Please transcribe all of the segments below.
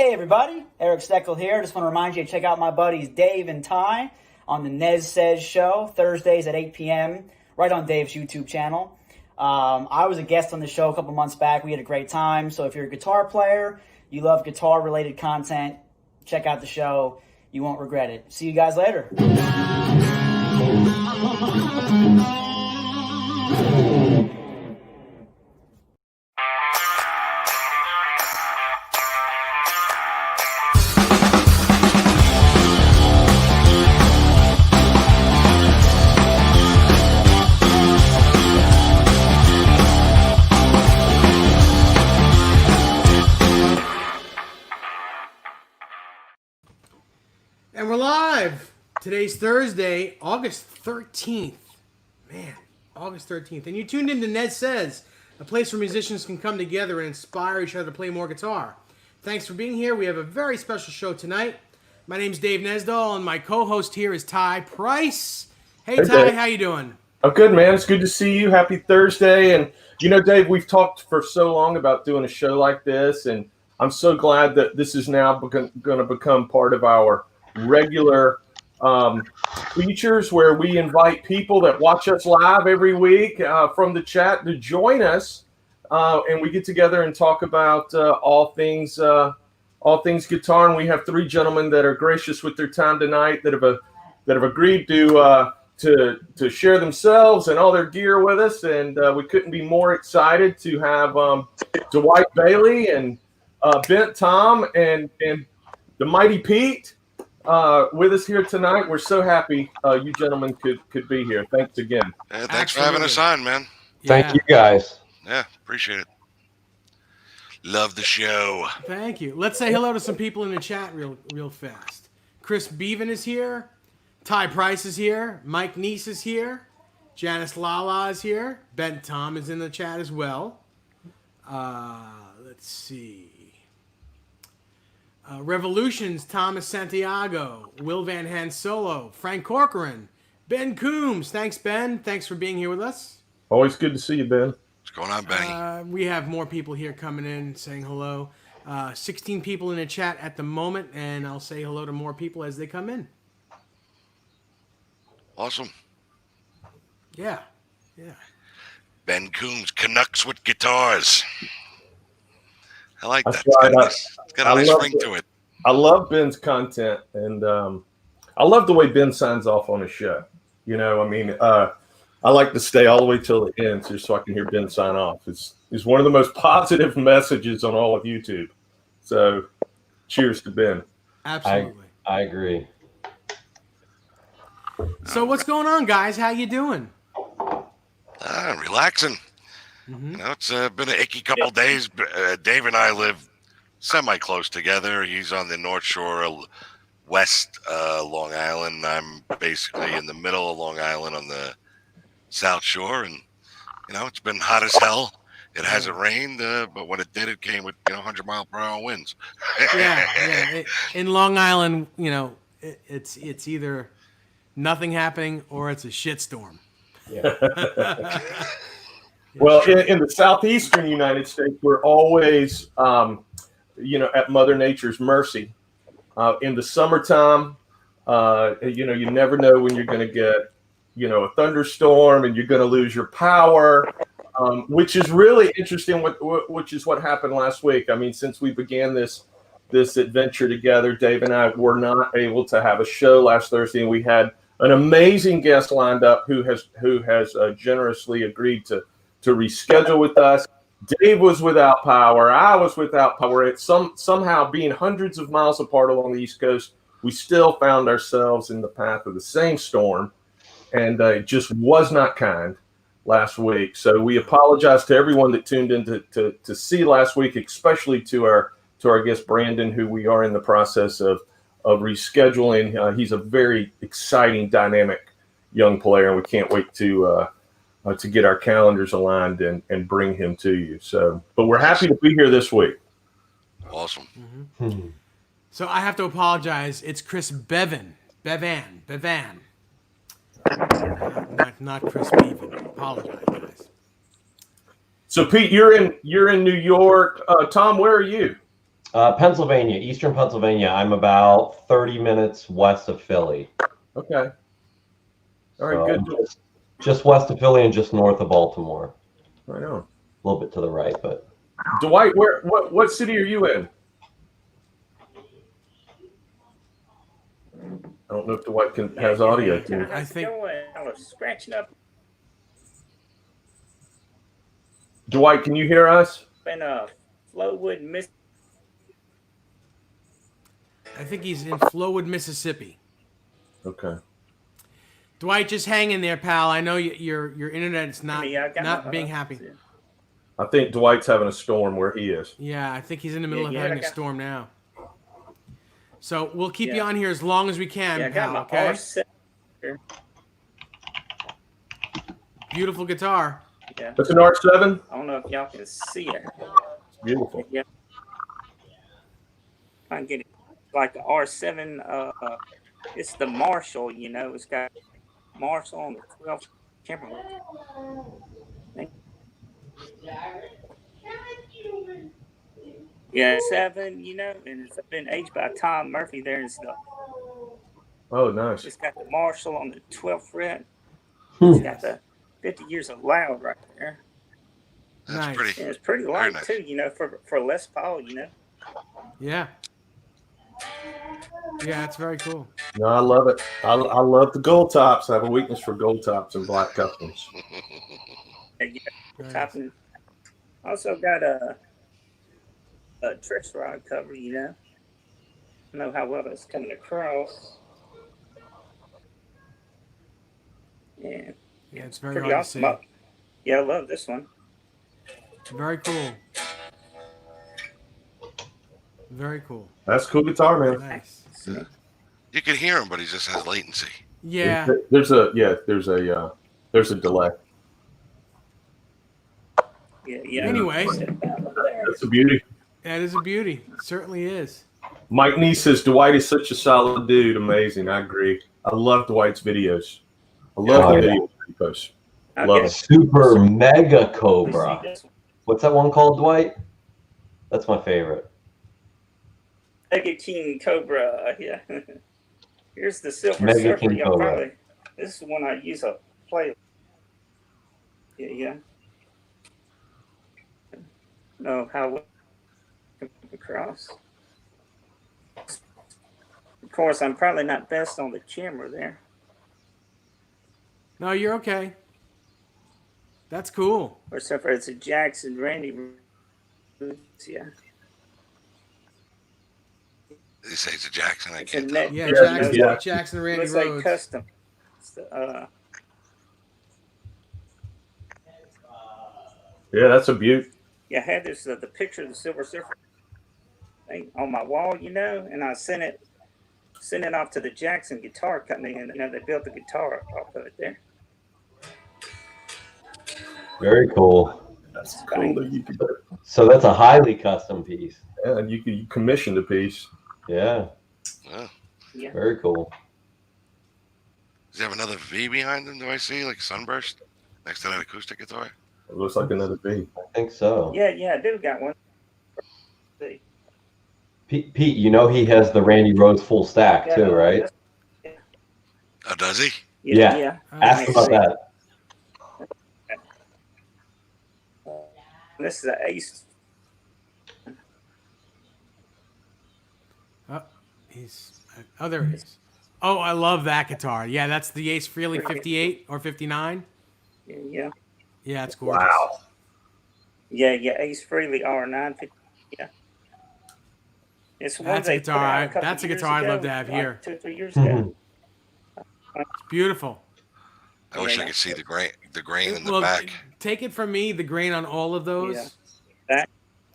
Hey everybody, Eric Steckel here. Just want to remind you to check out my buddies Dave and Ty on the SEZ show, Thursdays at 8 p.m., right on Dave's YouTube channel. I was a guest on the show a couple months back. We had a great time. So if you're a guitar player, you love guitar-related content, check out the show. You won't regret it. See you guys later. And we're live. Today's Thursday, August 13th. Man, August 13th. And you tuned in to NEZ Says, a place where musicians can come together and inspire each other to play more guitar. Thanks for being here. We have a very special show tonight. My name's Dave Nesdahl, and my co-host here is Ty Price. Hey Ty, Dave. how you doing? I'm good, man. It's good to see you. Happy Thursday. And, you know, Dave, we've talked for so long about doing a show like this, and I'm so glad that this is now going to become part of our regular features where we invite people that watch us live every week from the chat to join us, and we get together and talk about all things guitar. And we have three gentlemen that are gracious with their time tonight that have agreed to share themselves and all their gear with us, and we couldn't be more excited to have Dwight Bailey and Bent Tom and the mighty Pete with us here tonight. We're so happy you gentlemen could be here. Thanks again. Yeah, thanks for having us on, man. Thank you, guys. Yeah, appreciate it. Love the show. Thank you. Let's say hello to some people in the chat real fast. Chris Beaven is here. Ty Price is here. Mike Neese is here. Janice Lala is here. Ben Tom is in the chat as well. Let's see. Revolutions, Thomas Santiago, Will Van Han Solo, Frank Corcoran, Ben Coombs. Thanks, Ben. Thanks for being here with us. Always good to see you, Ben. What's going on, Benny? We have more people here coming in saying hello. 16 people in the chat at the moment, and I'll say hello to more people as they come in. Awesome. Yeah. Ben Coombs, Canucks with guitars. I like that. Right. It's got a nice ring to it. I love Ben's content, and I love the way Ben signs off on his show. You know, I mean, I like to stay all the way till the end just so I can hear Ben sign off. It's one of the most positive messages on all of YouTube. So, cheers to Ben. Absolutely. I agree. So what's going on, guys? How you doing? Relaxing. Mm-hmm. You know, it's been an icky couple days. Dave and I live semi-close together. He's on the North Shore of West Long Island. I'm basically in the middle of Long Island on the South Shore. And, you know, it's been hot as hell. It hasn't rained, but when it did, it came with 100-mile-per-hour winds. Yeah. In Long Island, you know, it's either nothing happening or it's a shitstorm. Yeah. Well, in the southeastern United States, we're always, at Mother Nature's mercy. In the summertime, you never know when you're going to get, a thunderstorm and you're going to lose your power, which is really interesting, which is what happened last week. I mean, since we began this adventure together, Dave and I were not able to have a show last Thursday, and we had an amazing guest lined up who has generously agreed to reschedule with us. Dave was without power. I was without power. It's somehow being hundreds of miles apart along the East Coast, we still found ourselves in the path of the same storm, and it just was not kind last week. So we apologize to everyone that tuned in to see last week, especially to our guest Brandon, who we are in the process of rescheduling. He's a very exciting, dynamic young player, and we can't wait to get our calendars aligned and bring him to you. So, but we're happy to be here this week. Awesome. Mm-hmm. So I have to apologize. It's Chris Bevan. Not Chris Bevan. Apologize, guys. So Pete, you're in New York. Tom, where are you? Pennsylvania, Eastern Pennsylvania. I'm about 30 minutes west of Philly. Okay. All right, So good. just west of Philly and just north of Baltimore. Right on. A little bit to the right, but. Dwight, what city are you in? I don't know if Dwight has audio. I think. I was scratching up Dwight, can you hear us? in Flowood, Mississippi. I think he's in Flowood, Mississippi. Okay. Dwight, just hang in there, pal. I know your internet is not being happy. I think Dwight's having a storm where he is. Yeah, I think he's in the middle of having a storm now. So we'll keep you on here as long as we can, pal. Okay. Beautiful guitar. Yeah. That's an R7. I don't know if y'all can see it. Beautiful. Yeah. I can get it like the R7. It's the Marshall. You know, it's got Marshall on the 12th camera. Yeah, 7. You know, and it's been aged by Tom Murphy there and stuff. Oh, nice. It's got the Marshall on the 12th fret. It's got the 50 years of loud right there. That's Nice. pretty. And it's pretty light nice. too, you know, for Les Paul, you know. Yeah. Yeah, it's very cool. No, I love it. I love the gold tops. I have a weakness for gold tops and black customs. Topping. Also got a Trish rod cover, you know. I know how well it's coming across. Yeah. Yeah, it's very Pretty hard awesome. to see. Yeah, I love this one. Very cool. Very cool. That's a cool guitar, man. Nice. You can hear him, but he just has latency. Yeah. There's a delay. Yeah. Anyway. That's a beauty. That is a beauty. It certainly is. Mike Nee says Dwight is such a solid dude. Amazing. I agree. I love Dwight's videos. I love the videos he posts. Love it. Super Mega Cobra. What's that one called, Dwight? That's my favorite. Mega King Cobra, yeah. Here's the Silver Mega Surfer. King Cobra. This is the one I use to play. Yeah. Know how it comes across. Of course, I'm probably not best on the camera there. No, you're okay. That's cool. Or except for it's a Jackson Randy. Yeah. They say it's a Jackson. I It's a can't net. tell. Yeah, Jackson Randy Looks like Rhodes. custom. It's the, Yeah, that's a beaut. yeah, I had this the picture of the Silver Surfer thing on my wall, you know, and I sent it off to the Jackson Guitar Company, and you know, they built the guitar off of it there. Very cool. That's cool that you could. So that's a highly custom piece. Yeah, and you commissioned a piece. Yeah. Yeah. Very cool. Does he have another V behind him? Do I see like Sunburst next to that acoustic guitar? It looks like another B. I think so. Yeah, I do got one. Pete, you know he has the Randy Rhodes full stack too, right? Oh, does he? Yeah. Ask him about that. This is an Ace. Oh, there it is. Oh, I love that guitar. Yeah, that's the Ace Frehley 58 or 59. Yeah. Yeah, it's gorgeous. Wow. Yeah, Ace Frehley R950. Yeah. It's one That's a they put guitar. out a couple That's a years guitar I'd ago, love to have like here. 2 or 3 years ago. It's beautiful. I wish I could see the grain in the back. Take it from me, the grain on all of those. Yeah.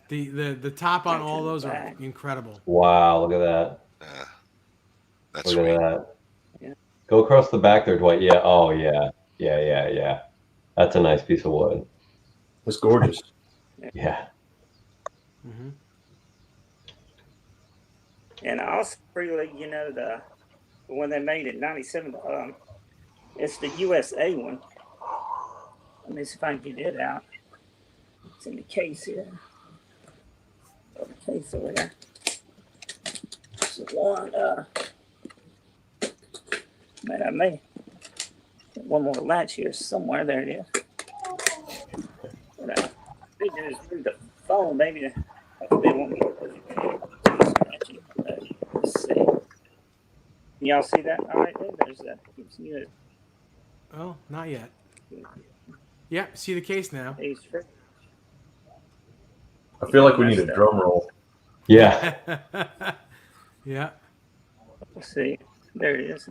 The top on all those are incredible. Wow, look at that. That's Look sweet. at that. Yeah. Go across the back there, Dwight. Yeah. Oh, yeah. Yeah. That's a nice piece of wood. It's gorgeous. Yeah. Mm-hmm. And also, really, you know, the one they made in '97, it's the USA one. Let me see if I can get it out. It's in the case here. case over there. This is one. Man, I may get one more latch here somewhere. There it is. What I need to do is move the phone, maybe. Hopefully, it won't be scratchy. Let's see. Can y'all see that? All right, there's that. Oh, not yet. Yeah, see the case now. I feel like we need a drum roll. Yeah. Yeah. Let's see. There it is.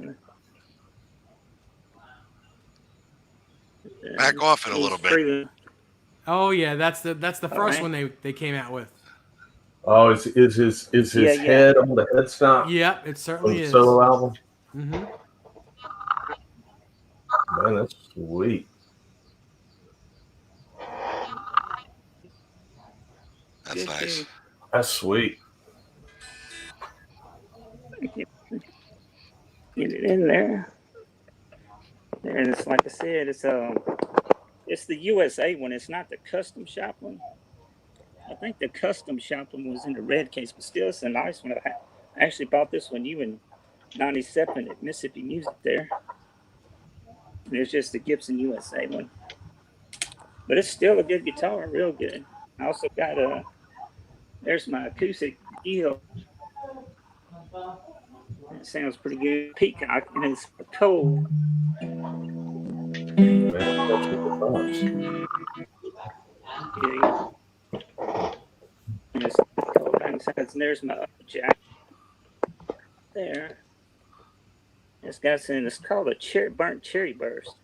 Back off it a little bit. Oh yeah, that's the first one they came out with. Oh, is his head on the headstock? Yeah, it certainly is. Solo album. Mm-hmm. Man, that's sweet. That's nice. That's sweet. Get it in there. And it's like I said, it's the USA one. It's not the custom shop one. I think the custom shop one was in the red case, but still, it's a nice one. I actually bought this one new in '97 at Mississippi Music there. And it's just the Gibson USA one, but it's still a good guitar, real good. I also got there's my acoustic deal. It sounds pretty good. Peacock, and it's cold. Man, that's good And there's my upper jack there. It's called a burnt cherry burst.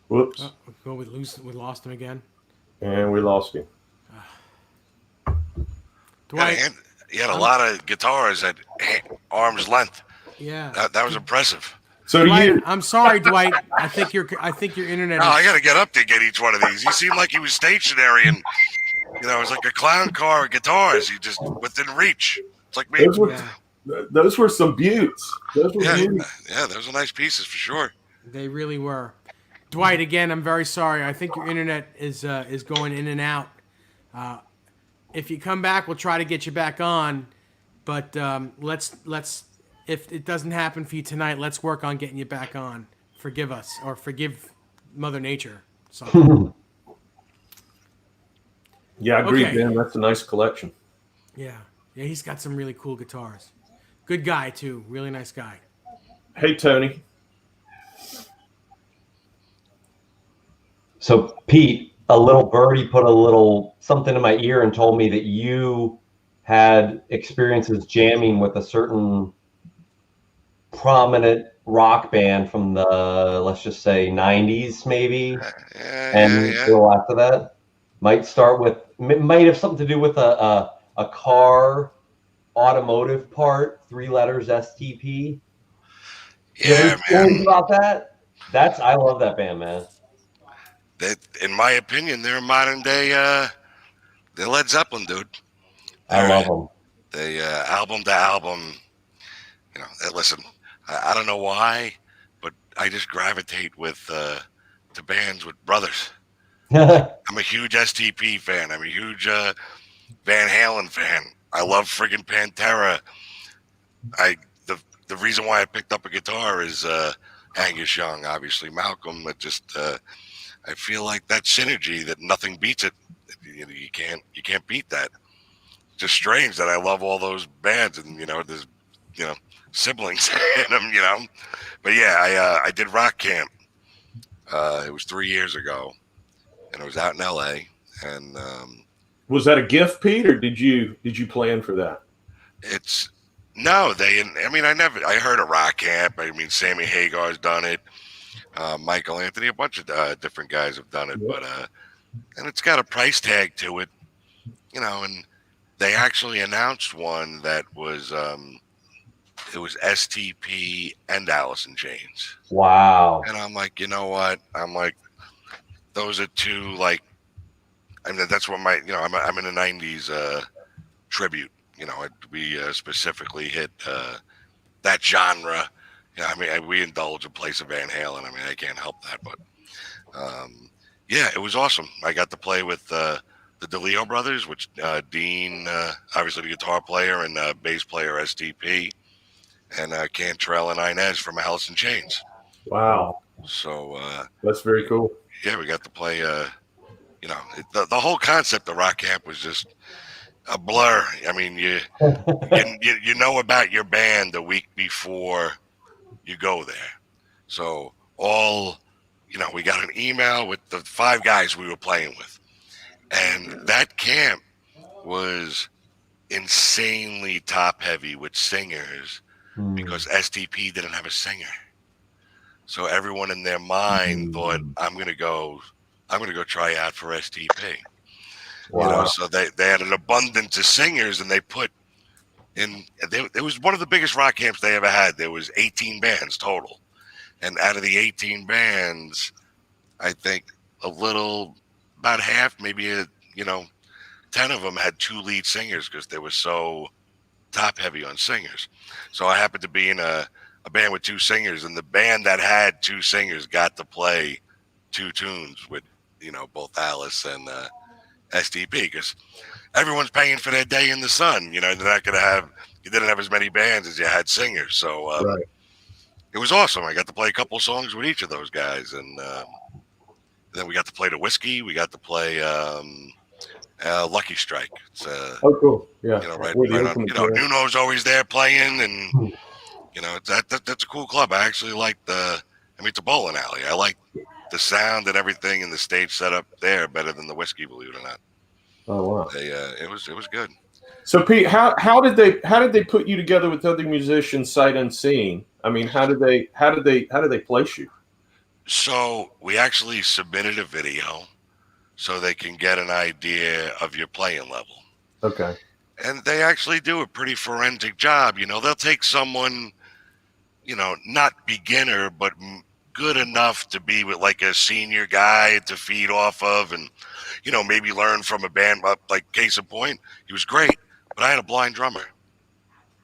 Whoops. Oh, we lost him again. And we lost him. Dwight, he had a lot of guitars at arm's length. Yeah. That was impressive. So Dwight, I'm sorry, Dwight. I think your internet. No, I got to get up to get each one of these. He seemed like he was stationary, and it was like a clown car of guitars. He just within reach. It's like me. Those were some buttes. Those were those are nice pieces for sure. They really were. Dwight, again, I'm very sorry. I think your internet is going in and out. If you come back, we'll try to get you back on. But let's if it doesn't happen for you tonight, let's work on getting you back on. Forgive us, or forgive Mother Nature. Yeah, I agree, Okay. Dan. That's a nice collection. Yeah, he's got some really cool guitars. Good guy too, really nice guy. Hey, Tony. So, Pete, a little birdie put a little something in my ear and told me that you had experiences jamming with a certain prominent rock band from the, let's just say, 90s, maybe. And a little after that. Might have something to do with a car automotive part, 3 letters STP. Yeah, man. About that? I love that band, man. That, in my opinion, they're modern day. They're Led Zeppelin, dude. I love them. They album to album. Listen, I don't know why, but I just gravitate to bands with brothers. I'm a huge STP fan. I'm a huge Van Halen fan. I love friggin' Pantera. The reason why I picked up a guitar is Angus Young, obviously Malcolm. It just I feel like that synergy, that nothing beats it. You can't beat that. Just strange that I love all those bands, and there's siblings in them, But yeah, I did rock camp. It was 3 years ago, and it was out in LA. And was that a gift, Pete, or did you plan for that? I heard of rock camp. I mean, Sammy Hagar's done it. Michael Anthony, a bunch of different guys have done it, but and it's got a price tag to it, and they actually announced one that was it was STP and Alice in Chains. Wow. And I'm like, you know what? I'm like, those are two, like, I mean, that's what I'm in a 90s tribute. We specifically hit that genre. We indulge a place of Van Halen. I can't help that, but it was awesome. I got to play with the DeLeo brothers, which Dean, obviously the guitar player, and bass player STP, and Cantrell and Inez from Alice in Chains. Wow. So that's very cool. Yeah, we got to play. The whole concept of Rock Camp was just a blur. I mean, you know about your band the week before you go there. So we got an email with the 5 guys we were playing with, and that camp was insanely top heavy with singers because STP didn't have a singer. So everyone in their mind thought, I'm gonna go try out for STP. Wow. So they had an abundance of singers, and they put in. It was one of the biggest rock camps they ever had. There was 18 bands total, and out of the 18 bands, I think about half, maybe 10 of them had 2 lead singers because they were so top heavy on singers. So I happened to be in a band with 2 singers, and the band that had 2 singers got to play 2 tunes with both Alice and STP, because everyone's paying for their day in the sun. They're not going to have, you didn't have as many bands as you had singers. So Right. It was awesome. I got to play a couple songs with each of those guys, and then we got to play the Whiskey. We got to play Lucky Strike. It's Oh, cool. Yeah. right on. Nuno's always there playing, and that's a cool club. I actually like it's a bowling alley. I like the sound and everything, and the stage setup there better than the Whiskey, believe it or not. Oh wow. It was good. So Pete, how did they put you together with other musicians sight unseen? I mean, how did they place you? So we actually submitted a video so they can get an idea of your playing level. Okay. And they actually do a pretty forensic job. They'll take someone, not beginner, but good enough to be with like a senior guy to feed off of, and maybe learn from a band. Like case in point, he was great, but I had a blind drummer.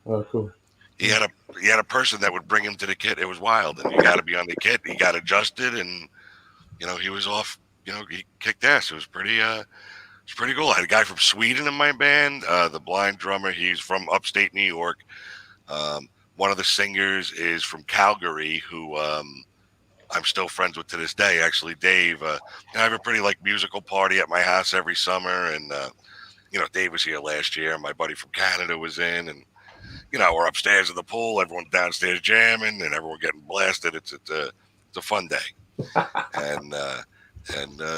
Oh, cool. He had a person that would bring him to the kit. It was wild, and you got to be on the kit. He got adjusted, and he was off. He kicked ass. It was pretty cool. I had a guy from Sweden in my band. The blind drummer, he's from upstate New York. One of the singers is from Calgary, who I'm still friends with to this day. Actually, Dave. I have a pretty musical party at my house every summer, and Dave was here last year. My buddy from Canada was in, and we're upstairs in the pool. Everyone's downstairs jamming, and everyone getting blasted. It's a fun day. And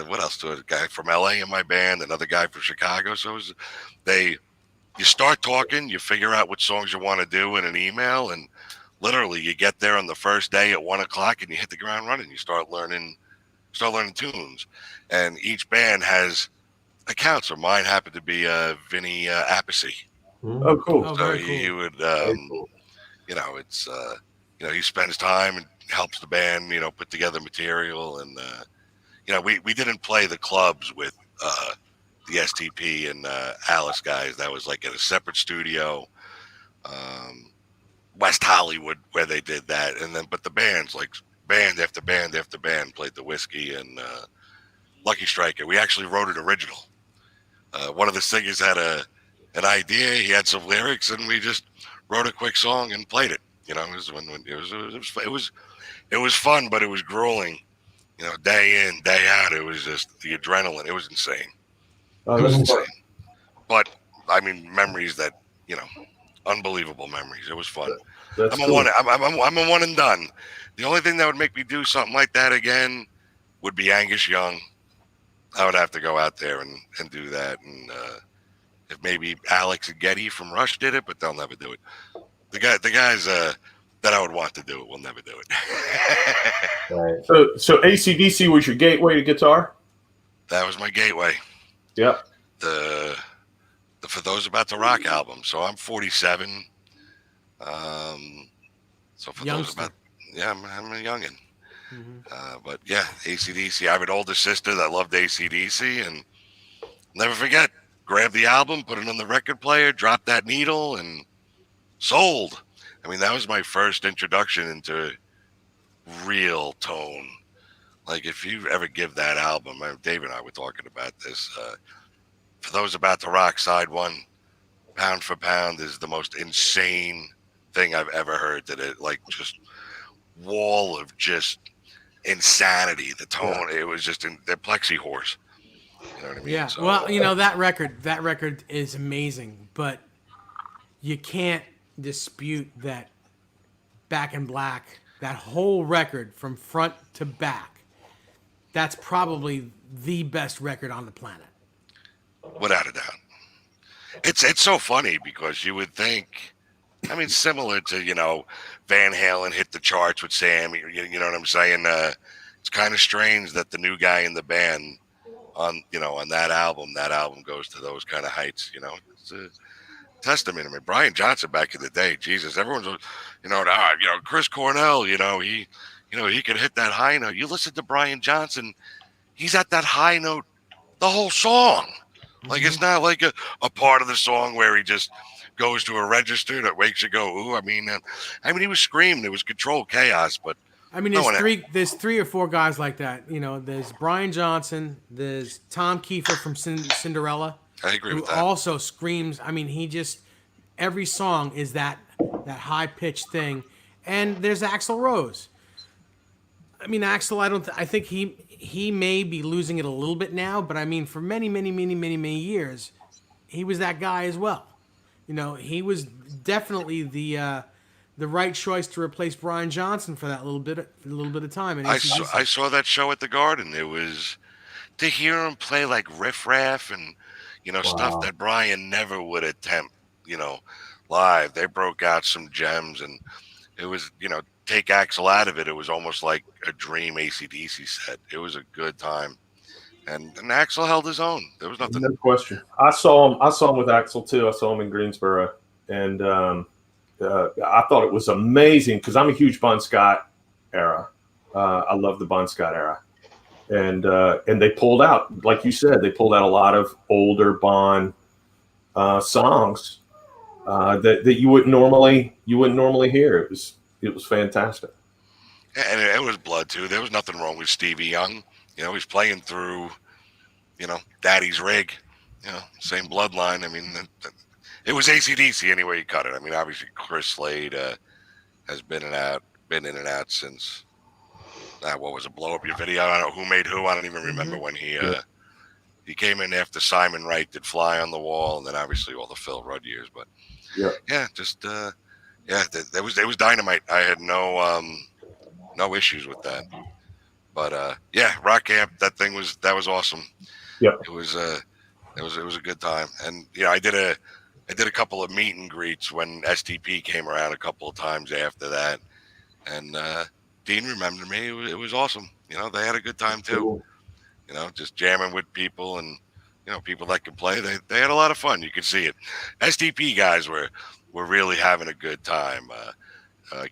what else? A guy from LA in my band, another guy from Chicago. So you start talking, you figure out what songs you want to do in an email, and literally you get there on the first day at 1:00 and you hit the ground running. You start learning tunes, and each band has accounts. So mine happened to be Vinny Appice. Oh, cool. Oh, So very he cool. would, Cool. it's he spends time and helps the band, put together material, and we didn't play the clubs with the STP and Alice guys. That was like at a separate studio, West Hollywood, where they did that. And then, but the bands, like band after band after band, played the Whiskey and Lucky Striker. We actually wrote it original. One of the singers had an idea. He had some lyrics, and we just wrote a quick song and played it. It was fun, but it was grueling. Day in, day out. It was just the adrenaline. It was insane. Oh, It was that's insane. But I mean, memories that unbelievable memories. It was fun. That's I'm a cool. one and done. The only thing that would make me do something like that again would be Angus Young. I would have to go out there and do that. And if maybe Alex and Getty from Rush did it, but they'll never do it. The guys that I would want to do it will never do it. Right. So AC/DC was your gateway to guitar? That was my gateway. Yep. The For Those About to Rock album. So I'm 47. So for Youngster. those about, yeah, I'm a youngin'. Mm-hmm. But yeah, AC/DC. I have an older sister that loved AC/DC, and never forget, grab the album, put it on the record player, drop that needle, and sold. I mean, that was my first introduction into real tone. Like, if you ever give that album, Dave and I were talking about this, for those about to rock, side one, pound for pound, is the most insane thing I've ever heard. That it like just wall of just insanity. The tone, it was just in the plexi horse. You know what I mean? Yeah. So, Well, you know, that record is amazing, but you can't dispute that Back in Black, that whole record from front to back, that's probably the best record on the planet. without a doubt. It's so funny because you would think, I mean, similar to, you know, Van Halen hit the charts with Sam, you know what I'm saying? It's kind of strange that the new guy in the band on that album goes to those kind of heights, you know. It's a testament. I mean, Brian Johnson back in the day, Jesus, everyone's, Chris Cornell, he could hit that high note. You listen to Brian Johnson, he's at that high note the whole song. Like, it's not like a part of the song where he just goes to a register that makes you go, ooh. I mean, he was screaming. It was controlled chaos, but I mean, there's three or four guys like that. You know, there's Brian Johnson, there's Tom Kiefer from Cinderella. I agree with that. Who also screams. I mean, every song is that high pitched thing. And there's Axl Rose. I mean, Axl, I think he may be losing it a little bit now, but I mean, for many years, he was that guy as well. You know, he was definitely the right choice to replace Brian Johnson for that little bit of time. And I saw that show at the Garden. It was to hear him play like riff raff and stuff that Brian never would attempt. Live. They broke out some gems, and it was take Axl out of it. It was almost like a dream AC/DC set. It was a good time, and Axl held his own. There was nothing. No question. I saw him with Axl too. I saw him in Greensboro, and I thought it was amazing because I'm a huge Bon Scott era. I love the Bon Scott era, and they pulled out, like you said, they pulled out a lot of older Bon songs that you wouldn't normally hear. It was fantastic. And it was blood too. There was nothing wrong with Stevie Young. He's playing through, Daddy's rig, same bloodline. I mean, it was AC/DC anyway you cut it. I mean, obviously Chris Slade has been in and out since what was it, Blow Up Your Video? I don't know who made who. I don't even remember when he came in after Simon Wright did Fly on the Wall, and then obviously all the Phil Rudd years. But it was dynamite. I had no issues with that. But Rock Camp, that was awesome. Yeah, it was a good time. And I did a couple of meet and greets when STP came around a couple of times after that, and Dean remembered me. It was awesome. They had a good time too. Cool. Just jamming with people and people that could play. They had a lot of fun. You could see it. STP guys were really having a good time.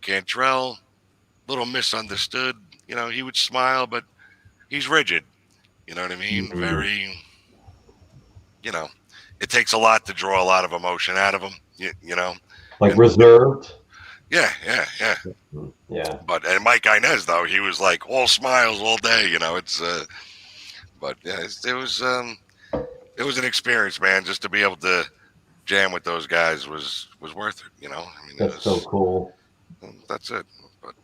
Cantrell, little misunderstood. He would smile, but he's rigid. You know what I mean? Mm-hmm. Very, it takes a lot to draw a lot of emotion out of him. Like reserved. Yeah. Yeah. And Mike Inez, though, he was like all smiles all day. It's. But yeah, it was an experience, man. Just to be able to jam with those guys was worth it. I mean, that's so cool. That's it. But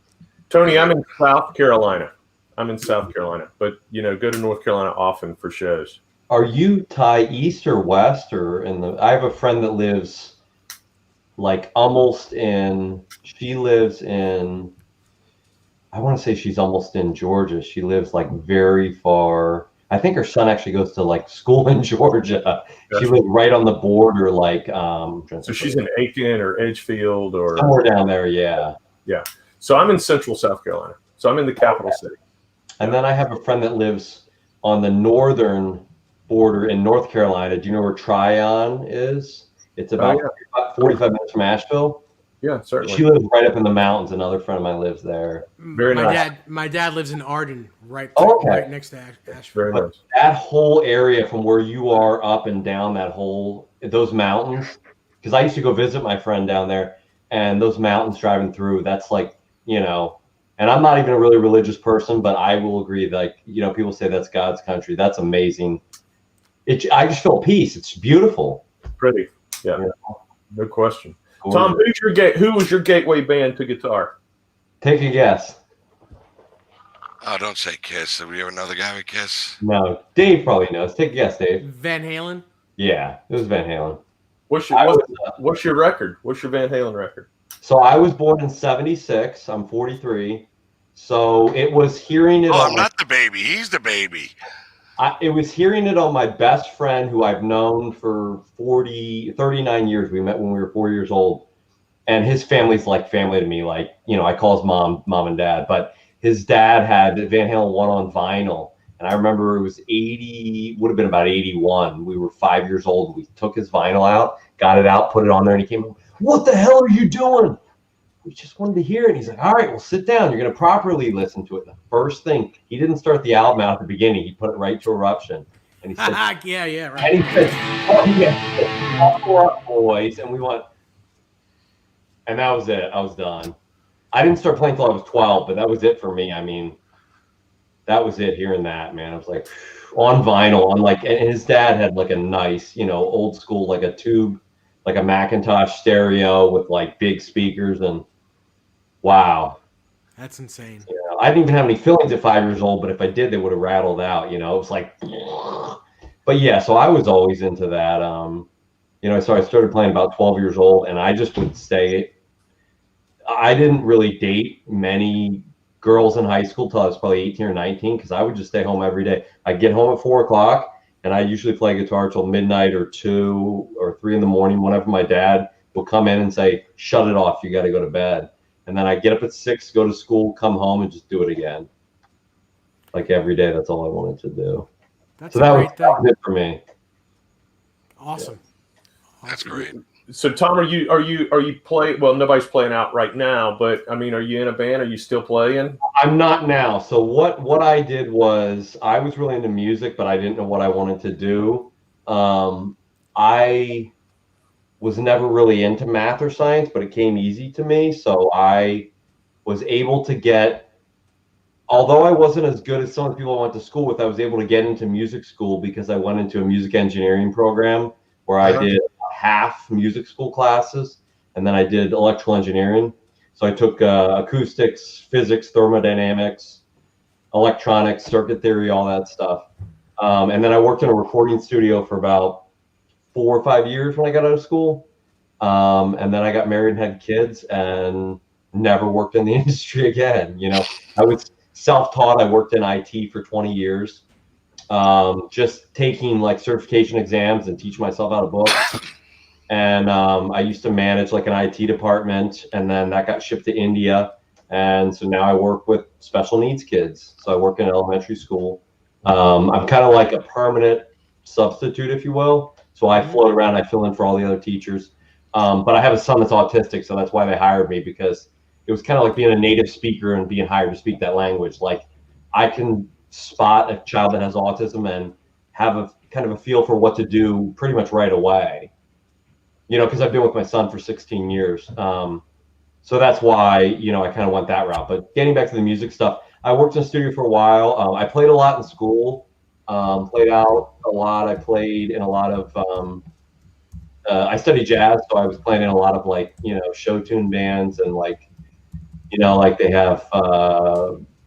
Tony, I'm in South Carolina, but go to North Carolina often for shows. Are you Ty east or west or in the? I have a friend that lives like almost in. She lives in. I want to say she's almost in Georgia. She lives like very far. I think her son actually goes to like school in Georgia. She lives right on the border, like. So she's in Aiken or Edgefield or somewhere down there, yeah. Yeah. So I'm in central South Carolina. So I'm in the capital city. And then I have a friend that lives on the northern border in North Carolina. Do you know where Tryon is? It's about 45 minutes from Asheville. Yeah, certainly. She lives right up in the mountains. Another friend of mine lives there. Very nice. My dad lives in Arden, right next to Asheville. Very nice. That whole area from where you are up and down those mountains, because I used to go visit my friend down there, and those mountains driving through, that's like, and I'm not even a really religious person, but I will agree, like, people say that's God's country. That's amazing. I just feel peace. It's beautiful. Pretty. Yeah. No question. Gorgeous. Tom, who was your gateway band to guitar? Take a guess. Oh, don't say Kiss. Have we ever another guy with Kiss? No, Dave probably knows. Take a guess, Dave. Van Halen? Yeah, it was Van Halen. What's your record? What's your Van Halen record? So I was born in 76. I'm 43. So it was hearing it. Oh, I'm not the baby. He's the baby. It was hearing it on my best friend who I've known for 39 years. We met when we were 4 years old. And his family's like family to me. Like, you know, I call his mom and dad. But his dad had Van Halen 1 on vinyl. And I remember it was would have been about 81. We were 5 years old. We took his vinyl out, got it out, put it on there, and he came home. What the hell are you doing? We just wanted to hear it. And he's like, all right, well, sit down. You're going to properly listen to it. The first thing, he didn't start the album out at the beginning. He put it right to Eruption. And he said, yeah, right. And he said, oh, yeah, buckle up, boys. And we went, and that was it. I was done. I didn't start playing until I was 12, but that was it for me. I mean, that was it, hearing that, man. I was like, on vinyl, and his dad had like a nice, you know, old school, like a tube, like a Macintosh stereo with like big speakers, and wow. That's insane. You know, I didn't even have any feelings at 5 years old, but if I did, they would have rattled out, you know. It was like, but yeah, so I was always into that. You know, so I started playing about 12 years old, and I just would stay. I didn't really date many girls in high school till I was probably 18 or 19, because I would just stay home every day. I'd get home at 4 o'clock, and I usually play guitar till midnight or 2 or 3 in the morning, whenever my dad will come in and say, shut it off, you got to go to bed. And then I get up at 6, go to school, come home, and just do it again. Like every day, that's all I wanted to do. That's so that was it for me. Awesome. That's great. So Tom, are you playing? Well, nobody's playing out right now, but I mean, are you in a band? Are you still playing? I'm not now. So what I did was, I was really into music, but I didn't know what I wanted to do. I was never really into math or science, but it came easy to me. So I was able to get, although I wasn't as good as some of the people I went to school with, I was able to get into music school because I went into a music engineering program where I did half music school classes, and then I did electrical engineering. So I took acoustics, physics, thermodynamics, electronics, circuit theory, all that stuff. And then I worked in a recording studio for about 4 or 5 years when I got out of school. And then I got married and had kids and never worked in the industry again. You know, I was self-taught. I worked in IT for 20 years, just taking like certification exams and teach myself how to book. And I used to manage like an IT department, and then that got shipped to India. And so now I work with special needs kids. So I work in elementary school. I'm kind of like a permanent substitute, if you will. So I float around, I fill in for all the other teachers. But I have a son that's autistic, so that's why they hired me, because it was kind of like being a native speaker and being hired to speak that language. Like, I can spot a child that has autism and have a kind of a feel for what to do pretty much right away. You know, because I've been with my son for 16 years. So that's why, you know, I kind of went that route. But getting back to the music stuff, I worked in a studio for a while. I played a lot in school, played out a lot. I played in a lot of, I studied jazz, so I was playing in a lot of like, you know, show tune bands, and like, you know, like they have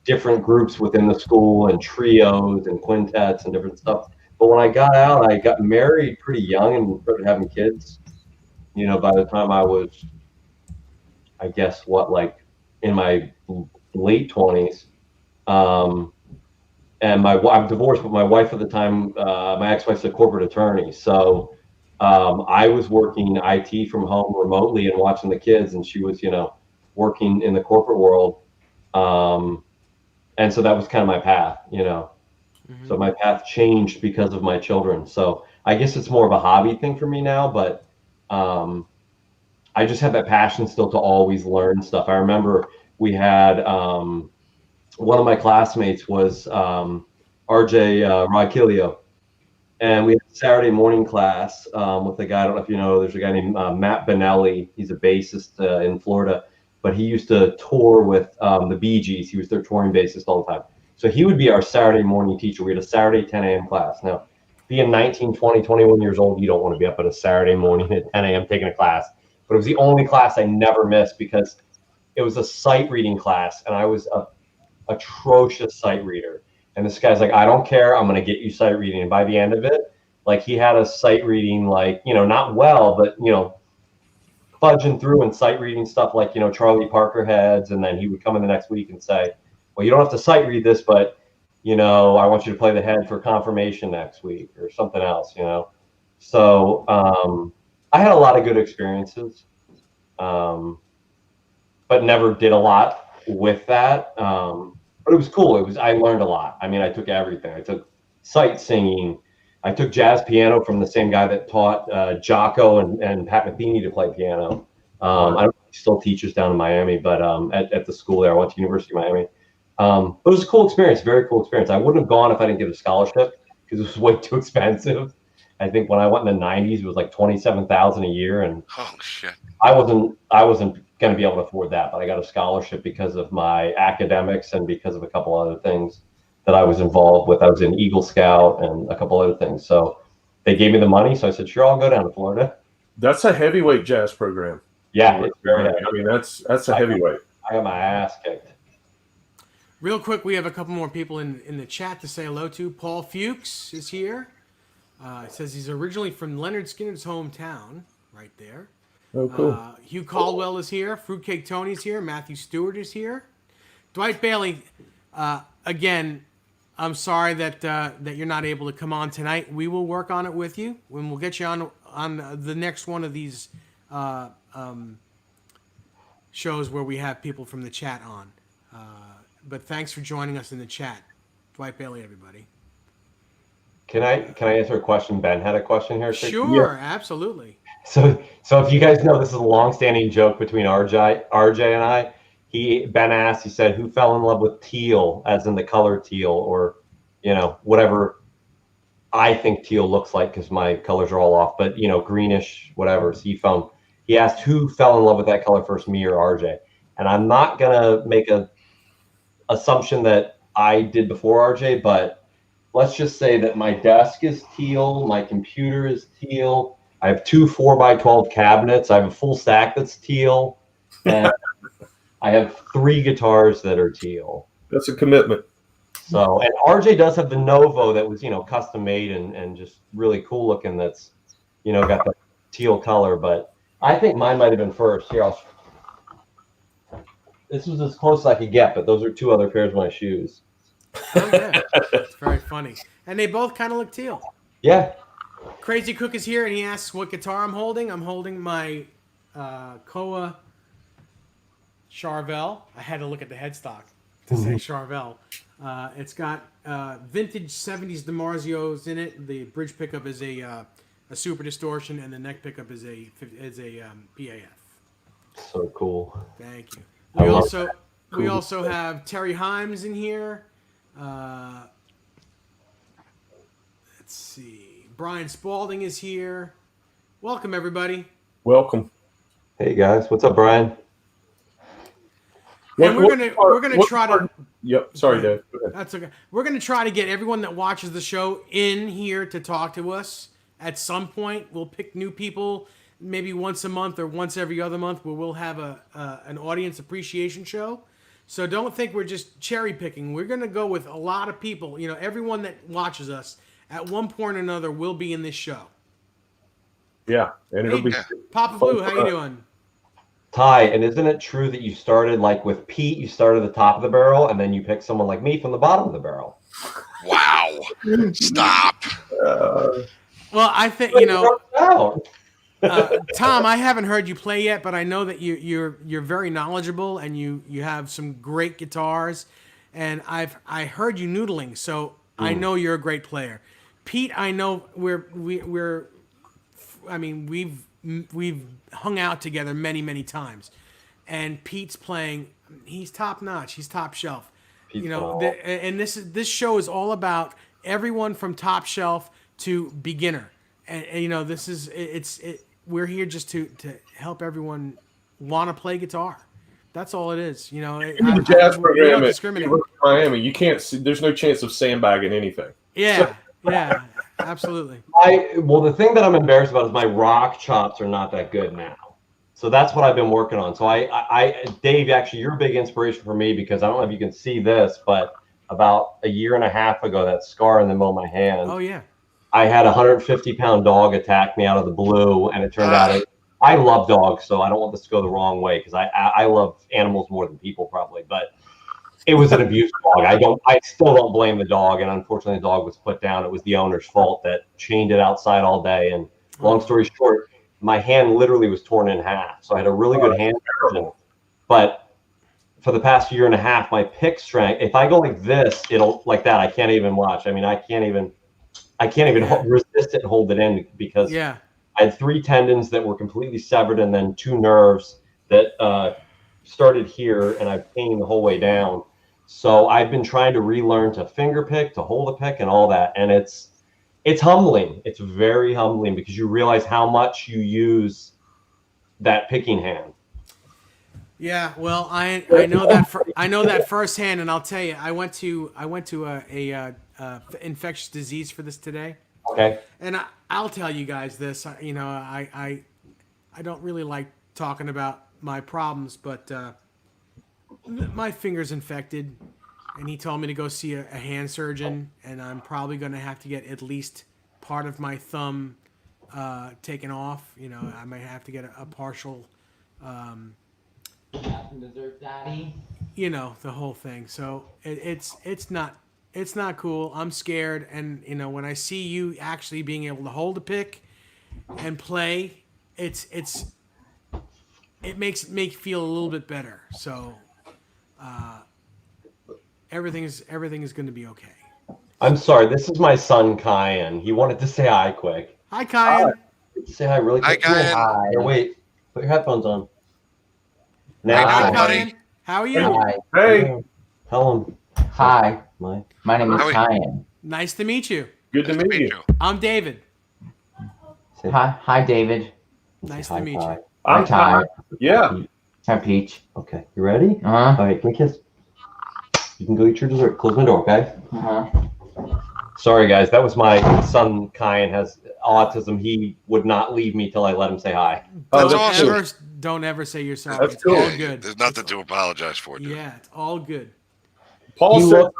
different groups within the school and trios and quintets and different stuff. But when I got out, I got married pretty young and started having kids. You know, by the time I was, I guess, like in my late 20s. And I'm divorced, but my wife at the time, my ex-wife's a corporate attorney. So I was working IT from home remotely and watching the kids, and she was, you know, working in the corporate world. And so that was kind of my path, you know. Mm-hmm. So my path changed because of my children. So I guess it's more of a hobby thing for me now, but I just have that passion still to always learn stuff. I remember we had one of my classmates was RJ Raquilio, and we had a Saturday morning class with a guy, I don't know if you know, there's a guy named Matt Benelli. He's a bassist in Florida, but he used to tour with the Bee Gees. He was their touring bassist all the time. So he would be our Saturday morning teacher. We had a Saturday 10 a.m. class. Now, being 19, 20, 21 years old, you don't want to be up on a Saturday morning at 10 a.m. taking a class. But it was the only class I never missed because it was a sight reading class, and I was a atrocious sight reader. And this guy's like, I don't care, I'm going to get you sight reading. And by the end of it, like, he had us sight reading, like, you know, not well, but, you know, fudging through and sight reading stuff like, you know, Charlie Parker heads. And then he would come in the next week and say, well, you don't have to sight read this, but, you know, I want you to play the head for confirmation next week or something else, you know. So I had a lot of good experiences, but never did a lot with that. But it was cool. I learned a lot. I mean, I took everything. I took sight singing. I took jazz piano from the same guy that taught Jocko and Pat Metheny to play piano. I don't know if he still teaches down in Miami, but at the school there, I went to University of Miami. But it was a cool experience, very cool experience. I wouldn't have gone if I didn't get a scholarship because it was way too expensive. I think when I went in the 90s, it was like $27,000 a year, and oh shit, I wasn't going to be able to afford that. But I got a scholarship because of my academics and because of a couple other things that I was involved with. I was in Eagle Scout and a couple other things. So they gave me the money. So I said, sure, I'll go down to Florida. That's a heavyweight jazz program. Yeah, it's very heavy. I mean, that's a heavyweight. I got my ass kicked. Real quick, we have a couple more people in the chat to say hello to. Paul Fuchs is here. It says he's originally from Leonard Skinner's hometown, right there. Oh, cool. Hugh Caldwell is here. Fruitcake Tony's here. Matthew Stewart is here. Dwight Bailey, again, I'm sorry that you're not able to come on tonight. We will work on it with you. We'll get you on the next one of these shows where we have people from the chat on. But thanks for joining us in the chat. Dwight Bailey, everybody. Can I answer a question? Ben had a question here. Sure, yeah. Absolutely. So if you guys know, this is a long-standing joke between RJ and I. Ben asked, he said, who fell in love with teal, as in the color teal, or, you know, whatever I think teal looks like, because my colors are all off, but, you know, greenish, whatever, seafoam. He asked who fell in love with that color first, me or RJ. And I'm not going to make a assumption that I did before RJ, but let's just say that my desk is teal, my computer is teal, I have 2 4x12 cabinets, I have a full stack that's teal, and I have 3 guitars that are teal. That's a commitment. So, and RJ does have the Novo that was, you know, custom made and just really cool looking. That's, you know, got the teal color. But I think mine might have been first. Here, this was as close as I could get, but those are 2 other pairs of my shoes. Oh, yeah. It's very funny. And they both kind of look teal. Yeah. Crazy Cook is here, and he asks what guitar I'm holding. I'm holding my Koa Charvel. I had to look at the headstock to say Charvel. It's got vintage 70s DiMarzios in it. The bridge pickup is a super distortion, and the neck pickup is a PAF. So cool. Thank you. We also have Terry Himes in here. Let's see. Brian Spalding is here. Welcome, everybody. Welcome. Hey guys, what's up, Brian? And we're gonna try to. Yep. Sorry, Dave. Go ahead. That's okay. We're gonna try to get everyone that watches the show in here to talk to us at some point. We'll pick new people, maybe once a month or once every other month, where we'll have an audience appreciation show. So don't think we're just cherry picking. We're gonna go with a lot of people. You know, everyone that watches us at one point or another will be in this show. Yeah, and it'll be Papa Blue. How you doing? Ty, and isn't it true that you started like with Pete? You started at the top of the barrel, and then you picked someone like me from the bottom of the barrel. Wow! Stop. Well, I think Tom, I haven't heard you play yet, but I know that you're very knowledgeable and you have some great guitars, and I heard you noodling, so I know you're a great player. Pete, I know we've hung out together many times, and Pete's playing. He's top notch. He's top shelf. Pete's and this show is all about everyone from top shelf to beginner, and you know we're here just to help everyone want to play guitar. That's all it is. You know, the jazz program at Miami, you can't see. There's no chance of sandbagging anything. Yeah, yeah. absolutely. Well, the thing that I'm embarrassed about is my rock chops are not that good now. So that's what I've been working on. So Dave, actually, you're a big inspiration for me because I don't know if you can see this, but about a year and a half ago, that scar in the middle of my hand. Oh yeah. I had a 150-pound dog attack me out of the blue, and it turned out I love dogs, so I don't want this to go the wrong way because I love animals more than people probably, but it was an abused dog. I still don't blame the dog, and unfortunately the dog was put down. It was the owner's fault that chained it outside all day. And long story short, my hand literally was torn in half. So I had a really good hand surgeon, but for the past year and a half, my pick strength, if I go like this, it'll like that. I can't even watch. I mean, I can't even resist it and hold it in because I had 3 tendons that were completely severed and then 2 nerves that started here, and I pain the whole way down. So I've been trying to relearn to finger pick, to hold a pick and all that. And it's humbling. It's very humbling because you realize how much you use that picking hand. Yeah, well, I know that firsthand, and I'll tell you, I went to a infectious disease for this today. Okay. And I'll tell you guys this. You know, I don't really like talking about my problems, but my finger's infected, and he told me to go see a hand surgeon, and I'm probably going to have to get at least part of my thumb taken off. You know, I might have to get a partial. Dessert daddy. You know, the whole thing. So it's not cool. I'm scared, and you know, when I see you actually being able to hold a pick and play, it makes me feel a little bit better. So everything is going to be okay. I'm sorry. This is my son, Kyan. He wanted to say hi quick. Hi, Kyan. Say hi really quick. Hi, Kyan. Hi. Here, wait. Put your headphones on. Now, Hi, Kyan. How are you? Hi. Hey, tell him. Hi. My My name is How are you? Kyan. Nice to meet you. good to meet you. I'm David. Hi, David. Nice hi, to meet hi. you. Hi, I'm Ty. Yeah. Hi, Peach. Okay, you ready? Uh-huh. All right, give me a kiss. You can go eat your dessert. Close my door, okay? Uh-huh. Sorry, guys. That was my son, Kyan, has autism. He would not leave me till I let him say hi. Oh, That's that's awesome. Don't ever say you're sorry. That's It's cool. all good. There's nothing to apologize for, dude. Yeah, it's all good. Paul He says, looked-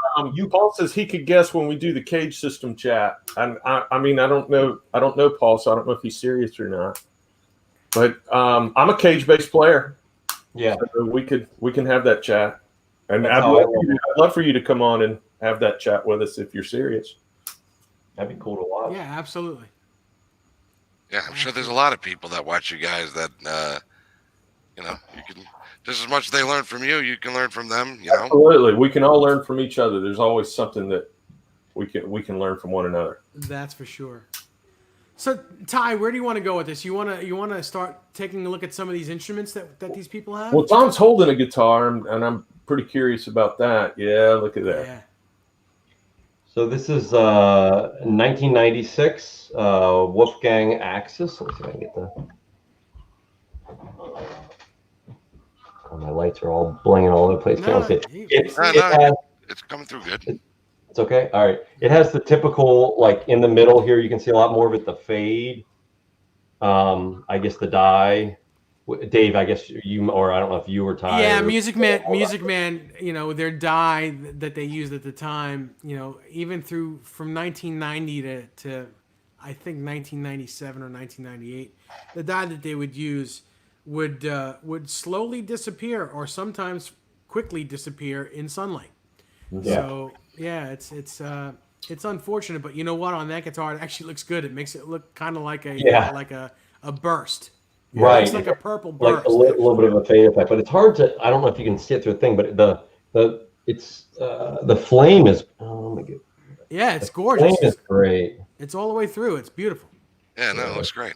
Paul says he could guess when we do the cage system chat. And I mean, I don't know Paul, so I don't know if he's serious or not. But I'm a cage-based player. Yeah. So we can have that chat. And That's I'd how I love love for you to come on and have that chat with us if you're serious. That'd be cool to watch. Yeah, absolutely. Yeah, I'm sure there's a lot of people that watch you guys that, you know, you can just as much as they learn from you, you can learn from them. You know, Absolutely, we can all learn from each other. There's always something that we can learn from one another. That's for sure. So, Ty, where do you want to go with this? You want to start taking a look at some of these instruments that these people have? Well, Tom's holding a guitar, and I'm pretty curious about that. Yeah, look at that. Yeah. So this is 1996 Wolfgang Axis. Let's see if I can get the. Oh, my lights are all blinging all over the place. No, Can't see it. it's coming through good. It's okay. All right. It has the typical, like in the middle here, you can see a lot more of it, the fade. I guess the die. Dave, I guess you, or I don't know if you were Ty. Yeah, Music Man, you know, their die that they used at the time, you know, even from 1990 to I think 1997 or 1998, the die that they would use would slowly disappear or sometimes quickly disappear in sunlight. Yeah. So yeah, it's unfortunate, but you know what? On that guitar, it actually looks good. It makes it look kind of like a burst. Right. It's like a purple burst. Like a little bit of a fade effect, but it's hard to. I don't know if you can see it through the thing, but the flame is. Oh my god. Yeah, it's The gorgeous. flame is great. It's all the way through. It's beautiful. Yeah, no, it looks great.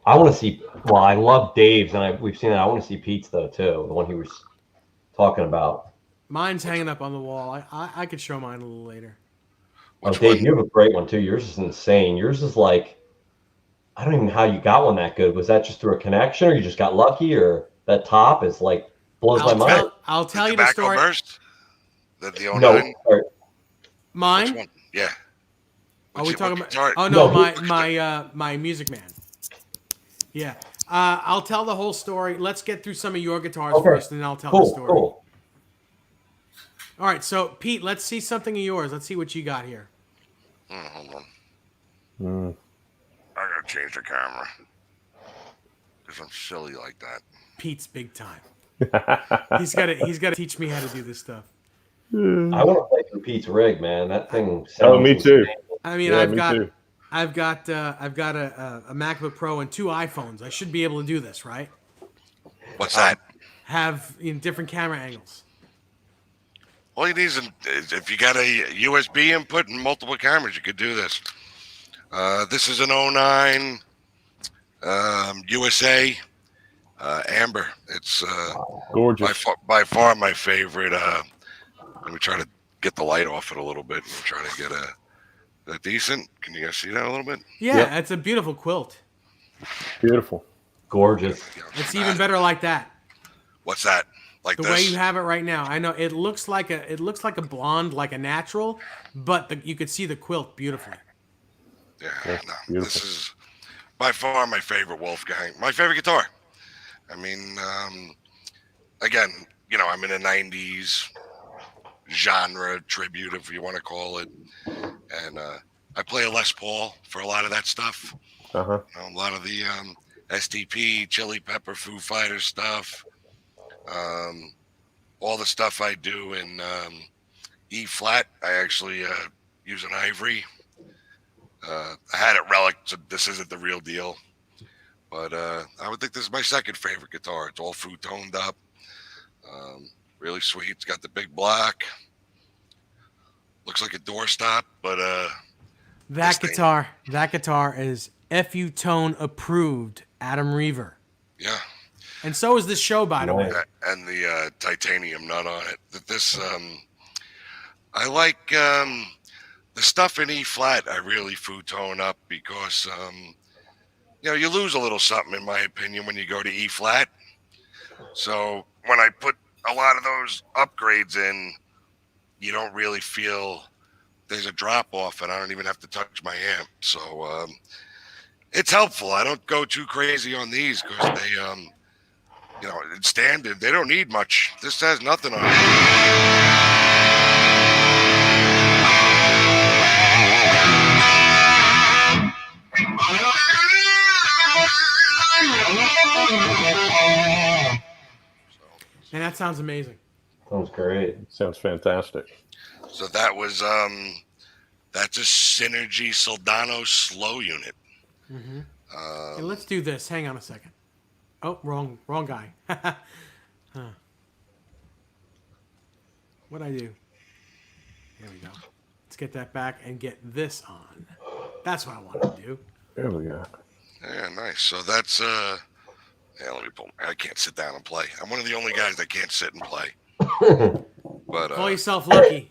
I want to see. Well, I love Dave's, and we've seen that. I want to see Pete's though too, the one he was talking about. Mine's hanging up on the wall. I could show mine a little later. Oh, Dave, you have a great one too. Yours is insane. Yours is like, I don't even know how you got one that good. Was that just through a connection, or you just got lucky, or that top is like blows my mind? I'll tell you the Tobacco story. Burst? The 09? No, sorry. Mine? Which one? Yeah. Are we talking about? Guitar? Oh no, No. my Music Man. Yeah. I'll tell the whole story. Let's get through some of your guitars Okay. first, and then I'll tell the story. Cool. All right, so Pete, let's see something of yours. Let's see what you got here. Hold on. Mm. I gotta change the camera because I'm silly like that. Pete's big time. He's got to teach me how to do this stuff. I want to play through Pete's rig, man. That thing sounds. Oh, me too. I mean, Yeah, I've me got too. a MacBook Pro and 2 iPhones. I should be able to do this, right? What's that? Have different camera angles. All you need is if you got a USB input and multiple cameras, you could do this. This is an 09 USA Amber. It's Gorgeous. by far my favorite. Let me try to get the light off it a little bit and try to get a decent. Can you guys see that a little bit? Yeah, Yep. it's a beautiful quilt. Beautiful. Gorgeous. It's even better like that. What's that? Like The this? way you have it right now. I know it looks like a blonde, like a natural, but you could see the quilt beautifully. Yeah, That's no. beautiful. This is by far my favorite Wolfgang. My favorite guitar. I mean, again, I'm in a 90s genre tribute, if you want to call it. And I play a Les Paul for a lot of that stuff. Uh-huh. A lot of the STP, Chili Pepper, Foo Fighters stuff. All the stuff I do in E flat, I actually use an Ivory. I had it Relic, so this isn't the real deal. But I would think this is my second favorite guitar. It's all food-toned up. Really sweet. It's got the big block. Looks like a doorstop, but that guitar is FU Tone approved, Adam Reaver. Yeah. And so is this show, by the way. And the titanium nut on it. This I like the stuff in E flat. I really food-tone up because you lose a little something, in my opinion, when you go to E flat. So when I put a lot of those upgrades in, you don't really feel there's a drop off, and I don't even have to touch my amp. So it's helpful. I don't go too crazy on these because they, it's standard. They don't need much. This has nothing on it. And that sounds amazing. Sounds great. Sounds fantastic. So that was that's a Synergy Soldano slow unit. Mm-hmm. Hey, let's do this. Hang on a second. Oh, wrong guy. What'd I do? There we go. Let's get that back and get this on. That's what I wanted to do. There we go. Yeah, nice. So that's let me pull. I can't sit down and play. I'm one of the only guys that can't sit and play. But call yourself lucky.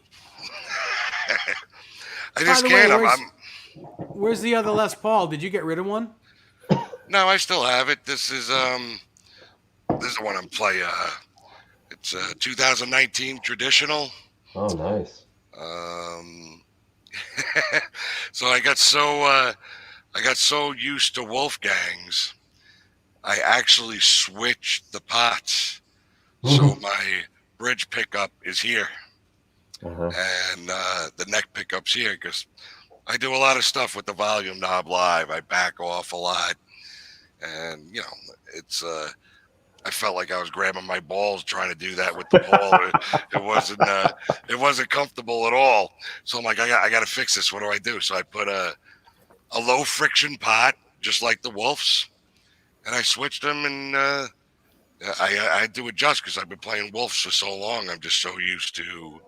I just By the way, can't. Where's the other Les Paul? Did you get rid of one? No, I still have it. This is the one I'm playing. It's a 2019 traditional. Oh, nice. So I got so used to Wolfgangs, I actually switched the pots. So my bridge pickup is here, and the neck pickup's here because I do a lot of stuff with the volume knob live. I back off a lot, and it's I felt like I was grabbing my balls trying to do that with the ball. It wasn't comfortable at all. So I'm like, I got to fix this. What do I do? So I put a low friction pot, just like the Wolves, and I switched them, and I had to adjust because I've been playing Wolves for so long. I'm just so used to,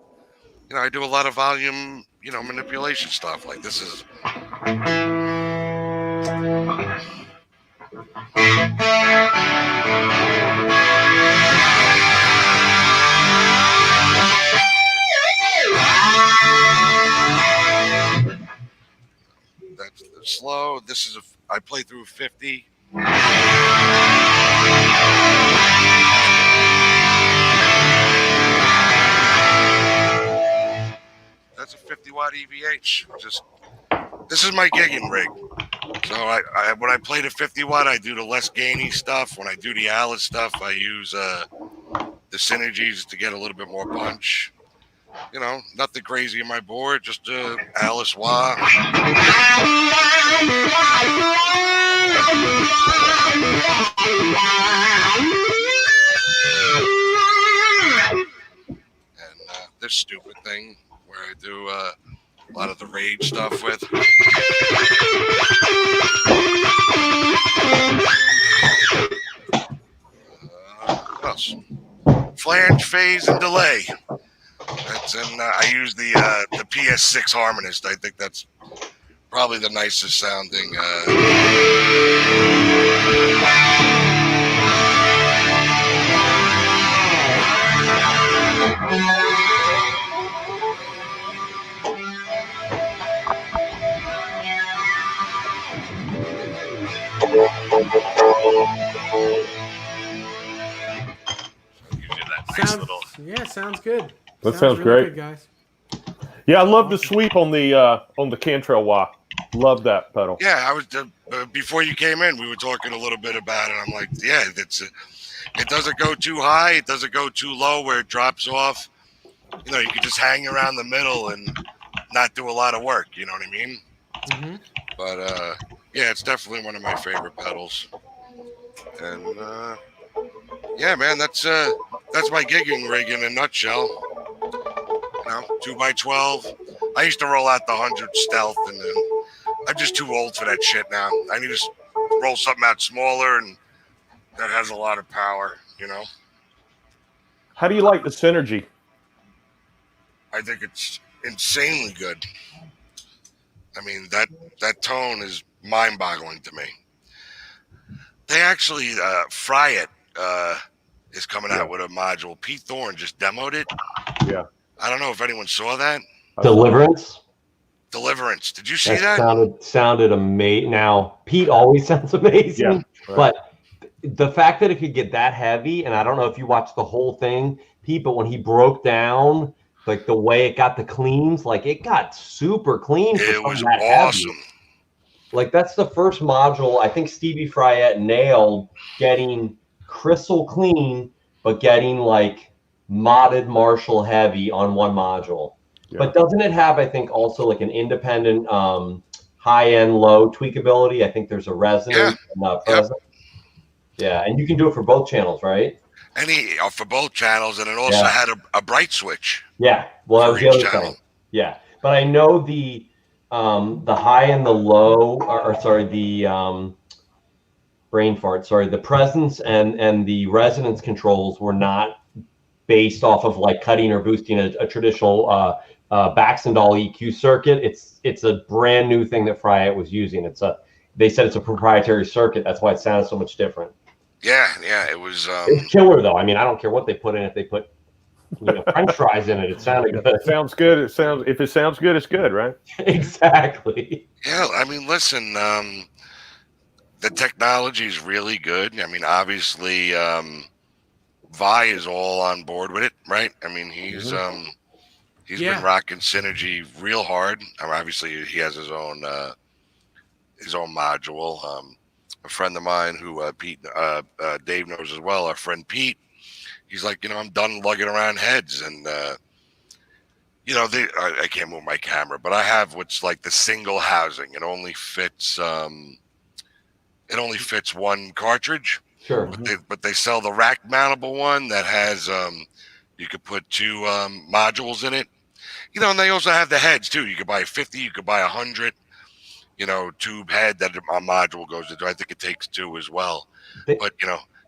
I do a lot of volume, manipulation stuff. Like this is. That's slow. This is I play through 50. That's a 50 watt EVH. this is my gigging rig. So I when I play the 50 watt, I do the less gainy stuff. When I do the Alice stuff, I use the synergies to get a little bit more punch. You know, nothing crazy in my board, just Alice wah. And this stupid thing where I do a lot of the rage stuff with. What else? Flange, phase, and delay. That's I use the PS6 Harmonist. I think that's probably the nicest sounding. Sounds good. That sounds really great, good, guys. Yeah, I love the sweep on the Cantrell wah. Love that pedal. Yeah, I was before you came in. We were talking a little bit about it. I'm like, yeah, it doesn't go too high. It doesn't go too low where it drops off. You know, you can just hang around the middle and not do a lot of work. You know what I mean? Mm-hmm. But yeah, it's definitely one of my favorite pedals. And yeah, man, that's my gigging rig in a nutshell. You know, 2x12. I used to roll out the 100 stealth, and then I'm just too old for that shit now. I need to roll something out smaller and that has a lot of power. You know. How do you like the synergy? I think it's insanely good. I mean, that tone is mind-boggling to me. They actually, Fry It is coming out with a module. Pete Thorne just demoed it. Yeah. I don't know if anyone saw that. Deliverance. Did you see that? Sounded amazing. Now, Pete always sounds amazing, right. But the fact that it could get that heavy, and I don't know if you watched the whole thing, Pete, but when he broke down, like the way it got the cleans, like it got super clean. It was awesome. Heavy. Like that's the first module I think Stevie Fryette nailed, getting crystal clean, but getting like modded Marshall heavy on one module. Yeah. But doesn't it have, I think, also like an independent high-end low tweakability? I think there's a resonance and present. Yeah, and you can do it for both channels, right? For both channels, and it also had a bright switch. Yeah, well, that was the other thing. Yeah, but I know the high and the low, or sorry, the brain fart. Sorry, the presence and the resonance controls were not based off of like cutting or boosting a traditional Baxendall EQ circuit. It's a brand new thing that Fryette was using. They said it's a proprietary circuit. That's why it sounds so much different. Yeah, it was. It's killer though. I mean, I don't care what they put in it. They put French fries in it. It sounded good. It sounds good. If it sounds good, it's good, right? Exactly. Yeah, I mean, listen, the technology is really good. I mean, obviously, Vi is all on board with it, right? I mean, he's been rocking Synergy real hard. I mean, obviously, he has his own module. A friend of mine who Dave knows as well, our friend Pete, he's like, I'm done lugging around heads, and I can't move my camera, but I have what's like the single housing. It only fits one cartridge. Sure. But they sell the rack mountable one that has you could put two modules in it. And they also have the heads too. You could buy 50, you could buy 100. Tube head that a module goes into. I think it takes two as well. But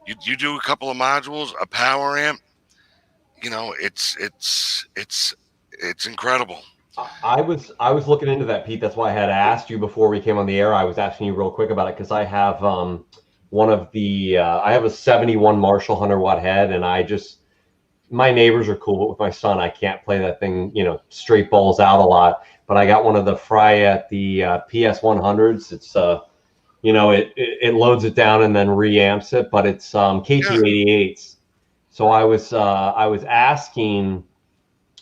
you do a couple of modules, a power amp. It's incredible. I was looking into that, Pete. That's why I had asked you before we came on the air. I was asking you real quick about it because I have I have a 71 Marshall 100-watt head, and my neighbors are cool, but with my son, I can't play that thing, straight balls out a lot. But I got one of the Fryette, the PS100s. It's it loads it down and then reamps it, but it's K288s. So I was asking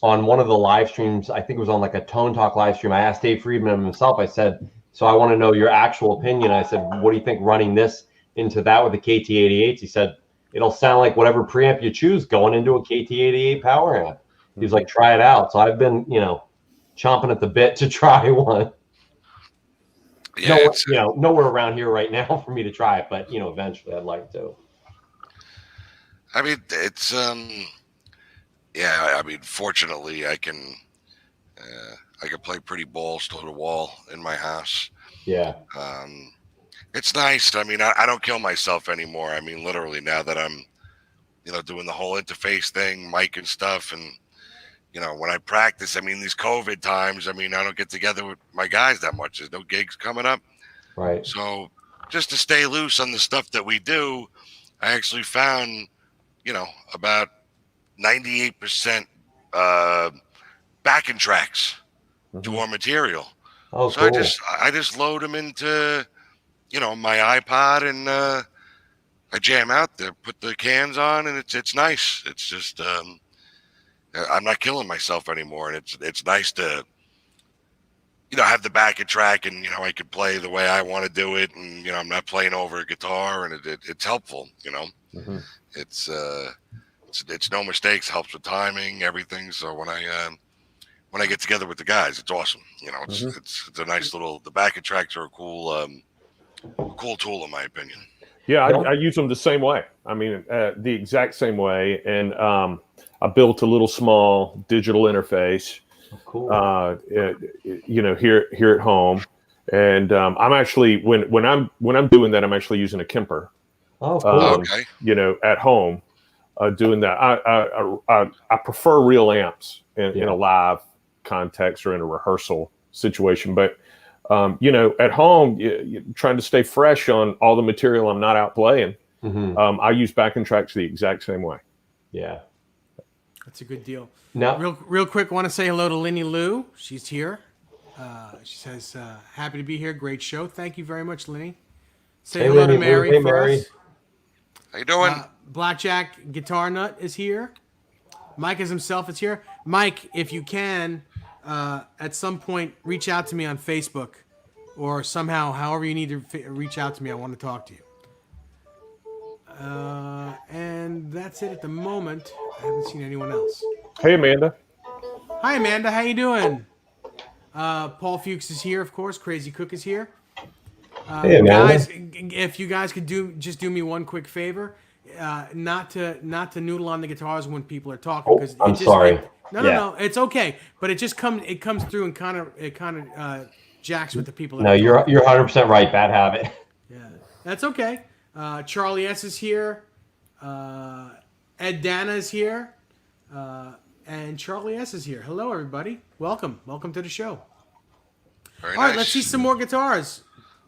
on one of the live streams, I think it was on like a Tone Talk live stream, I asked Dave Friedman himself, I said, so I want to know your actual opinion. I said, what do you think running this into that with the KT88s? He said, it'll sound like whatever preamp you choose going into a KT88 power amp. He was like, try it out. So I've been, chomping at the bit to try one. Yeah, nowhere around here right now for me to try it, but eventually I'd like to. I mean, it's yeah. I mean, fortunately, I can play pretty balls to the wall in my house. Yeah. It's nice. I mean, I don't kill myself anymore. I mean, literally now that I'm, doing the whole interface thing, mic and stuff, and when I practice, I mean, these COVID times, I mean, I don't get together with my guys that much. There's no gigs coming up. Right. So just to stay loose on the stuff that we do, I actually found, about 98% backing tracks to our material. Oh, so cool. I just load them into, my iPod and I jam out there, put the cans on, and it's nice. It's just I'm not killing myself anymore, and it's nice to have the backing track, and I can play the way I want to do it, and I'm not playing over a guitar, and it's helpful. Mm-hmm. It's no mistakes, helps with timing, everything. So when I get together with the guys, it's awesome. It's a nice little. The backing tracks are a cool tool in my opinion. Yeah, I use them the same way. I mean, the exact same way. And I built a little small digital interface, cool. Here at home. And I'm actually when I'm doing that, I'm actually using a Kemper. Oh, cool. Okay. At home, doing that. I prefer real amps in a live context or in a rehearsal situation, but at home, you're trying to stay fresh on all the material I'm not out playing. Mm-hmm. I use backing tracks the exact same way. Yeah. That's a good deal. Now, real quick, want to say hello to Linny Lou. She's here. She says, happy to be here. Great show. Thank you very much, Linny. Say hello to Mary. Hey, Mary. How you doing? Blackjack Guitar Nut is here. Mike himself is here. Mike, if you can, at some point, reach out to me on Facebook or somehow, however you need to reach out to me. I want to talk to you. And that's it at the moment. I haven't seen anyone else. Hey, Amanda. Hi, Amanda. How you doing? Paul Fuchs is here, of course. Crazy Cook is here. Hey, Amanda. Guys, if you guys could do me one quick favor, not to noodle on the guitars when people are talking. Because I'm sorry. No, it's okay. But it comes through and kind of jacks with the people. No, you're 100% right. Bad habit. Yeah, that's okay. Charlie S is here. Ed Dana is here. And Charlie S is here. Hello, everybody. Welcome to the show. Very All right, nice. let's see some more guitars.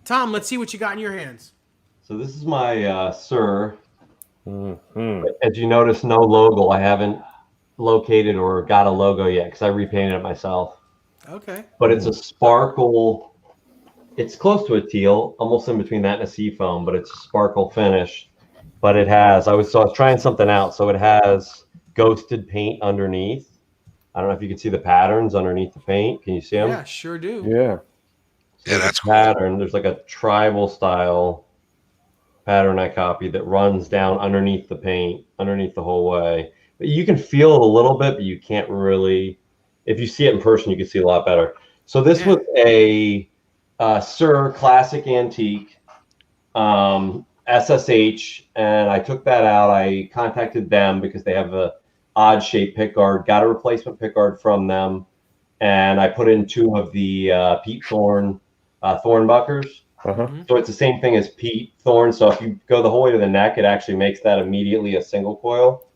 Tom, let's see what you got in your hands. So this is my Sir. Mm-hmm. As you notice, no logo. I haven't located or got a logo yet because I repainted it myself. Okay. But it's a sparkle. It's close to a teal, almost in between that and a seafoam, but it's a sparkle finish. But it has, I was trying something out. So it has ghosted paint underneath. I don't know if you can see the patterns underneath the paint. Can you see them? Yeah, sure do. Yeah. So Yeah, that's cool. pattern. There's like a tribal style pattern I copied that runs down underneath the paint, underneath the whole way. But you can feel it a little bit, but you can't really. If you see it in person, you can see a lot better. So this was a Sir Classic Antique SSH, and I took that out. I contacted them because they have a odd shaped pickguard. Got a replacement pickguard from them, and I put in two of the Pete Thorn Thornbuckers. Uh-huh. So it's the same thing as Pete Thorn. So if you go the whole way to the neck, it actually makes that immediately a single coil.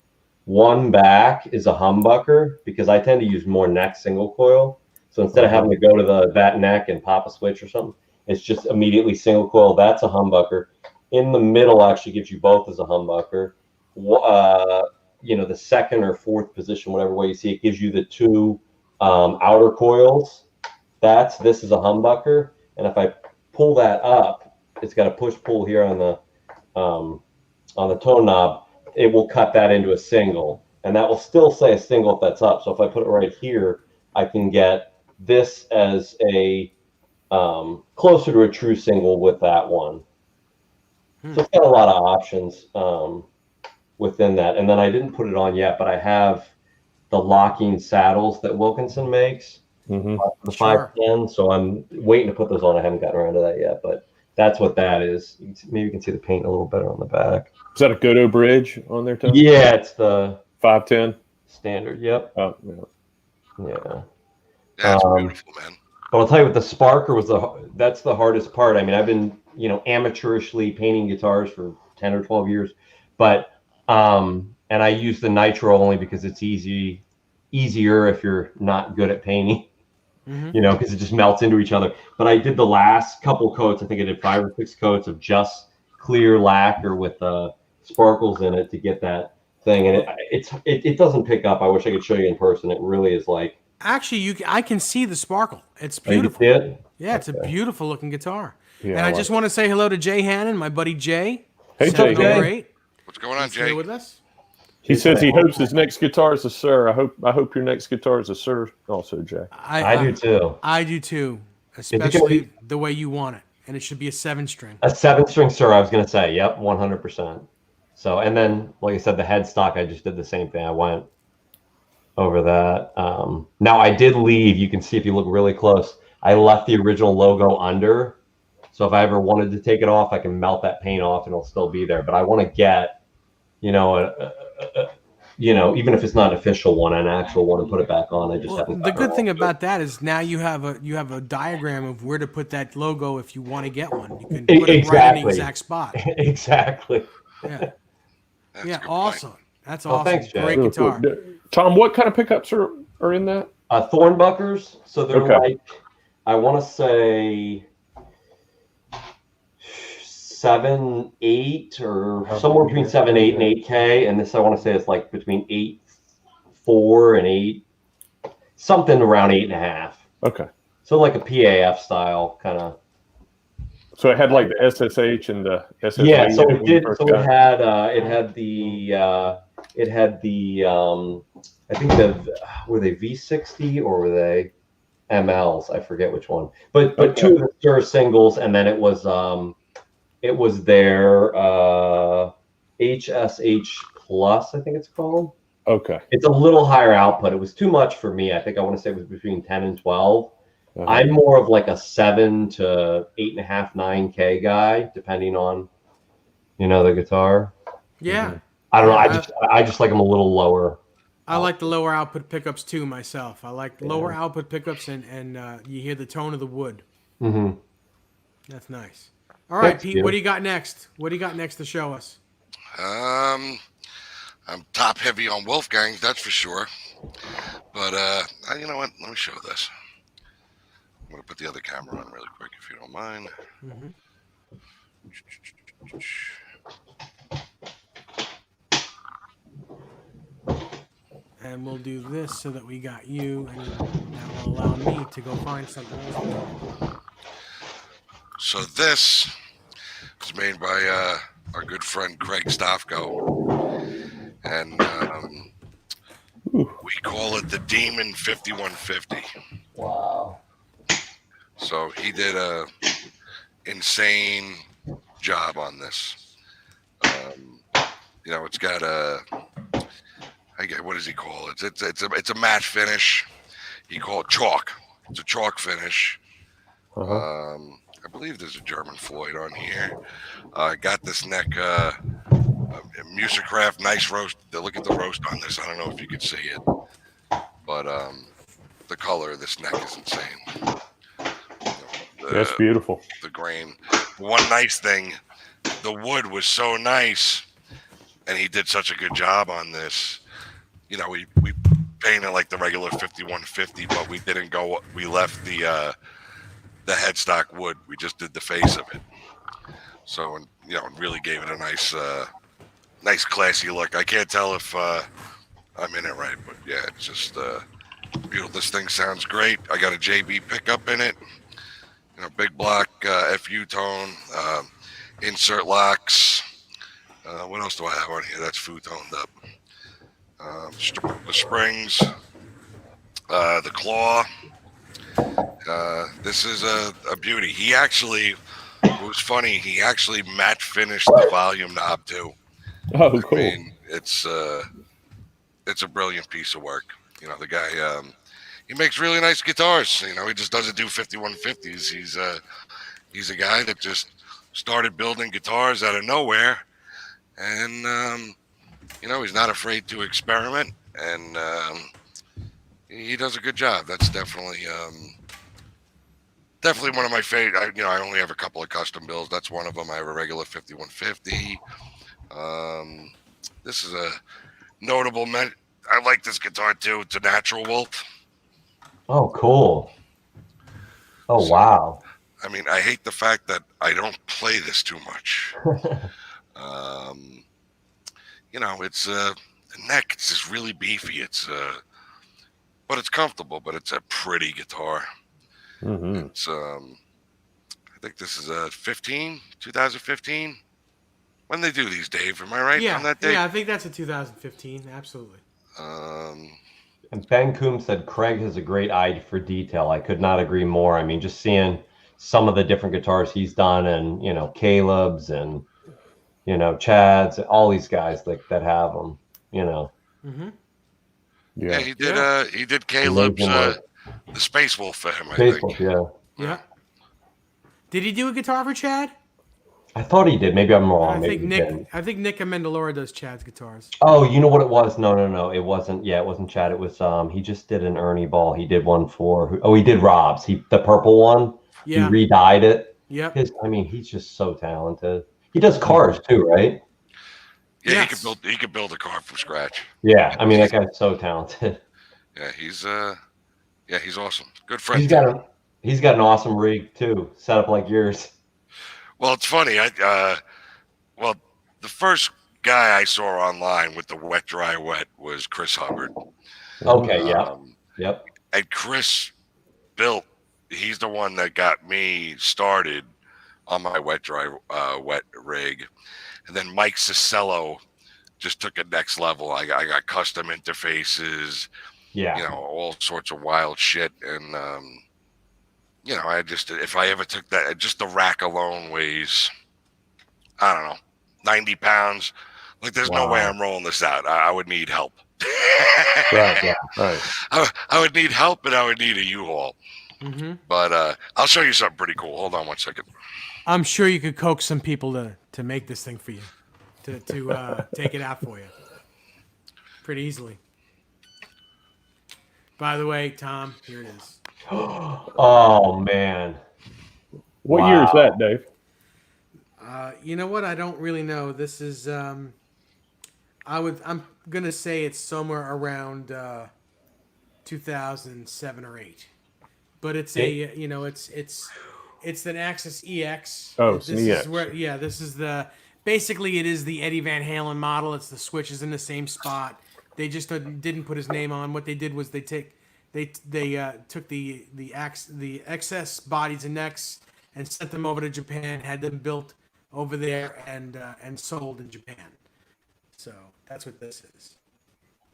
One back is a humbucker because I tend to use more neck single coil. So instead of having to go to that neck and pop a switch or something, it's just immediately single coil. That's a humbucker. In the middle actually gives you both as a humbucker. The second or fourth position, whatever way you see it, gives you the two outer coils. This is a humbucker. And if I pull that up, it's got a push-pull here on the tone knob. It will cut that into a single. and that will still say a single if that's up. So if I put it right here, I can get this as a closer to a true single with that one. So it's got a lot of options within that. And then I didn't put it on yet, but I have the locking saddles that Wilkinson makes, the 510. So I'm waiting to put those on. I haven't gotten around to that yet, but that's what that is. Maybe you can see the paint a little better on the back. Is that a Godot bridge on there, Tom? Yeah, it's the 510 standard. Yep. Oh, yeah. Yeah. That's beautiful, man. But I'll tell you what, the sparker that's the hardest part. I mean, I've been, amateurishly painting guitars for 10 or 12 years, but and I use the nitro only because it's easier if you're not good at painting, because it just melts into each other. But I did the last couple coats. I think I did 5 or 6 coats of just clear lacquer with sparkles in it to get that thing, and it doesn't pick up. I wish I could show you in person. It really is like. Actually, I can see the sparkle. It's Oh, you beautiful. can see it? Yeah, it's a beautiful looking guitar. Yeah, and I just want to say hello to Jay Hannon, my buddy Jay. Hey, Jay. Jay. What's going on, He's Jay? here with us. He says he hopes his next guitar is a Sir. I hope your next guitar is a Sir also, Jay. I do too. I do too, especially the way you want it. And it should be a 7-string. A 7-string Sir, I was going to say. Yep, 100%. So, and then, like I said, the headstock, I just did the same thing. I went over that. Now, I did leave. You can see if you look really close. I left the original logo under. So if I ever wanted to take it off, I can melt that paint off and it'll still be there. But I want to get, even if it's not an official one, an actual one, and put it back on. I just haven't. The good thing about that is now you have a diagram of where to put that logo if you want to get one. You can put it right in the exact spot. Exactly. Yeah. That's Awesome. That's awesome. Thanks, Jay. Great guitar. Tom, what kind of pickups are in that? Thornbuckers. So they're like, I want to say 7, 8, or somewhere between 7, 8, and 8K. And this, I want to say, is like between 8.4 and 8, something around 8.5. Okay. So like a PAF style kind of. So it had like the SSH and the SSH. Yeah. So it did. So it had the I think were they V60 or were they MLs? I forget which one. But 2 of the Stir singles, and then it was their HSH Plus, I think it's called. Okay. It's a little higher output. It was too much for me. I think I want to say it was between 10 and 12. I'm more of like a 7 to 8.5, 9K guy, depending on, the guitar. Yeah. I don't know. I just like them a little lower. I like the lower output pickups too myself. I like lower output pickups and you hear the tone of the wood. Mm-hmm. That's nice. All right, Pete, you. what do you got next? What do you got next to show us? I'm top heavy on Wolfgang, that's for sure. But you know what? Let me show this. I'm gonna put the other camera on really quick, if you don't mind. And we'll do this so that we got you, and that will allow me to go find something else. So this was made by our good friend Craig Stofko, and we call it the Demon 5150. Wow. So he did a insane job on this. It's got what does he call it? It's a matte finish. He called it chalk. It's a chalk finish. I believe there's a German Floyd on here. I got this neck, Musicraft, nice roast. Look at the roast on this. I don't know if you can see it, but the color of this neck is insane. That's beautiful. The grain. One nice thing, the wood was so nice, and he did such a good job on this. We painted like the regular 5150, but we didn't go. We left the headstock wood. We just did the face of it. So, really gave it a nice classy look. I can't tell if I'm in it right, but yeah, it's just beautiful. This thing sounds great. I got a JB pickup in it. Big block FU tone, insert locks. What else do I have on here? That's fu toned up. The springs, the claw. This is a beauty. He actually, it was funny. He actually matte finished the volume knob too. Oh, cool. I mean, it's a brilliant piece of work. You know, the guy, he makes really nice guitars. You know, he just doesn't do 5150s. He's a guy that just started building guitars out of nowhere, and you know, he's not afraid to experiment, and he does a good job. That's definitely one of my favorite. You know, I only have a couple of custom builds. That's one of them. I have a regular 5150. This is a notable. I like this guitar too. It's a natural Wolf. Oh, cool. Oh, So, wow. I mean, I hate the fact that I don't play this too much. You know, it's the neck. It's just really beefy. But it's comfortable. But it's a pretty guitar. Mm-hmm. It's I think this is 2015. When they do these, Dave, am I right on that date? Yeah, I think that's a 2015. Absolutely. And Ben Coombe said Craig has a great eye for detail. I could not agree more. I mean, just seeing some of the different guitars he's done, and you know, Caleb's, and you know, Chad's, all these guys that have them. You know. Mm-hmm. Yeah, he did Caleb's the Space Wolf for him. I Space think. Wolf, yeah. Yeah. Did he do a guitar for Chad? I thought he did. Maybe I'm wrong. I think Maybe he didn't. I think Nick Amendolara does Chad's guitars. Oh, you know what it was? No. It wasn't. Yeah, it wasn't Chad. It was he just did an Ernie Ball. He did one for he did Rob's. The purple one. Yeah. He redyed it. Yep. I mean, he's just so talented. He does cars too, right? Yeah, Yes. he could build a car from scratch. Yeah. I mean, that guy's so talented. Yeah, he's awesome. Good friend. He's got an awesome rig too, set up like yours. Well, it's funny. Well, the first guy I saw online with the wet, dry, wet was Chris Hubbard. Okay. Yeah. Yep. And Chris built. He's the one that got me started on my wet, dry, wet rig, and then Mike Cicello just took it next level. I got custom interfaces. Yeah. You know, all sorts of wild shit, and you know, if I ever took that, just the rack alone weighs, I don't know, 90 pounds. Like, there's no way I'm rolling this out. I would need help. Right. Yeah. Right. I would need help, and I would need a U-Haul. Mm-hmm. But I'll show you something pretty cool. Hold on one second. I'm sure you could coax some people to make this thing for you, to take it out for you, pretty easily. By the way, Tom, here it is. Oh man. What year is that, Dave? You know what? I don't really know. This is I'm gonna say it's somewhere around 2007 or 8, but it's it's an Axis EX. Oh, it's an EX. This is basically it is the Eddie Van Halen model. It's the switches in the same spot. They just didn't put his name on. What they did was they took the excess bodies and necks and sent them over to Japan, had them built over there and sold in Japan. So that's what this is.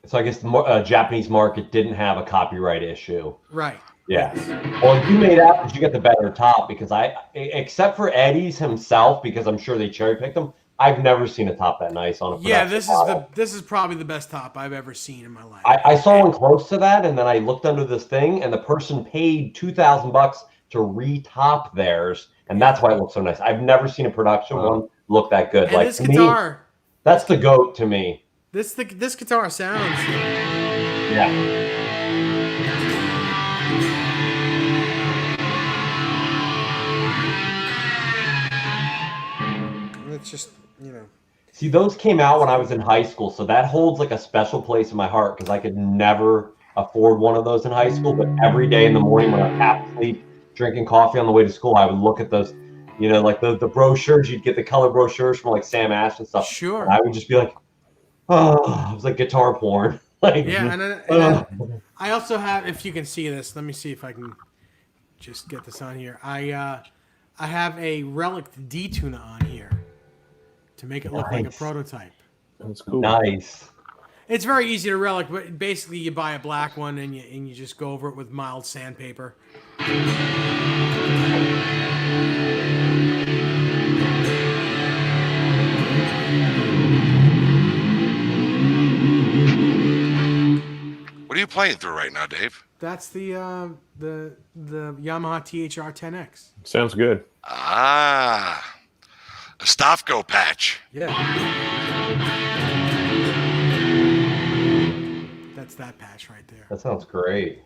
So I guess the Japanese market didn't have a copyright issue. Right. Yeah. Well, you made out because you get the better top, because except for Eddie's himself, because I'm sure they cherry picked them, I've never seen a top that nice on a production model. This is probably the best top I've ever seen in my life. I saw one close to that, and then I looked under this thing, and the person paid $2,000 to retop theirs, and that's why it looks so nice. I've never seen a production one look that good. And like this guitar, that's the GOAT to me. This guitar sounds. Yeah. It's just, you know. See, those came out when I was in high school, so that holds like a special place in my heart because I could never afford one of those in high school. But every day in the morning when I'm half asleep, drinking coffee on the way to school, I would look at those, you know, like the brochures. You'd get the color brochures from like Sam Ash and stuff. Sure. And I would just be like, oh, it was like guitar porn. Like, yeah, and I also have, if you can see this, let me see if I can just get this on here. I have a Relic D-Tuna on here to make it look like a prototype. That's cool. Nice. It's very easy to relic, but basically you buy a black one and you just go over it with mild sandpaper. What are you playing through right now, Dave? That's the Yamaha THR 10X. Sounds good. Ah, a Stofko patch. Yeah. That's that patch right there. That sounds great.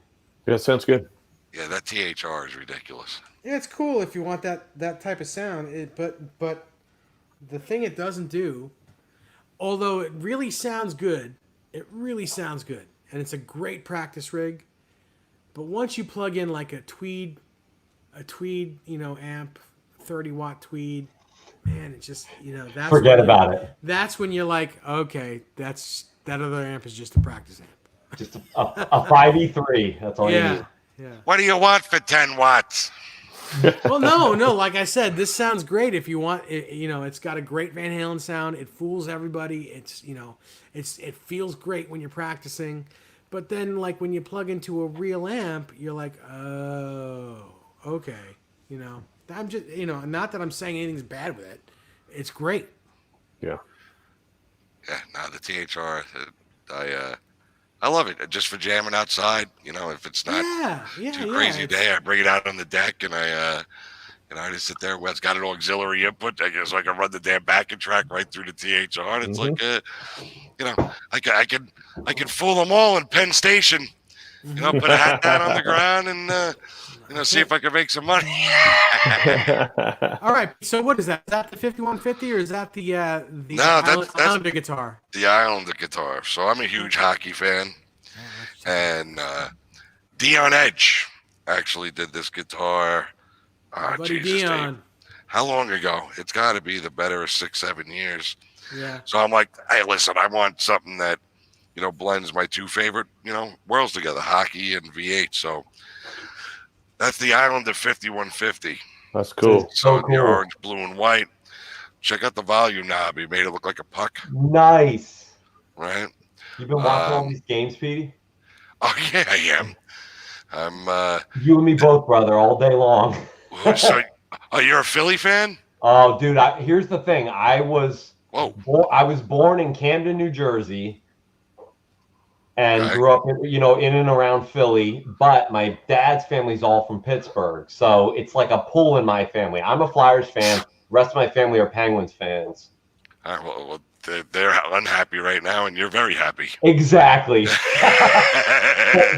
Yeah, sounds good. Yeah, that THR is ridiculous. Yeah, it's cool if you want that type of sound. But the thing it doesn't do, although it really sounds good, and it's a great practice rig. But once you plug in like a tweed, amp, 30-watt tweed, man, it just, that's Forget about it. That's when you're like, okay, that other amp is just a practice amp. Just a 5E3. That's all you need. Yeah. What do you want for 10 watts? Well, no. Like I said, this sounds great. If you want, it's got a great Van Halen sound. It fools everybody. It's, it feels great when you're practicing. But then, like when you plug into a real amp, you're like, oh, okay. I'm just, not that I'm saying anything's bad with it. It's great. Yeah. Yeah, no, the THR, I love it. Just for jamming outside, if it's not too crazy day, I bring it out on the deck and I just sit there. Well, it's got an auxiliary input, I guess, so I can run the damn backing track right through the THR. And it's like, I can fool them all in Penn Station. Put a hat down on the ground and see if I can make some money. All right. So what is that? Is that the 5150 or is that the that's Islander guitar? The Islander guitar. So I'm a huge hockey fan, and Dion Edge actually did this guitar. Buddy Jesus, Dion. Dave. How long ago? It's got to be the better of 6-7 years. Yeah. So I'm like, hey, listen, I want something that blends my two favorite worlds together, hockey and V8. So that's the Islander 5150. That's cool. So cool. the orange, blue, and white. Check out the volume knob. He made it look like a puck. Nice. Right? You've been watching all these games, Petey? Oh, yeah, I am. I'm You and me both, brother, all day long. So, you're a Philly fan? Oh, dude, here's the thing. I was born in Camden, New Jersey, and grew up in and around Philly, but my dad's family's all from Pittsburgh, so it's like a pull in my family. I'm a Flyers fan. The rest of my family are Penguins fans. All right, well, they're unhappy right now, and you're very happy. Exactly.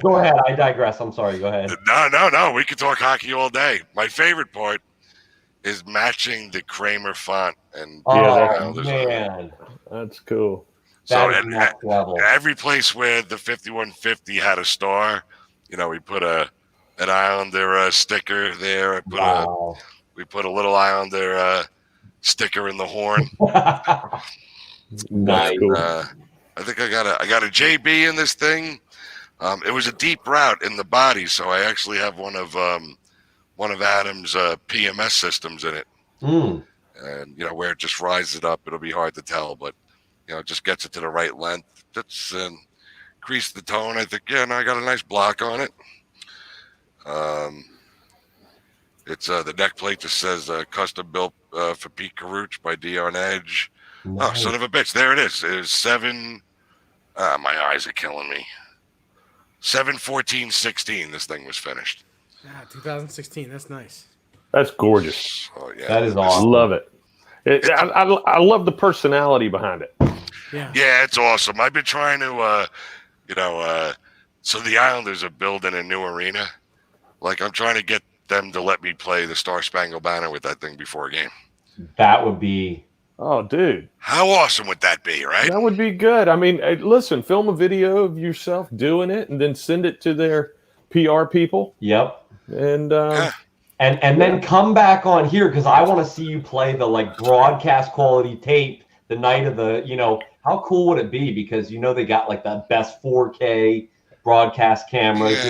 Go ahead. I digress. I'm sorry. Go ahead. No. We could talk hockey all day. My favorite part is matching the Kramer font. And man, that's cool. So that is next level. Every place where the 5150 had a star, we put an Islander sticker there. We put a little Islander sticker in the horn. Nice. Cool. I think I got a JB in this thing. It was a deep route in the body, so I actually have one of Adam's PMS systems in it. And where it just rises it up, it'll be hard to tell, but it just gets it to the right length. Just increase the tone. I think I got a nice block on it. It's the neck plate just says custom built for Pete Carrucciu by Dion Edge. Nice. Oh, son of a bitch! There it is. It was 7. My eyes are killing me. 7/14/16. This thing was finished. 2016. That's nice. That's gorgeous. Oh yeah, that is awesome. Love it. I love the personality behind it. Yeah, it's awesome. I've been trying to, so the Islanders are building a new arena. Like I'm trying to get them to let me play the Star Spangled Banner with that thing before a game. That would be. Oh, dude. How awesome would that be, right? That would be good. I mean, listen, film a video of yourself doing it and then send it to their PR people. Yep. And and then come back on here because I want to see you play the broadcast quality tape the night of the, how cool would it be? Because they got the best 4K broadcast cameras,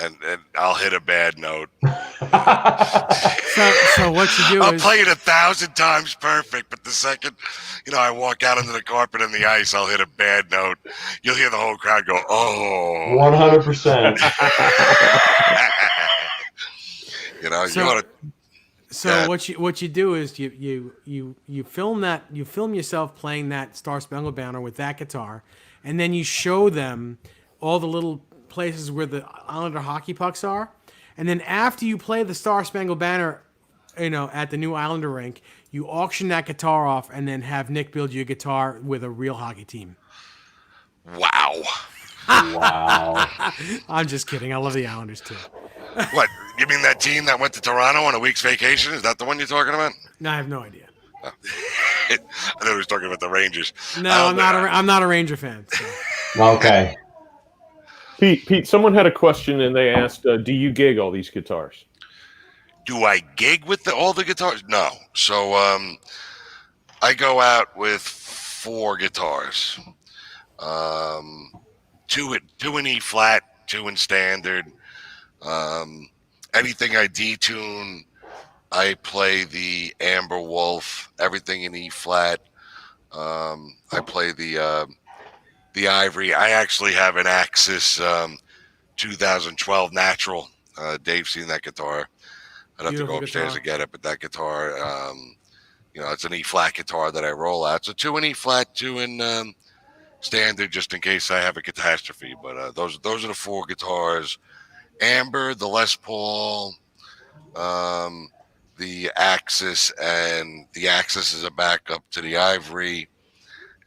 and I'll hit a bad note. So what you do I'll is play it 1,000 times perfect, but the second, I walk out onto the carpet and the ice, I'll hit a bad note. You'll hear the whole crowd go, "Oh!" 100%. You want to. So what you do is you film yourself playing that Star Spangled Banner with that guitar, and then you show them all the little places where the Islander hockey pucks are, and then after you play the Star Spangled Banner, at the new Islander rink, you auction that guitar off, and then have Nick build you a guitar with a real hockey team. Wow. Wow. I'm just kidding. I love the Islanders too. What? You mean that team that went to Toronto on a week's vacation? Is that the one you're talking about? No, I have no idea. Oh. I thought he was talking about the Rangers. No, I'm not a Ranger fan. So. Okay. Pete, someone had a question and they asked, do you gig all these guitars? Do I gig with all the guitars? No. So I go out with 4 guitars. 2 in E flat, 2 in standard. Anything I detune, I play the Amber Wolf. Everything in E flat. I play the Ivory. I actually have an Axis 2012 Natural. Dave's seen that guitar. I'd have to go upstairs and get it, but that guitar, it's an E flat guitar that I roll out. So 2 in E flat, 2 in standard, just in case I have a catastrophe. But those are the 4 guitars: Amber, the Les Paul, the Axis, and the Axis is a backup to the Ivory,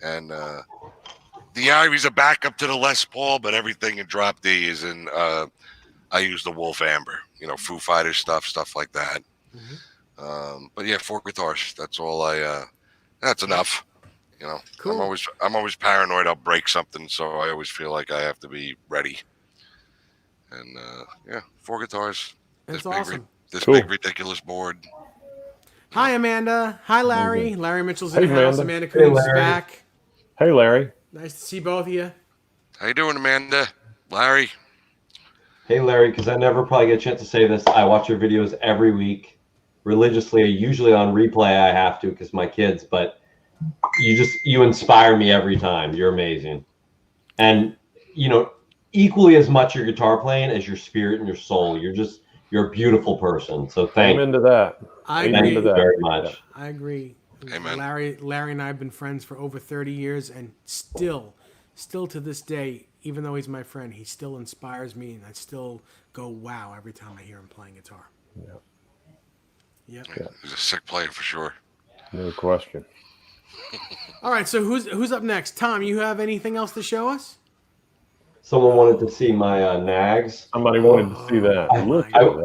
and the Ivory's a backup to the Les Paul. But everything in Drop D is in. I use the Wolf Amber, Foo Fighters stuff like that. Mm-hmm. But yeah, 4 guitars. That's all that's enough. Cool. I'm always paranoid I'll break something, so I always feel like I have to be ready. And 4 guitars. That's awesome. Big ridiculous board. Hi, Amanda. Hi, Larry. Larry Mitchell's in Hey, the house. Amanda. Amanda Coons is back. Hey, Larry. Nice to see both of you. How you doing, Amanda? Larry? Hey, Larry, because I never probably get a chance to say this. I watch your videos every week religiously, usually on replay. I have to because my kids, but you inspire me every time. You're amazing. And, equally as much your guitar playing as your spirit and your soul. You're a beautiful person. So thank you. Amen to that. I Thank agree you very much. I agree. Amen. Larry and I have been friends for over 30 years, and still to this day, even though he's my friend, he still inspires me, and I still go wow every time I hear him playing guitar. Yep. He's a sick player for sure. No question. All right, so who's up next? Tom, you have anything else to show us? Someone wanted to see my nags. Somebody wanted to see that.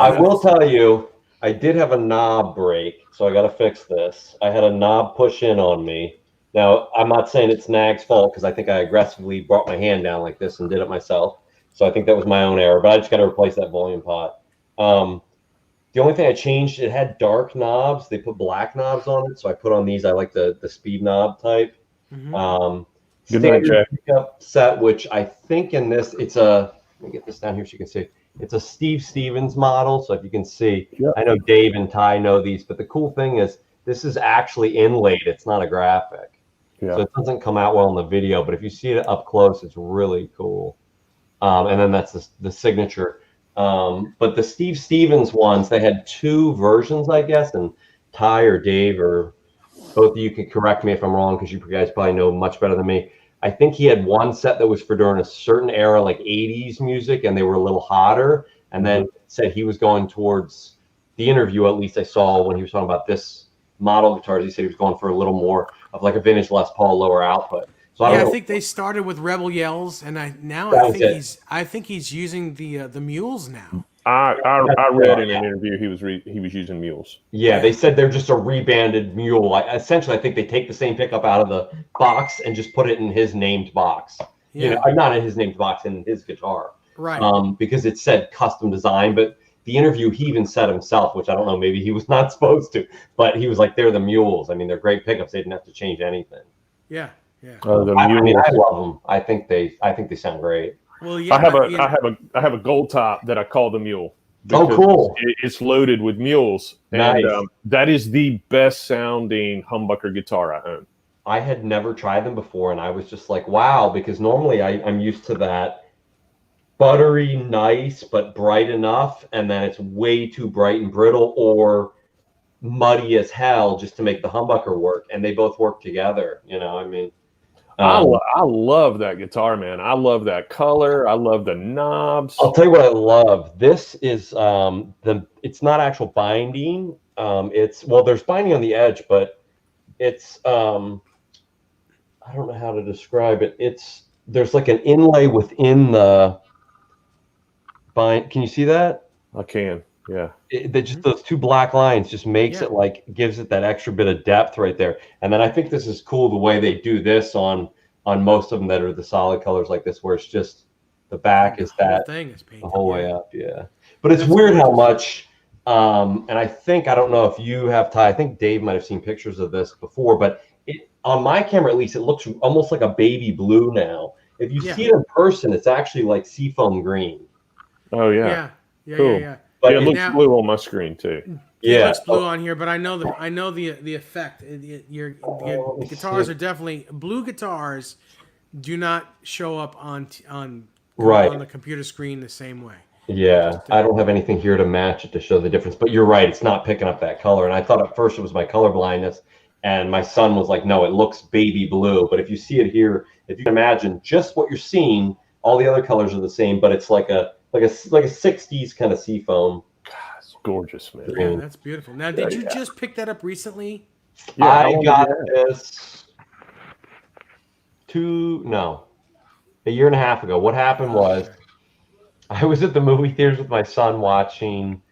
I will tell you, I did have a knob break, so I got to fix this. I had a knob push in on me. Now, I'm not saying it's Nag's fault because I think I aggressively brought my hand down like this and did it myself. So I think that was my own error, but I just got to replace that volume pot. The only thing I changed, it had dark knobs. They put black knobs on it, so I put on these. I like the speed knob type. Mm-hmm. Good night, Jack. Pickup set, which I think in this, it's a, let me get this down here so you can see. It's a Steve Stevens model, so if you can see, yep. I know Dave and Ty know these, but the cool thing is this is actually inlaid. It's not a graphic. Yeah. So it doesn't come out well in the video, but if you see it up close, it's really cool. And then that's the signature. But the Steve Stevens ones, they had 2 versions, I guess, and Ty or Dave or both of you can correct me if I'm wrong because you guys probably know much better than me. I think he had one set that was for during a certain era, like 80s music, and they were a little hotter. And then said he was going towards the interview, at least I saw when he was talking about this model guitars. He said he was going for a little more of like a vintage Les Paul lower output. So I think they started with Rebel Yells, and I think he's using the mules now. I read in an interview he was using mules. Yeah, they said they're just a rebanded mule. Essentially, I think they take the same pickup out of the box and just put it in his named box. Yeah. Not in his named box, in his guitar. Right. Because it said custom design, but the interview he even said himself, which I don't know, maybe he was not supposed to, but he was like, they're the mules. I mean, they're great pickups. They didn't have to change anything. Yeah. Yeah. I love them. I think they sound great. Well, yeah. I have a gold top that I call the mule. Oh, cool. It's loaded with mules. Nice. And that is the best sounding humbucker guitar I own. I had never tried them before, and I was just like, wow, because normally I'm used to that buttery, nice, but bright enough, and then it's way too bright and brittle or muddy as hell just to make the humbucker work, and they both work together. I mean, I love that guitar, man. I love that color. I love the knobs. I'll tell you what I love. This is it's not actual binding. There's binding on the edge, but it's I don't know how to describe it. There's like an inlay within the bind. Can you see that? I can. Yeah. Just those two black lines just makes it gives it that extra bit of depth right there. And then I think this is cool the way they do this on most of them that are the solid colors like this, where it's just the back is that thing is painted, the whole way up. Yeah. But it's weird how much, and I don't know if you have, Ty, I think Dave might have seen pictures of this before, but on my camera, at least, it looks almost like a baby blue now. If you see it in person, it's actually like seafoam green. Oh, yeah. Cool. Yeah. But it looks blue on my screen, too. It looks blue on here, but I know the effect. The guitars are definitely blue. Guitars do not show up on the computer screen the same way. Yeah, I don't have anything here to match it to show the difference. But you're right; it's not picking up that color. And I thought at first it was my color blindness, and my son was like, "No, it looks baby blue." But if you see it here, if you can imagine just what you're seeing, all the other colors are the same, but it's like a 60s kind of seafoam. God, it's gorgeous, man. Yeah, that's beautiful. Now, did you just pick that up recently? Yeah, I got this a year and a half ago. What happened was I was at the movie theaters with my son watching,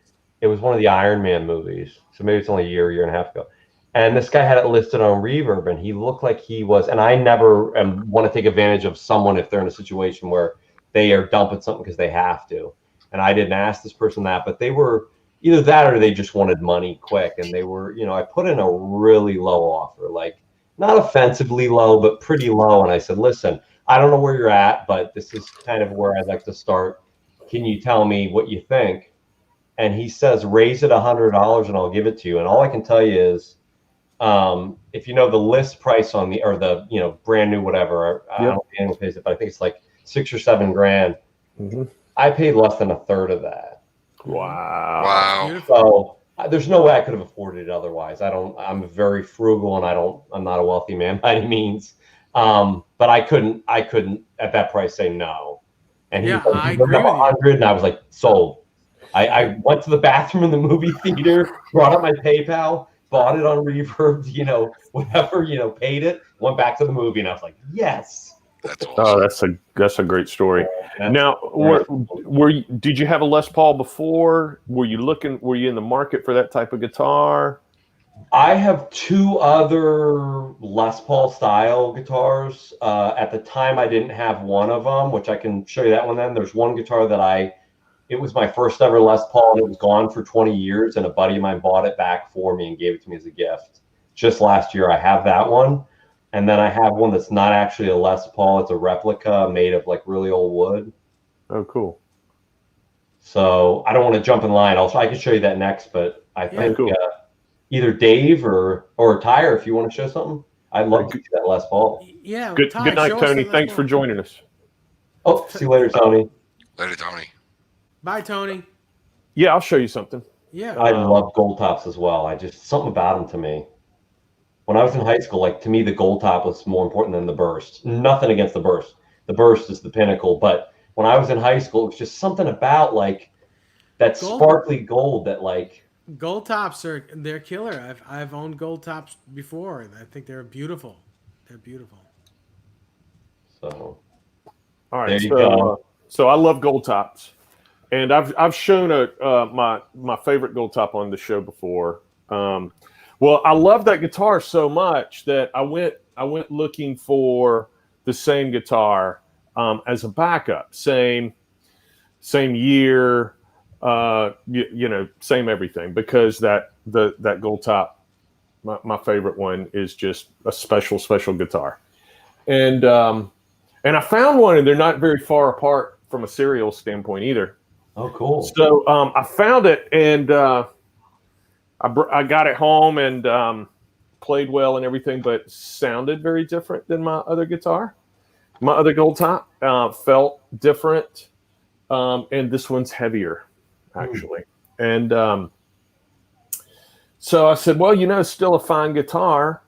it was one of the Iron Man movies. So maybe it's only a year and a half ago. And this guy had it listed on Reverb, and he looked like he was, and I never want to take advantage of someone if they're in a situation where they are dumping something because they have to. And I didn't ask this person that, but they were either that or they just wanted money quick. And they were, I put in a really low offer, like not offensively low, but pretty low. And I said, listen, I don't know where you're at, but this is kind of where I'd like to start. Can you tell me what you think? And he says, raise it $100 and I'll give it to you. And all I can tell you is, if you know the list price on the brand new whatever, I don't know if anyone pays it, but I think it's like $6 or $7 grand. Mm-hmm. I paid less than a third of that. Wow. So there's no way I could have afforded it otherwise. I'm very frugal, and I'm not a wealthy man by any means. But I couldn't at that price say no. And he I agree with you. 100, and I was like, sold. I went to the bathroom in the movie theater, brought up my PayPal, bought it on Reverb, whatever, paid it, went back to the movie, and I was like, yes. That's awesome. Oh, that's a great story. Now, did you have a Les Paul before? Were you in the market for that type of guitar? I have two other Les Paul style guitars. At the time, I didn't have one of them, which I can show you that one then. There's one guitar that it was my first ever Les Paul, and it was gone for 20 years, and a buddy of mine bought it back for me and gave it to me as a gift. Just last year, I have that one. And then I have one that's not actually a Les Paul. It's a replica made of like really old wood. Oh, cool. So I don't want to jump in line. I can show you that next, but I think cool. Either Dave or Tyre, if you want to show something, I'd love to see that Les Paul. Yeah. Good night, Tony. Thanks for joining us. Oh, see you later, Tony. Later, Tony. Bye, Tony. Yeah, I'll show you something. Yeah. I love gold tops as well. Something about them to me. When I was in high school, like to me, the gold top was more important than the burst. Nothing against the burst. The burst is the pinnacle. But when I was in high school, it was just something about like that sparkly gold that like. Gold tops they're killer. I've owned gold tops before, and I think they're beautiful. They're beautiful. So, all right. So I love gold tops, and I've shown my favorite gold top on the show before. Well, I love that guitar so much that I went looking for the same guitar as a backup, same year, same everything, because that gold top, my favorite one, is just a special guitar, and I found one, and they're not very far apart from a serial standpoint either. Oh, cool. So I found it, and I got it home and played well and everything, but sounded very different than my other guitar. My other Gold Top felt different, and this one's heavier, actually. And so I said, well, it's still a fine guitar.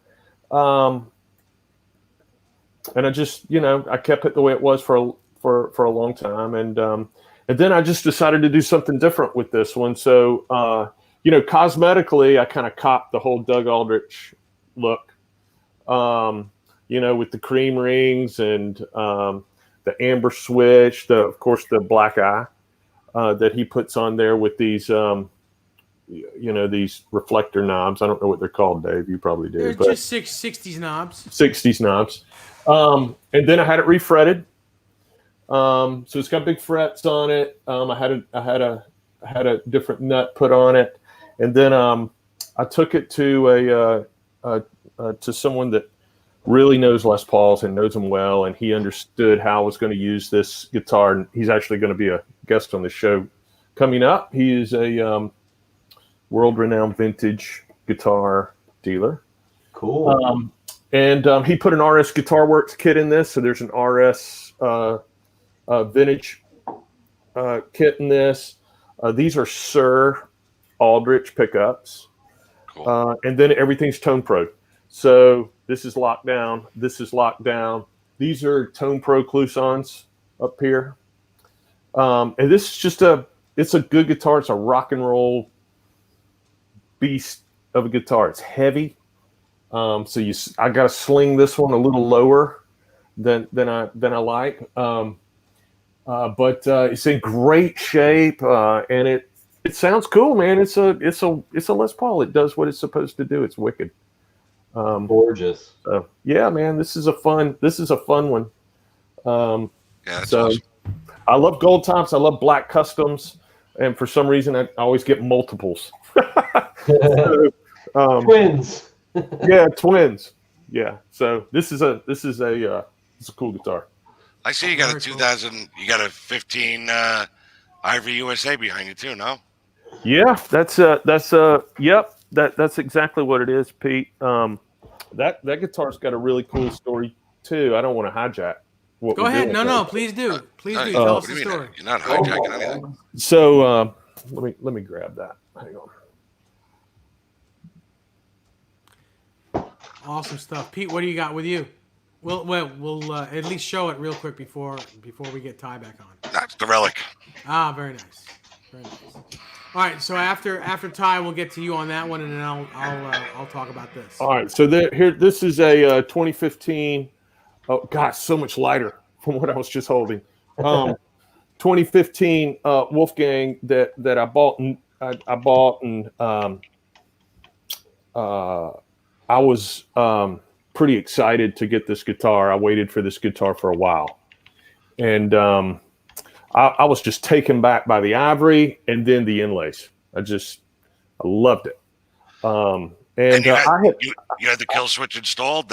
And I just, I kept it the way it was for a long time. And then I just decided to do something different with this one. So, cosmetically, I kind of copped the whole Doug Aldrich look, with the cream rings and the amber switch, of course, the black eye that he puts on there with these, these reflector knobs. I don't know what they're called, Dave. You probably do. They're just 60s knobs. 60s knobs. And then I had it refretted. So it's got big frets on it. I had a different nut put on it, and then I took it to to someone that really knows Les Pauls and knows them well, and he understood how I was going to use this guitar. And he's actually going to be a guest on the show coming up. He is a world-renowned vintage guitar dealer. Cool. And he put an RS Guitar Works kit in this, so there's an RS vintage kit in this. These are Sir Aldrich pickups. Cool. And then everything's Tone Pro. So this is locked down. This is locked down. These are Tone Pro Clousons up here. And this is just it's a good guitar. It's a rock and roll beast of a guitar. It's heavy. So I got to sling this one a little lower than I like. But it's in great shape, and it sounds cool, man. It's a Les Paul. It does what it's supposed to do. It's wicked. Gorgeous. Yeah, man. This is a fun one. Yeah, that's so awesome. I love gold tops. I love black customs, and for some reason I always get multiples. Twins. Yeah, twins. Yeah. So this is a cool guitar. I see you got a 2000. You got a 15 Ivory USA behind you too. No. Yeah, that's yep. That's exactly what it is, Pete. That guitar's got a really cool story too. I don't want to hijack. Go ahead. No, please do. Please do. Tell us the story. You're not hijacking anything. So let me grab that. Hang on. Awesome stuff, Pete. What do you got with you? We'll at least show it real quick before we get Ty back on. That's the relic. Ah, very nice, very nice. All right, so after Ty, we'll get to you on that one, and then I'll talk about this. All right, so this is a 2015. Oh gosh, so much lighter from what I was just holding. 2015 Wolfgang that I bought and I was pretty excited to get this guitar. I waited for this guitar for a while, and I was just taken back by the ivory and then the inlays. I loved it. And you had the kill switch installed.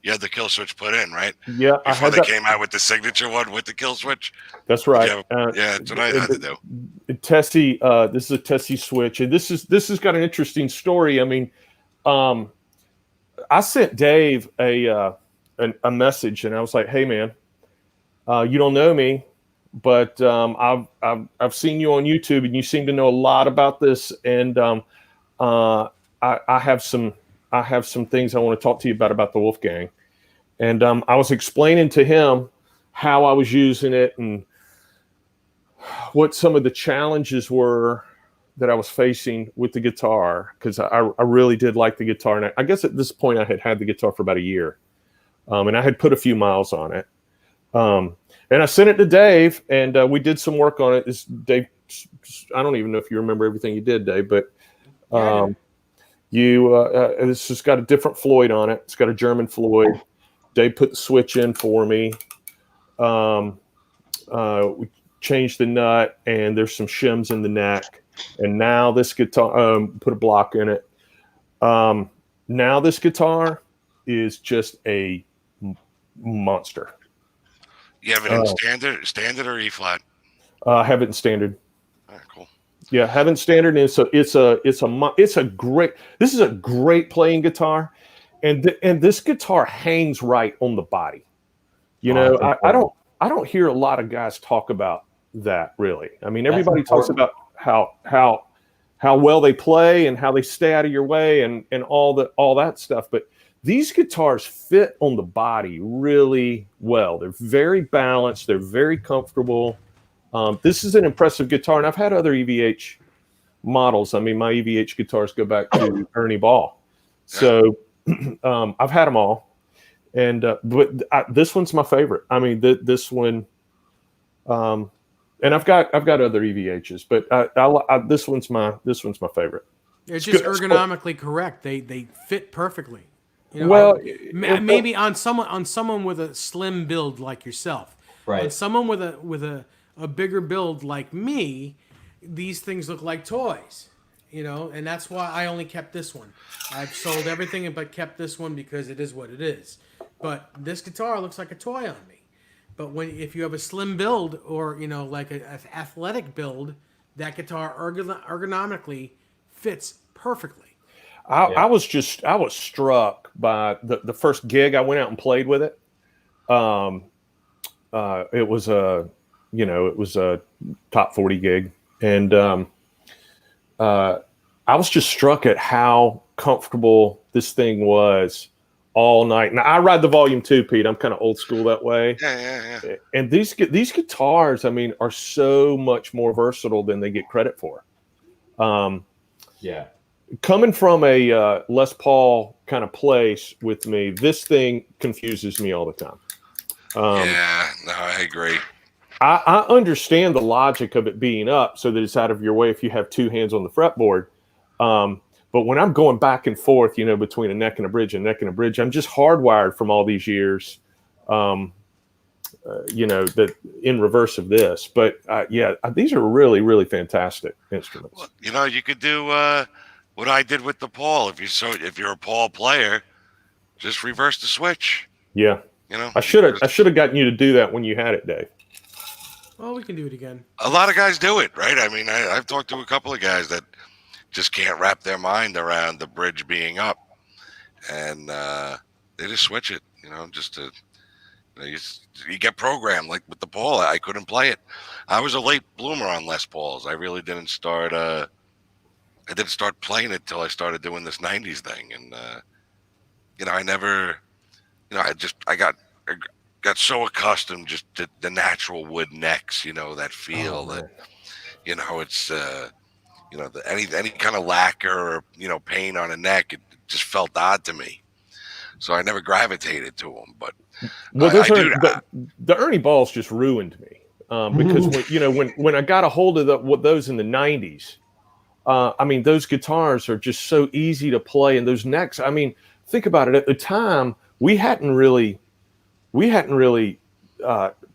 You had the kill switch put in, right? Yeah, before they came out with the signature one with the kill switch. That's right. Yeah, that's what I had to do. Tessie, this is a Tessie switch, and this has got an interesting story. I mean, I sent Dave a message, and I was like, "Hey, man, you don't know me, but I've seen you on YouTube, and you seem to know a lot about this, and I have some things I want to talk to you about the Wolfgang." And I was explaining to him how I was using it and what some of the challenges were that I was facing with the guitar, because I really did like the guitar. And I guess at this point I had the guitar for about a year, and I had put a few miles on it. And I sent it to Dave, and we did some work on it. Dave, I don't even know if you remember everything you did, Dave, but this has got a different Floyd on it. It's got a German Floyd. Dave put the switch in for me. We changed the nut, and there's some shims in the neck. And now this guitar, put a block in it. Now this guitar is just a monster. You have it in standard or E flat? Have it in standard. All right, cool. Yeah, have it in standard. And it's a great. This is a great playing guitar, and this guitar hangs right on the body. You know, I don't hear a lot of guys talk about that really. I mean, everybody talks about how well they play and how they stay out of your way and all that stuff, but these guitars fit on the body really well. They're very balanced. They're very comfortable. This is an impressive guitar, and I've had other EVH models. I mean, my EVH guitars go back to Ernie Ball, so I've had them all. And this one's my favorite. I mean, this one, and I've got other EVHs, but this one's my favorite. It's just ergonomically correct. They fit perfectly. You know, well, maybe on someone with a slim build like yourself, right? On someone with a bigger build like me, these things look like toys. You know, and that's why I only kept this one. I've sold everything but kept this one because it is what it is. But this guitar looks like a toy on me. But if you have a slim build or, you know, like an athletic build, that guitar ergonomically fits perfectly. I was struck by the first gig I went out and played with it. It was a top 40 gig, and I was just struck at how comfortable this thing was all night. Now I ride the Volume 2, Pete. I'm kind of old school that way. Yeah. And these guitars, I mean, are so much more versatile than they get credit for. Coming from a Les Paul kind of place with me, this thing confuses me all the time. I agree. I understand the logic of it being up so that it's out of your way if you have two hands on the fretboard. But when I'm going back and forth, you know, between a neck and a bridge and a neck and a bridge, I'm just hardwired from all these years, you know, that in reverse of this. But these are really, really fantastic instruments. Well, you know, you could do what I did with the Paul. If you're a Paul player, just reverse the switch. Yeah. You know, I should have gotten you to do that when you had it, Dave. Well, we can do it again. A lot of guys do it, right? I mean, I've talked to a couple of guys that just can't wrap their mind around the bridge being up, and they just switch it. You know, just to you get programmed like with the Paul. I couldn't play it. I was a late bloomer on Les Pauls. I really didn't start. I didn't start playing it till I started doing this '90s thing, and you know, I never. You know, I got so accustomed just to the natural wood necks, you know, that feel that, you know, it's, you know, any kind of lacquer or, you know, paint on a neck, it just felt odd to me. So I never gravitated to them. But the Ernie Balls just ruined me because when I got a hold of those in the '90s, I mean, those guitars are just so easy to play, and those necks. I mean, think about it. At the time, we hadn't really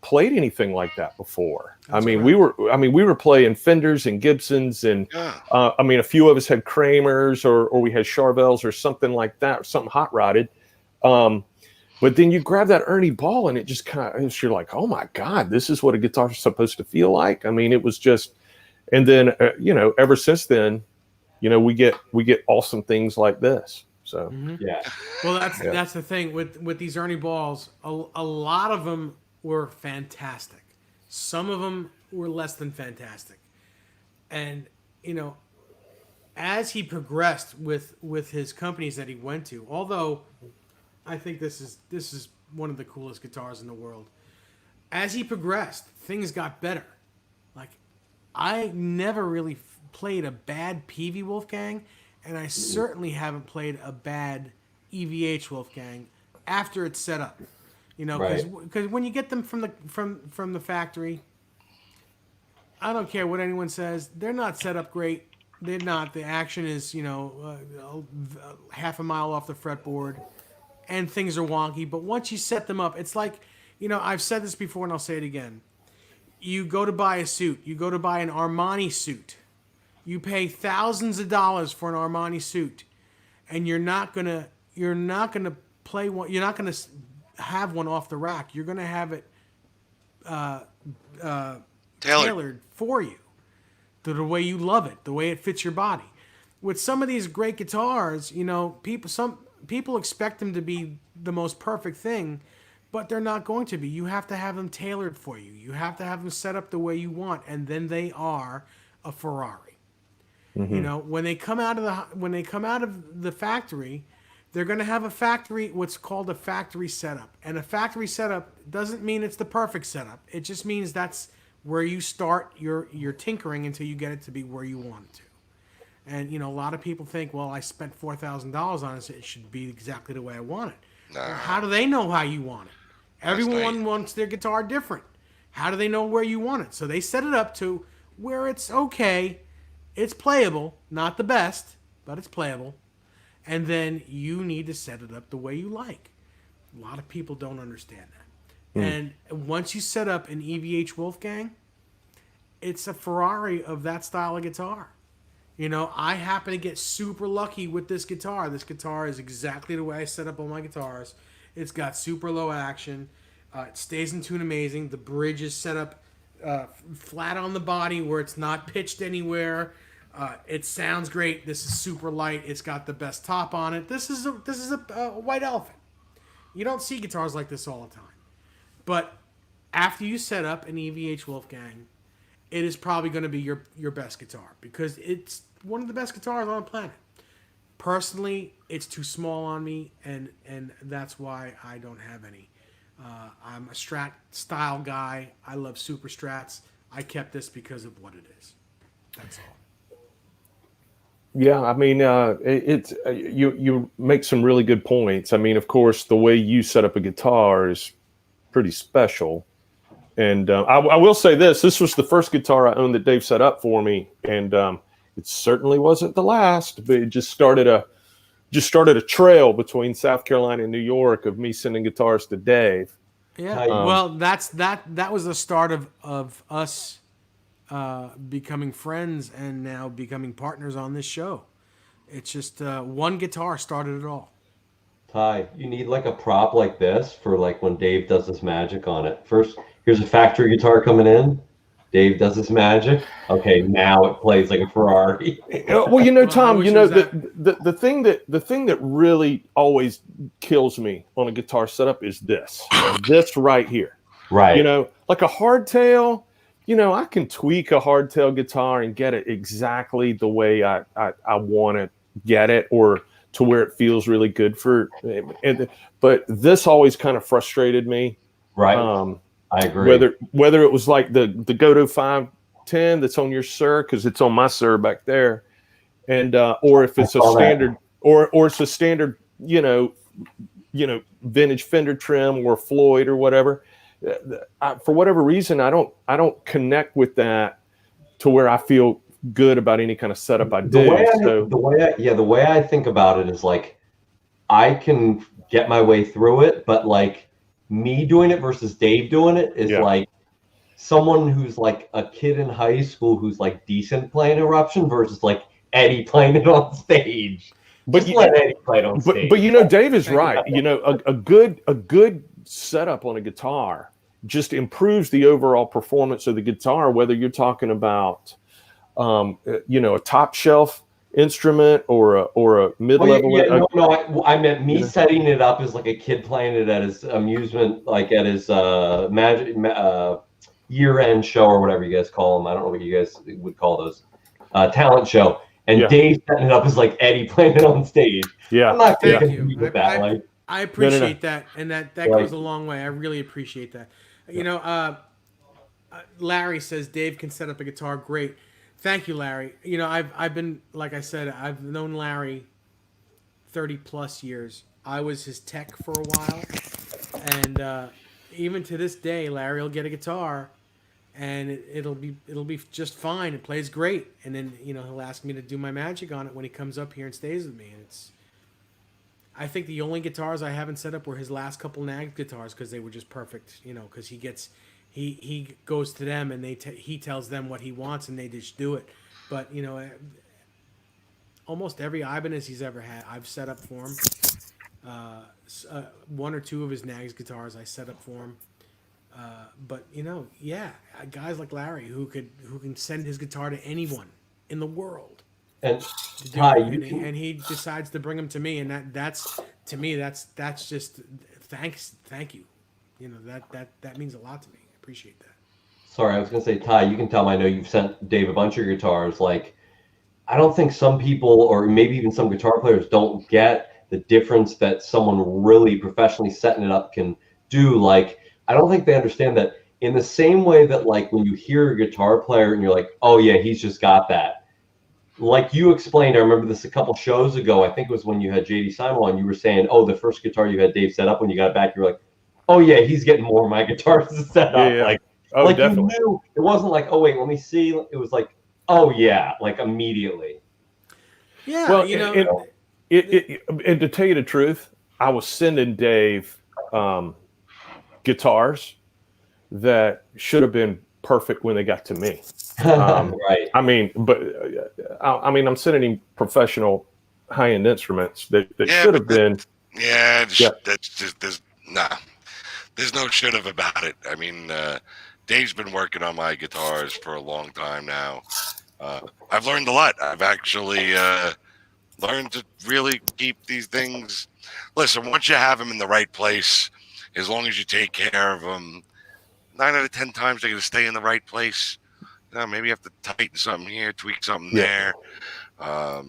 played anything like that before. We were playing Fenders and Gibsons, and I mean, a few of us had Kramers or we had Charvels or something like that, something hot rodded. But then you grab that Ernie Ball, and it just you're like, oh my God, this is what a guitar is supposed to feel like. I mean, it was just, and then you know, ever since then, you know, we get awesome things like this. So Well, that's the thing with these Ernie Balls. A lot of them were fantastic. Some of them were less than fantastic. And you know, as he progressed with his companies that he went to, although I think this is one of the coolest guitars in the world. As he progressed, things got better. Like, I never really played a bad PV Wolfgang. And I certainly haven't played a bad EVH Wolfgang after it's set up, you know, because when you get them from the factory, I don't care what anyone says, they're not set up great. They're not. The action is, you know, half a mile off the fretboard, and things are wonky. But once you set them up, it's like, you know, I've said this before and I'll say it again. You go to buy a suit. You go to buy an Armani suit. You pay thousands of dollars for an Armani suit, and you're not gonna play one. You're not gonna have one off the rack. You're gonna have it tailored for you, to the way you love it, the way it fits your body. With some of these great guitars, some people expect them to be the most perfect thing, but they're not going to be. You have to have them tailored for you. You have to have them set up the way you want, and then they are a Ferrari. When they come out of the factory, they're going to have what's called a factory setup. And a factory setup doesn't mean it's the perfect setup. It just means that's where you start your tinkering until you get it to be where you want it to. And, a lot of people think, well, I spent $4,000 on it, so it should be exactly the way I want it. Nah. Well, how do they know how you want it? Everyone wants their guitar different. How do they know where you want it? So they set it up to where it's okay, it's playable, not the best, but it's playable. And then you need to set it up the way you like. A lot of people don't understand that. And once you set up an EVH Wolfgang, it's a Ferrari of that style of guitar. I happen to get super lucky with this guitar. This guitar is exactly the way I set up all my guitars. It's got super low action. It stays in tune amazing. The bridge is set up flat on the body where it's not pitched anywhere. It sounds great. This is super light. It's got the best top on it. This is a white elephant. You don't see guitars like this all the time. But after you set up an EVH Wolfgang, it is probably going to be your best guitar because it's one of the best guitars on the planet. Personally, it's too small on me, and that's why I don't have any. I'm a Strat style guy. I love super Strats. I kept this because of what it is. That's all. Yeah, I mean, you make some really good points. I mean, of course, the way you set up a guitar is pretty special. And I will say this was the first guitar I owned that Dave set up for me. And it certainly wasn't the last, but it just started a trail between South Carolina and New York of me sending guitars to Dave. Yeah, well, that was the start of us becoming friends and now becoming partners on this show. It's just one guitar started it all. Ty, you need like a prop like this for like when Dave does his magic on it. First, here's a factory guitar coming in. Dave does his magic. Okay, now it plays like a Ferrari. Well, Tom, the thing that really always kills me on a guitar setup is this right here. Right. Like a hardtail. I can tweak a hardtail guitar and get it exactly the way I want to get it, or to where it feels really good but this always kind of frustrated me. Right. I agree. Whether it was like the Goto 510 that's on your Sir, because it's on my Sir back there, and or if it's a standard or it's a standard, vintage Fender trim or Floyd or whatever. For whatever reason, I don't connect with that to where I feel good about any kind of setup I do. The way I think about it is like I can get my way through it, but like me doing it versus Dave doing it is like someone who's like a kid in high school who's like decent playing Eruption versus like Eddie playing it on stage. But let Eddie play it on stage. But Dave is right. A good setup on a guitar just improves the overall performance of the guitar, whether you're talking about a top shelf instrument or a mid-level. I meant me setting it up as like a kid playing it at his amusement, like at his year-end show or whatever you guys call them. I don't know what you guys would call those, talent show. And Dave setting it up as like Eddie playing it on stage. Yeah, I'm not Thank you. with that. I appreciate that, and that goes a long way. I really appreciate that. Larry says Dave can set up a guitar great. Thank you, Larry. I've been, like I said, I've known Larry 30 plus years. I was his tech for a while, and even to this day, Larry will get a guitar, and it'll be just fine. It plays great, and then he'll ask me to do my magic on it when he comes up here and stays with me. And I think the only guitars I haven't set up were his last couple NAG guitars because they were just perfect. Because he goes to them and he tells them what he wants and they just do it. But almost every Ibanez he's ever had, I've set up for him. One or two of his Nags guitars I set up for him. But guys like Larry who can send his guitar to anyone in the world. And To do Ty, it, and he decides to bring them to me, and that's to me that's just thank you. That means a lot to me. I appreciate that. sorry, I was gonna say, Ty, you can tell him I know you've sent Dave a bunch of guitars. Like, I don't think some people, or maybe even some guitar players, don't get the difference that someone really professionally setting it up can do. Like, I don't think they understand that in the same way that, like, when you hear a guitar player and you're like, oh yeah, he's just got that. Like you explained, I remember this a couple shows ago. I think it was when you had JD Simon on. You were saying, oh, the first guitar you had Dave set up, when you got it back, you were like, oh yeah, he's getting more of my guitars to set up. Yeah. Like, Definitely. you knew it wasn't like, oh wait, let me see. It was like, oh yeah, like immediately. Yeah, Well, and to tell you the truth, I was sending Dave guitars that should have been perfect when they got to me. Right. I mean, but I'm sending him professional high-end instruments that should have been. Yeah, that's just there's no should have about it. I mean, Dave's been working on my guitars for a long time now. I've learned a lot. I've actually learned to really keep these things. Listen, once you have them in the right place, as long as you take care of them, 9 out of 10 times they're going to stay in the right place. Maybe you have to tighten something here, tweak something there. I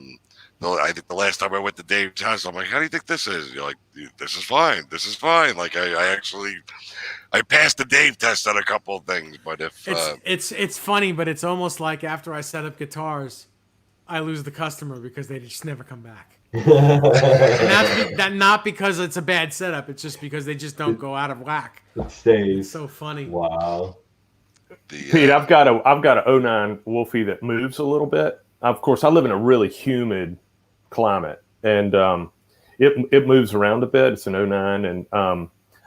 think the last time I went to Dave's house, I'm like, how do you think this is? You're like, this is fine. This is fine. Like, I passed the Dave test on a couple of things, but if it's funny, but it's almost like after I set up guitars, I lose the customer because they just never come back. And that's not because it's a bad setup. It's just because they just don't go out of whack. It stays. It's so funny. Wow. Pete, I've got a 09 Wolfie that moves a little bit. Of course, I live in a really humid climate, and it moves around a bit. It's an 09, and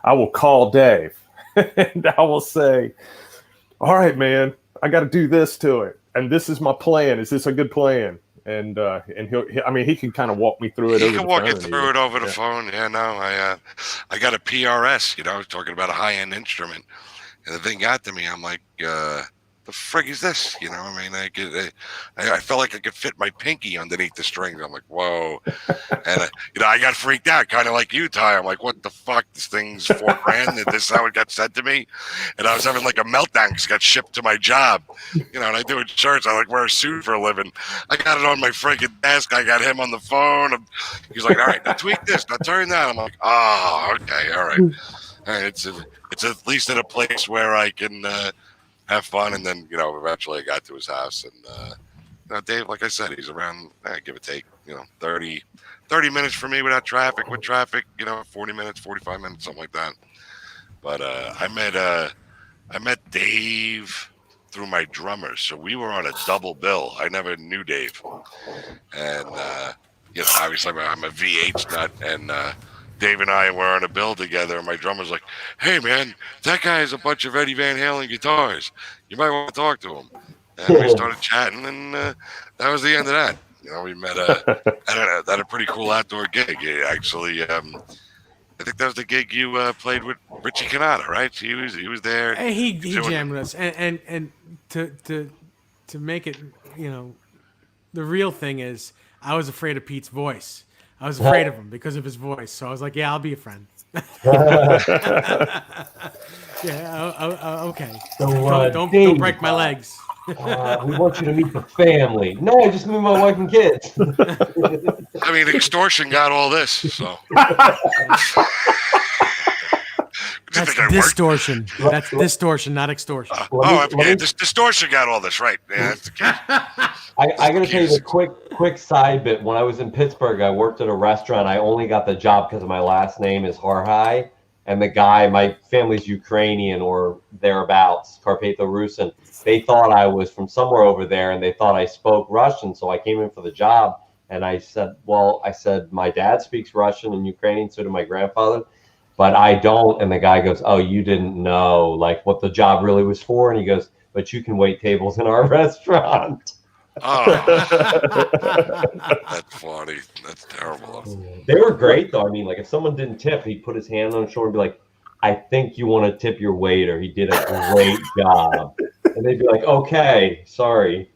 I will call Dave, and I will say, "All right, man, I got to do this to it, and this is my plan. Is this a good plan?" And he can kind of walk me through it. He can walk you through it over the phone. Yeah, no, I got a PRS. Talking about a high-end instrument. And the thing got to me. I'm like, the frig is this? I felt like I could fit my pinky underneath the strings. I'm like, whoa. And, I got freaked out, kind of like you, Ty. I'm like, what the fuck? This thing's $4,000. And this is how it got sent to me. And I was having like a meltdown because it got shipped to my job. And I do insurance. I wear a suit for a living. I got it on my freaking desk. I got him on the phone. He's like, all right, now tweak this. Now turn that. I'm like, oh, okay. All right. All right. It's at least in a place where I can have fun. And then, eventually I got to his house. And Dave, like I said, he's around, give or take, 30 minutes for me without traffic. With traffic, 40 minutes, 45 minutes, something like that. But I met Dave through my drummer. So we were on a double bill. I never knew Dave. And, obviously I'm a VH nut. And Dave and I were on a bill together, and my drummer's like, hey, man, that guy has a bunch of Eddie Van Halen guitars. You might want to talk to him. And we started chatting, and that was the end of that. We met at a pretty cool outdoor gig. Actually, I think that was the gig you played with Richie Canada, right? He was there. And he jammed us, and to make it, the real thing is, I was afraid of Pete's voice. I was afraid of him because of his voice. So I was like, yeah, I'll be a friend. Okay. So, don't break my legs. We want you to meet the family. No, I just moved my wife and kids. I mean, extortion got all this, so. That's distortion. That's distortion, not extortion. Distortion got all this, right? Yeah, that's the case. I got to tell you the quick side bit. When I was in Pittsburgh, I worked at a restaurant. I only got the job because my last name is Harhai, and the guy, my family's Ukrainian or thereabouts, Carpatho-Rusin. They thought I was from somewhere over there, and they thought I spoke Russian. So I came in for the job, and I said, my dad speaks Russian and Ukrainian, so did my grandfather. But I don't. And the guy goes, oh, you didn't know like what the job really was for. And he goes, but you can wait tables in our restaurant. Oh, that's funny. That's terrible. They were great, though. I mean, like if someone didn't tip, he'd put his hand on the shoulder and be like, I think you want to tip your waiter. He did a great job. And they'd be like, okay, sorry.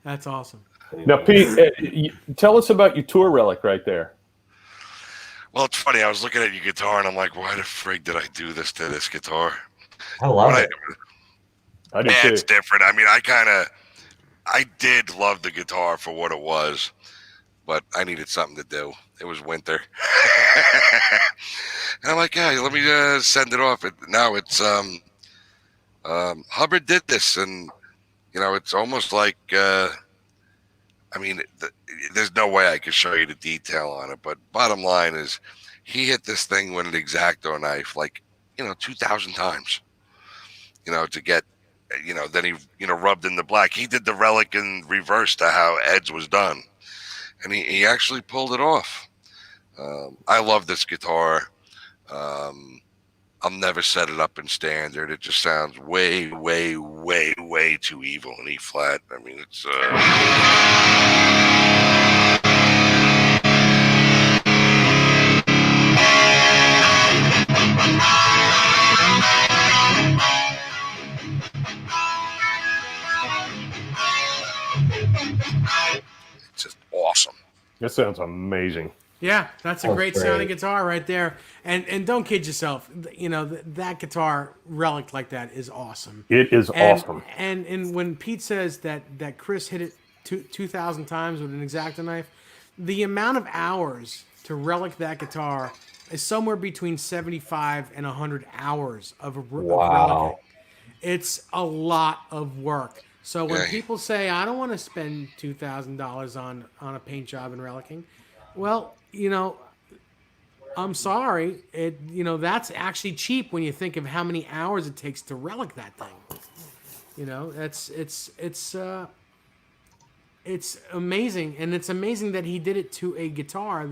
That's awesome. Now, Pete, tell us about your tour relic right there. Well, it's funny. I was looking at your guitar, and I'm like, why the frig did I do this to this guitar? I love it. I do too. It's different. I mean, I did love the guitar for what it was, but I needed something to do. It was winter. And I'm like, yeah, let me send it off. Now it's Hubbard did this, and it's almost like there's no way I could show you the detail on it, but bottom line is he hit this thing with an X-Acto knife 2,000 times, to get, then he, rubbed in the black. He did the relic in reverse to how Ed's was done, and he actually pulled it off. I love this guitar. I'll never set it up in standard. It just sounds way, way, way, way too evil in E flat. I mean, it's just awesome. That sounds amazing. Yeah, that's a great sounding guitar right there. And don't kid yourself. That guitar relic like that is awesome. It is awesome. And when Pete says that Chris hit it 2,000 times with an X-Acto knife, the amount of hours to relic that guitar is somewhere between 75 and 100 hours of relicing. It's a lot of work. So when people say, I don't want to spend $2,000 on a paint job and relicking, well, I'm sorry. That's actually cheap when you think of how many hours it takes to relic that thing. It's amazing, and it's amazing that he did it to a guitar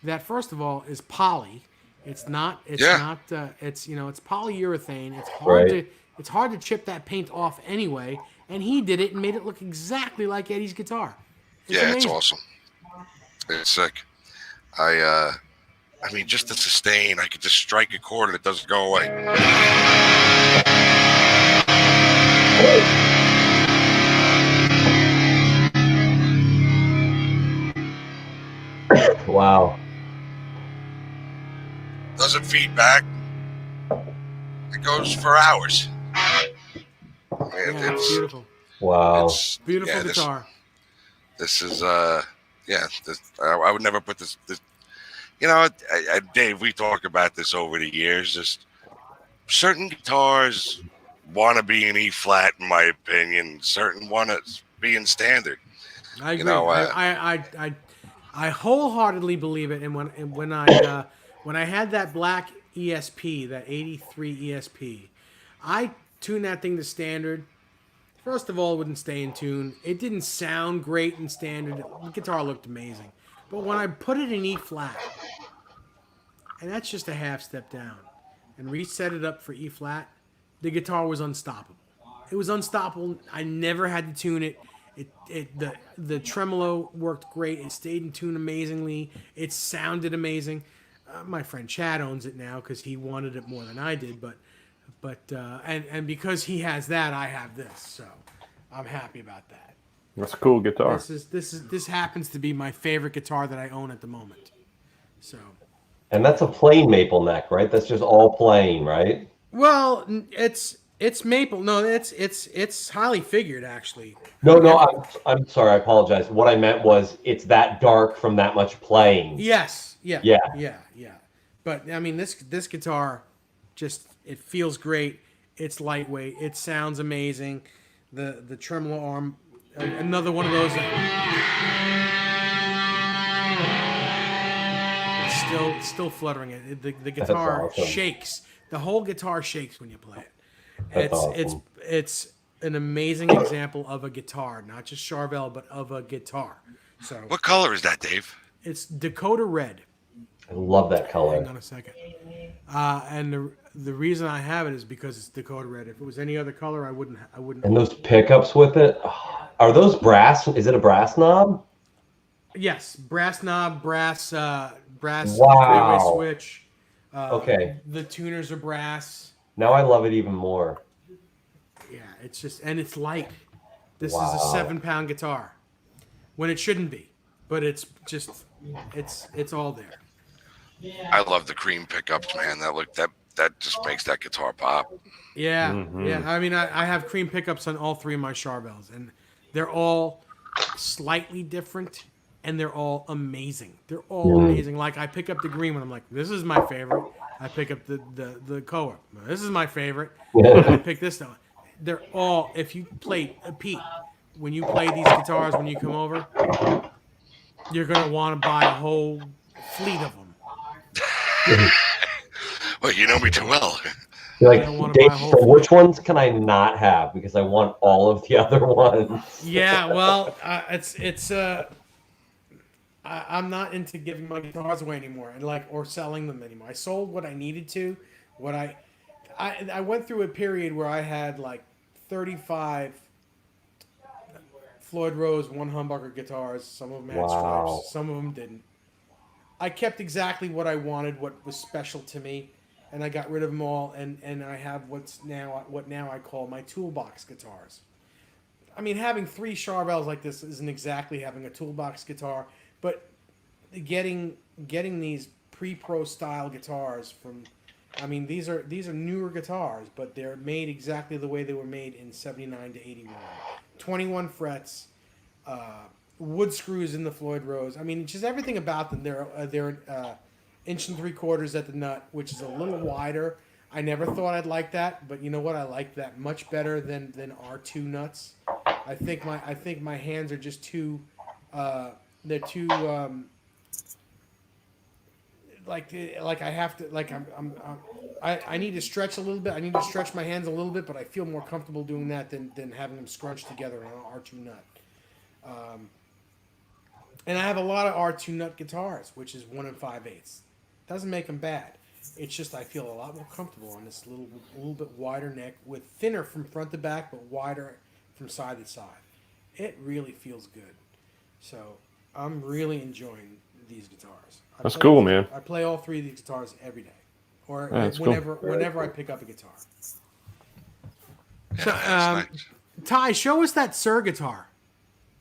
that first of all is poly. It's polyurethane. It's hard to chip that paint off anyway, and he did it and made it look exactly like Eddie's guitar. It's awesome. It's sick. I mean, just the sustain. I could just strike a chord and it doesn't go away. Wow. Doesn't feed back. It goes for hours. It's beautiful. Wow. Beautiful guitar. This is I would never put this Dave, we talk about this over the years. Just certain guitars want to be in E flat, in my opinion. Certain want to be in standard. I agree. I wholeheartedly believe it. And when I had that black ESP, that 83 ESP, I tuned that thing to standard. First of all, it wouldn't stay in tune. It didn't sound great in standard. The guitar looked amazing. But when I put it in E flat, and that's just a half step down, and reset it up for E flat, the guitar was unstoppable. It was unstoppable. I never had to tune it. The tremolo worked great. It stayed in tune amazingly. It sounded amazing. My friend Chad owns it now because he wanted it more than I did, but because he has that, I have this, so I'm happy about that. That's a cool guitar. This happens to be my favorite guitar that I own at the moment. So. And that's a plain maple neck, right? That's just all plain, right? Well, it's maple. No, it's highly figured actually. No, I'm sorry. I apologize. What I meant was it's that dark from that much playing. Yes. Yeah. But I mean, this guitar, it feels great. It's lightweight. It sounds amazing. The tremolo arm, another one of those. It's still fluttering it. The guitar awesome. shakes. The whole guitar shakes when you play it. That's awesome. It's an amazing example of a guitar, not just Charvel, but of a guitar. So what color is that, Dave? It's Dakota Red. I love that color. Hang on a second. And the reason I have it is because it's Dakota Red. If it was any other color, I wouldn't. And those pickups with it, are those brass? Is it a brass knob? Yes, brass knob, brass wow. three-way switch. Okay. The tuners are brass. Now I love it even more. Yeah, it's just, and it's light. This Wow. is a 7-pound guitar when it shouldn't be, but it's just, it's all there. I love the cream pickups, man. That just makes that guitar pop. Yeah, Mhm. yeah. I mean, I have cream pickups on all 3 of my Charvels, and they're all slightly different, and they're all amazing. They're all amazing. Like, I pick up the green one, I'm like, this is my favorite. I pick up the Koa. This is my favorite. And I pick this one. They're all, if you play, Pete, when you play these guitars, when you come over, you're going to want to buy a whole fleet of them. Well, you know me too well. You're I don't wanna like, Dave, buy a whole so which ones can I not have? Because I want all of the other ones. Yeah, well, I'm not into giving my guitars away anymore, and or selling them anymore. I sold what I needed to. I went through a period where I had 35 Floyd Rose 1 humbucker guitars. Some of them had stripes, some of them didn't. I kept exactly what I wanted, what was special to me, and I got rid of them all. And I have what now I call my toolbox guitars. I mean, having 3 Charvels like this isn't exactly having a toolbox guitar, but getting these pre-pro style guitars from, I mean, these are newer guitars, but they're made exactly the way they were made in 79 to 81. 21 frets, wood screws in the Floyd Rose. I mean, just everything about them. They're 1 3/4 at the nut, which is a little wider. I never thought I'd like that, but you know what? I like that much better than R2 nuts. I think my hands are just too. They're too. I have to I need to stretch a little bit. I need to stretch my hands a little bit, but I feel more comfortable doing that than having them scrunched together on an R2 nut. And I have a lot of R2 nut guitars, which is 1 5/8. Doesn't make them bad. It's just I feel a lot more comfortable on this little bit wider neck with thinner from front to back, but wider from side to side. It really feels good. So I'm really enjoying these guitars. That's cool, man. I play all 3 of these guitars every day, or That's whenever I pick up a guitar. Yeah, So, that's nice. Ty, show us that Sir guitar.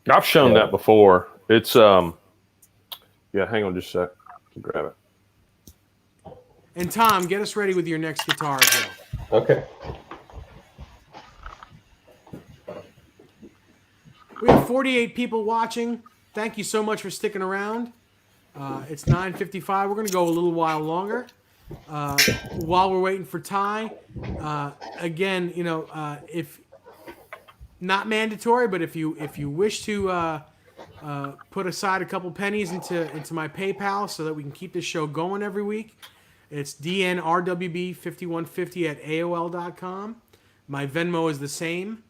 I've shown that before. It's yeah. Hang on just a sec. Grab it. And Tom, get us ready with your next guitar as well. Okay. We have 48 people watching. Thank you so much for sticking around. It's 9:55. We're going to go a little while longer. While we're waiting for Ty, again, if not mandatory, but if you wish to put aside a couple pennies into my PayPal so that we can keep this show going every week, it's dnrwb5150@aol.com. My Venmo is the same.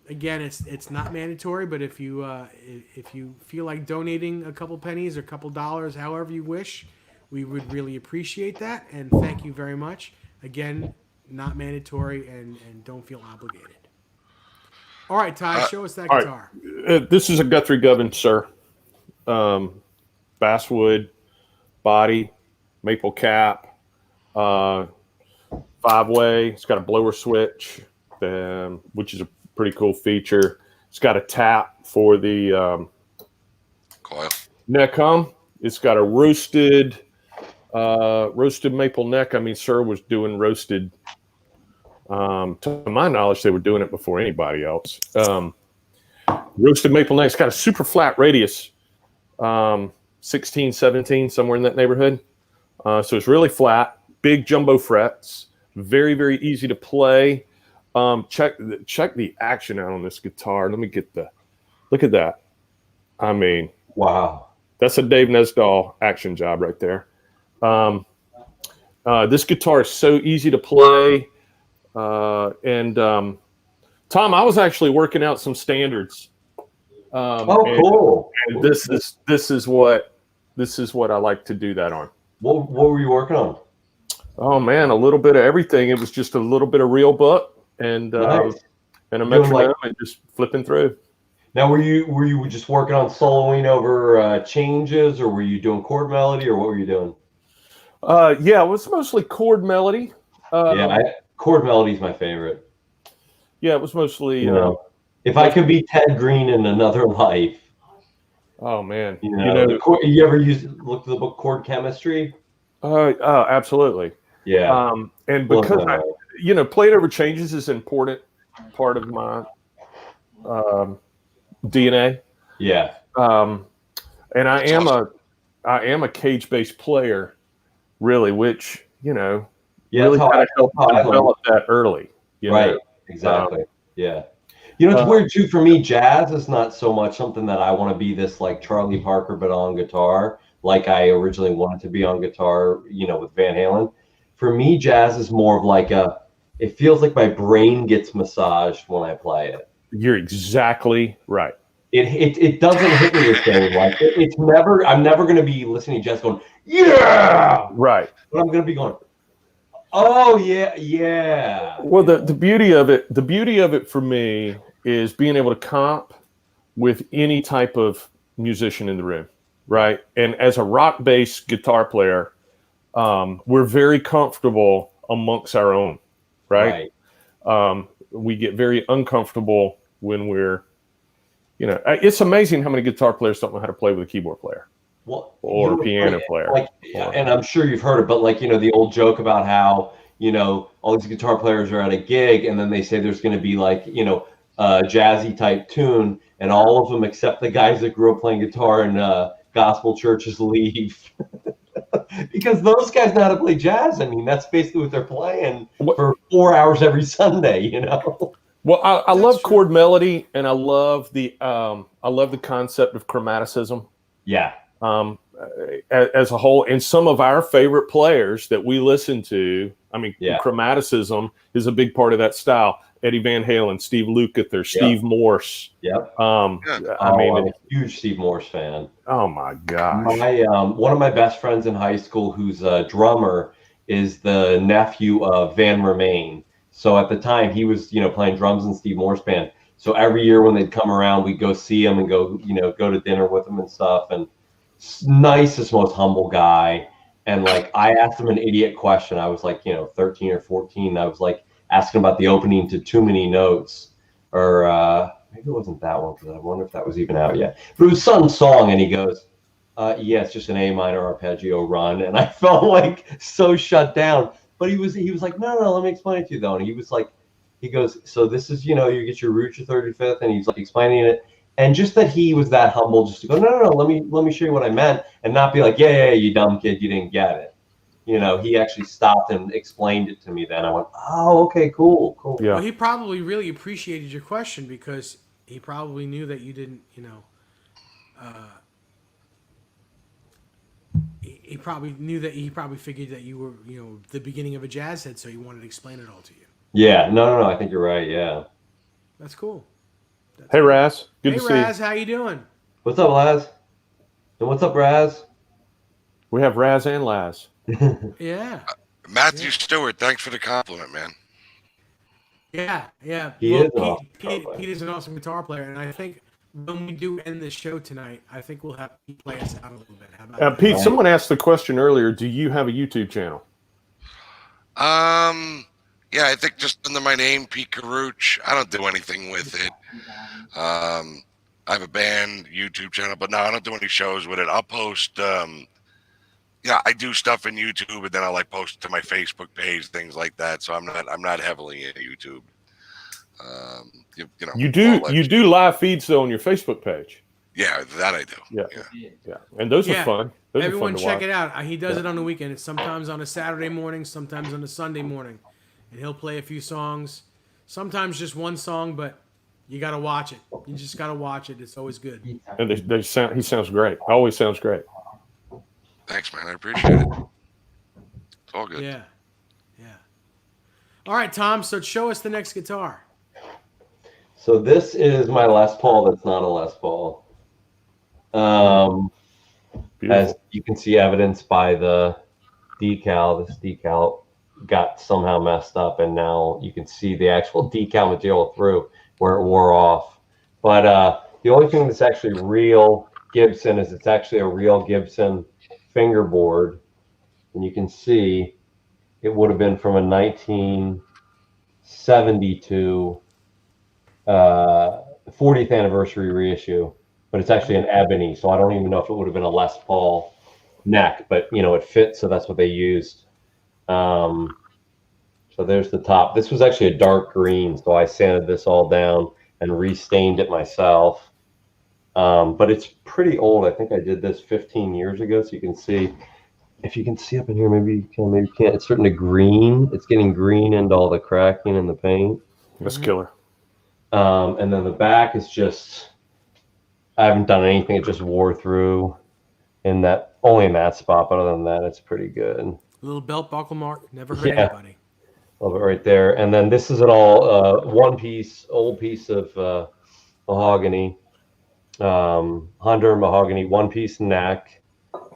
Again, it's not mandatory, but if you feel like donating a couple pennies or a couple dollars, however you wish, we would really appreciate that. And thank you very much. Again, not mandatory, and don't feel obligated. All right, Ty, show us that guitar. Right. This is a Guthrie Govan, sir. Basswood body, maple cap, 5-way. It's got a blower switch, which is a pretty cool feature. It's got a tap for the Coil. neck hum. It's got a roasted maple neck. I mean, Sir was doing roasted. To my knowledge, they were doing it before anybody else. Roasted maple neck. It's got a super flat radius, 16, 17, somewhere in that neighborhood. So it's really flat, big jumbo frets, very, very easy to play. Check the action out on this guitar. Let me look at that. I mean, wow, that's a Dave Nesdahl action job right there. This guitar is so easy to play. And Tom, I was actually working out some standards. Cool. And this is what I like to do that on. What were you working on? Oh man, a little bit of everything. It was just a little bit of real book and Nice. and a metronome and just flipping through. Now, were you just working on soloing over changes, or were you doing chord melody, or what were you doing? Yeah, it was mostly chord melody. Chord melody is my favorite. Yeah, it was mostly. If I could be Ted Green in another life. Oh man, you ever look at the book Chord Chemistry? Absolutely. Yeah. And because played over changes is an important part of my DNA. Yeah. And I am a cage-based player, really, which really kind of helped develop that early. Right. Exactly. Yeah. It's weird too for me. Jazz is not so much something that I want to be this like Charlie Parker, but on guitar, like I originally wanted to be on guitar. With Van Halen. For me, jazz is more of like it feels like my brain gets massaged when I play it. You're exactly right. It doesn't hit me the same. Like it's never. I'm never going to be listening to jazz going, yeah, right. But I'm going to be going, oh yeah, yeah. Well, the beauty of it for me is being able to comp with any type of musician in the room, right? And as a rock-based guitar player, we're very comfortable amongst our own, right? We get very uncomfortable when we're, it's amazing how many guitar players don't know how to play with a keyboard player or a piano player. And I'm sure you've heard it, but the old joke about how, all these guitar players are at a gig and then they say there's going to be a jazzy type tune and all of them except the guys that grew up playing guitar in gospel churches leave. Because those guys know how to play jazz. I mean, that's basically what they're playing for 4 hours every Sunday, Well, I love chord melody, and I love the concept of chromaticism. Yeah. As a whole, and some of our favorite players that we listen to, chromaticism is a big part of that style. Eddie Van Halen, Steve Lukather, Steve Morse. Yep. I'm a huge Steve Morse fan. Oh my gosh. One of my best friends in high school, who's a drummer, is the nephew of Van Remain. So at the time, he was playing drums in Steve Morse band. So every year when they'd come around, we'd go see him and go to dinner with him and stuff. And nicest, most humble guy. And I asked him an idiot question. I was 13 or 14. I was asking about the opening to Too Many Notes, or maybe it wasn't that one, because I wonder if that was even out yet. But it was some song, and he goes, yeah, it's just an A minor arpeggio run. And I felt so shut down. But he was like, no, let me explain it to you though. And he goes, so this is, you get your root, your 35th, and he's explaining it. And just that he was that humble, just to go, no, let me show you what I meant, and not be like, yeah, you dumb kid, you didn't get it. He actually stopped and explained it to me. Then I went, oh, okay, cool. Yeah. Well, he probably really appreciated your question because he probably knew that you didn't, he probably figured that you were, the beginning of a jazz head, so he wanted to explain it all to you. Yeah, no, I think you're right. Yeah. That's cool. Hey, Raz. Good to see you. Hey, Raz, how you doing? What's up, Laz? And what's up, Raz? We have Raz and Laz. Yeah. Matthew Stewart, thanks for the compliment, man. Yeah. Pete is an awesome guitar player, and I think when we do end this show tonight, I think we'll have Pete play us out a little bit. How about that? Pete, someone asked the question earlier, do you have a YouTube channel? Yeah, I think just under my name, Pete Carrucciu. I don't do anything with it. I have a band YouTube channel, but no, I don't do any shows with it. I'll post, I do stuff in YouTube, and then I'll post to my Facebook page, things like that. So I'm not heavily in YouTube. You do live feeds though on your Facebook page. Yeah, that I do. Yeah. And those are fun. Those everyone are fun to check watch. it out. He does it on the weekend. It's sometimes on a Saturday morning, sometimes on a Sunday morning. And he'll play a few songs, sometimes just one song, but you got to watch it. You just got to watch it. It's always good. And he sounds great. Always sounds great. Thanks, man. I appreciate it. It's all good. Yeah. All right, Tom, so show us the next guitar. So this is my Les Paul that's not a Les Paul. As you can see evidenced by the decal, this decal got somehow messed up, and now you can see the actual decal material through where it wore off. But the only thing that's actually real Gibson is it's actually a real Gibson fingerboard. and you can see it would have been from a 1972 40th anniversary reissue, but it's actually an ebony, so I don't even know if it would have been a Les Paul neck, but it fits, so that's what they used. So there's the top. This was actually a dark green, so I sanded this all down and restained it myself. But it's pretty old. I think I did this 15 years ago, so you can see. If you can see up in here, maybe you can, maybe you can't. It's starting to green. It's getting green into all the cracking in the paint. That's killer. And then the back is just, I haven't done anything. It just wore through only in that spot, but other than that, it's pretty good. A little belt buckle mark, never hurt anybody. Love it right there. And then this is an all old piece of mahogany, Honduran mahogany, one piece neck,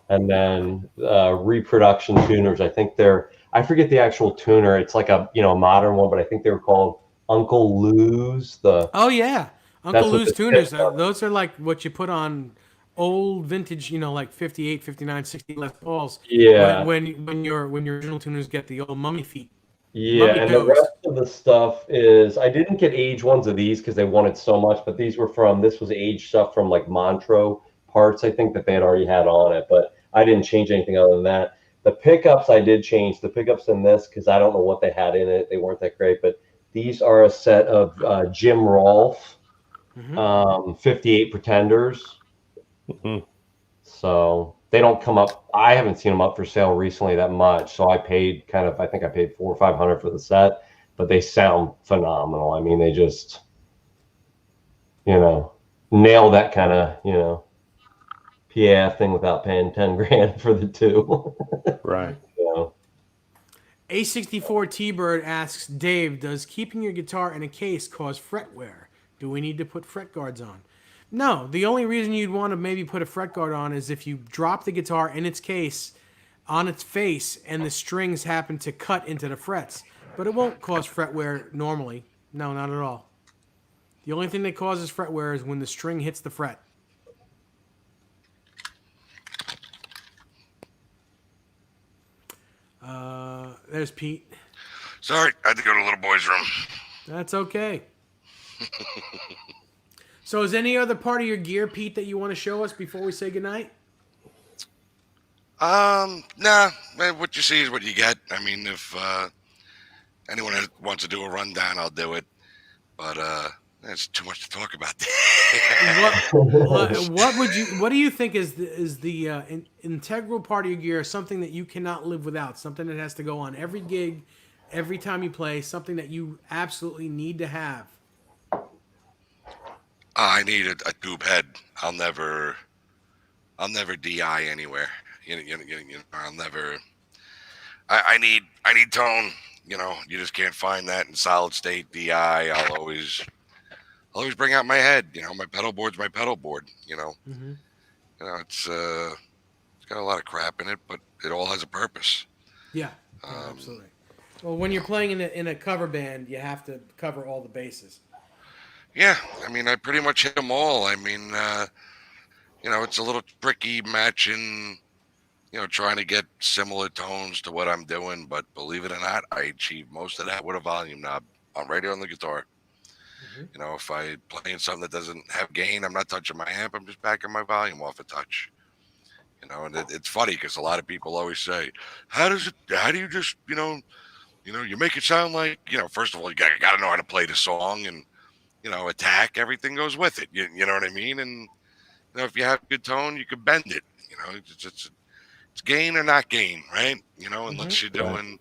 and then reproduction tuners. I think I forget the actual tuner. It's like a modern one, but I think they were called Uncle Lou's. Oh yeah, Uncle Lou's tuners. Those are like what you put on old vintage, like 58, 59, 60 Les Pauls. Yeah. When your original tuners get the old mummy feet. Yeah, and the rest of the stuff is, I didn't get age ones of these because they wanted so much, but this was age stuff from like Montreux parts, I think, that they had already had on it, but I didn't change anything other than that. The pickups I did change. The pickups in this, because I don't know what they had in it. They weren't that great, but these are a set of Jim Rolfe 58 Pretenders. Mm-hmm. So they don't come up. I haven't seen them up for sale recently that much. So I paid I think I paid $400 or $500 for the set, but they sound phenomenal. I mean, they just, nail that kind of, PAF thing without paying 10 grand for the two. Right. A64 T-Bird asks, Dave, does keeping your guitar in a case cause fret wear? Do we need to put fret guards on? No, the only reason you'd want to maybe put a fret guard on is if you drop the guitar in its case on its face and the strings happen to cut into the frets. But it won't cause fret wear normally. No, not at all. The only thing that causes fret wear is when the string hits the fret. There's Pete. Sorry, I had to go to the little boy's room. That's okay. So is any other part of your gear, Pete, that you want to show us before we say goodnight? Nah. What you see is what you get. I mean, if anyone wants to do a rundown, I'll do it. But there's too much to talk about. What do you think is the integral part of your gear, something that you cannot live without, something that has to go on every gig, every time you play, something that you absolutely need to have? I need a tube head. I'll never DI anywhere. I'll never. I need tone. You just can't find that in solid state DI. I'll always bring out my head. My pedal board's my pedal board. Mm-hmm. It's got a lot of crap in it, but it all has a purpose. Yeah, absolutely. Well, when you're playing in a cover band, you have to cover all the bases. Yeah, I mean, I pretty much hit them all. I mean, it's a little tricky matching, trying to get similar tones to what I'm doing. But believe it or not, I achieve most of that with a volume knob right here on the guitar. Mm-hmm. If I playing something that doesn't have gain, I'm not touching my amp. I'm just backing my volume off a touch. And it's funny because a lot of people always say, how do you just, you make it sound like, first of all, you got to know how to play the song and, attack, everything goes with it. You know what I mean? And, if you have good tone, you can bend it, it's gain or not gain, right? Unless you're doing,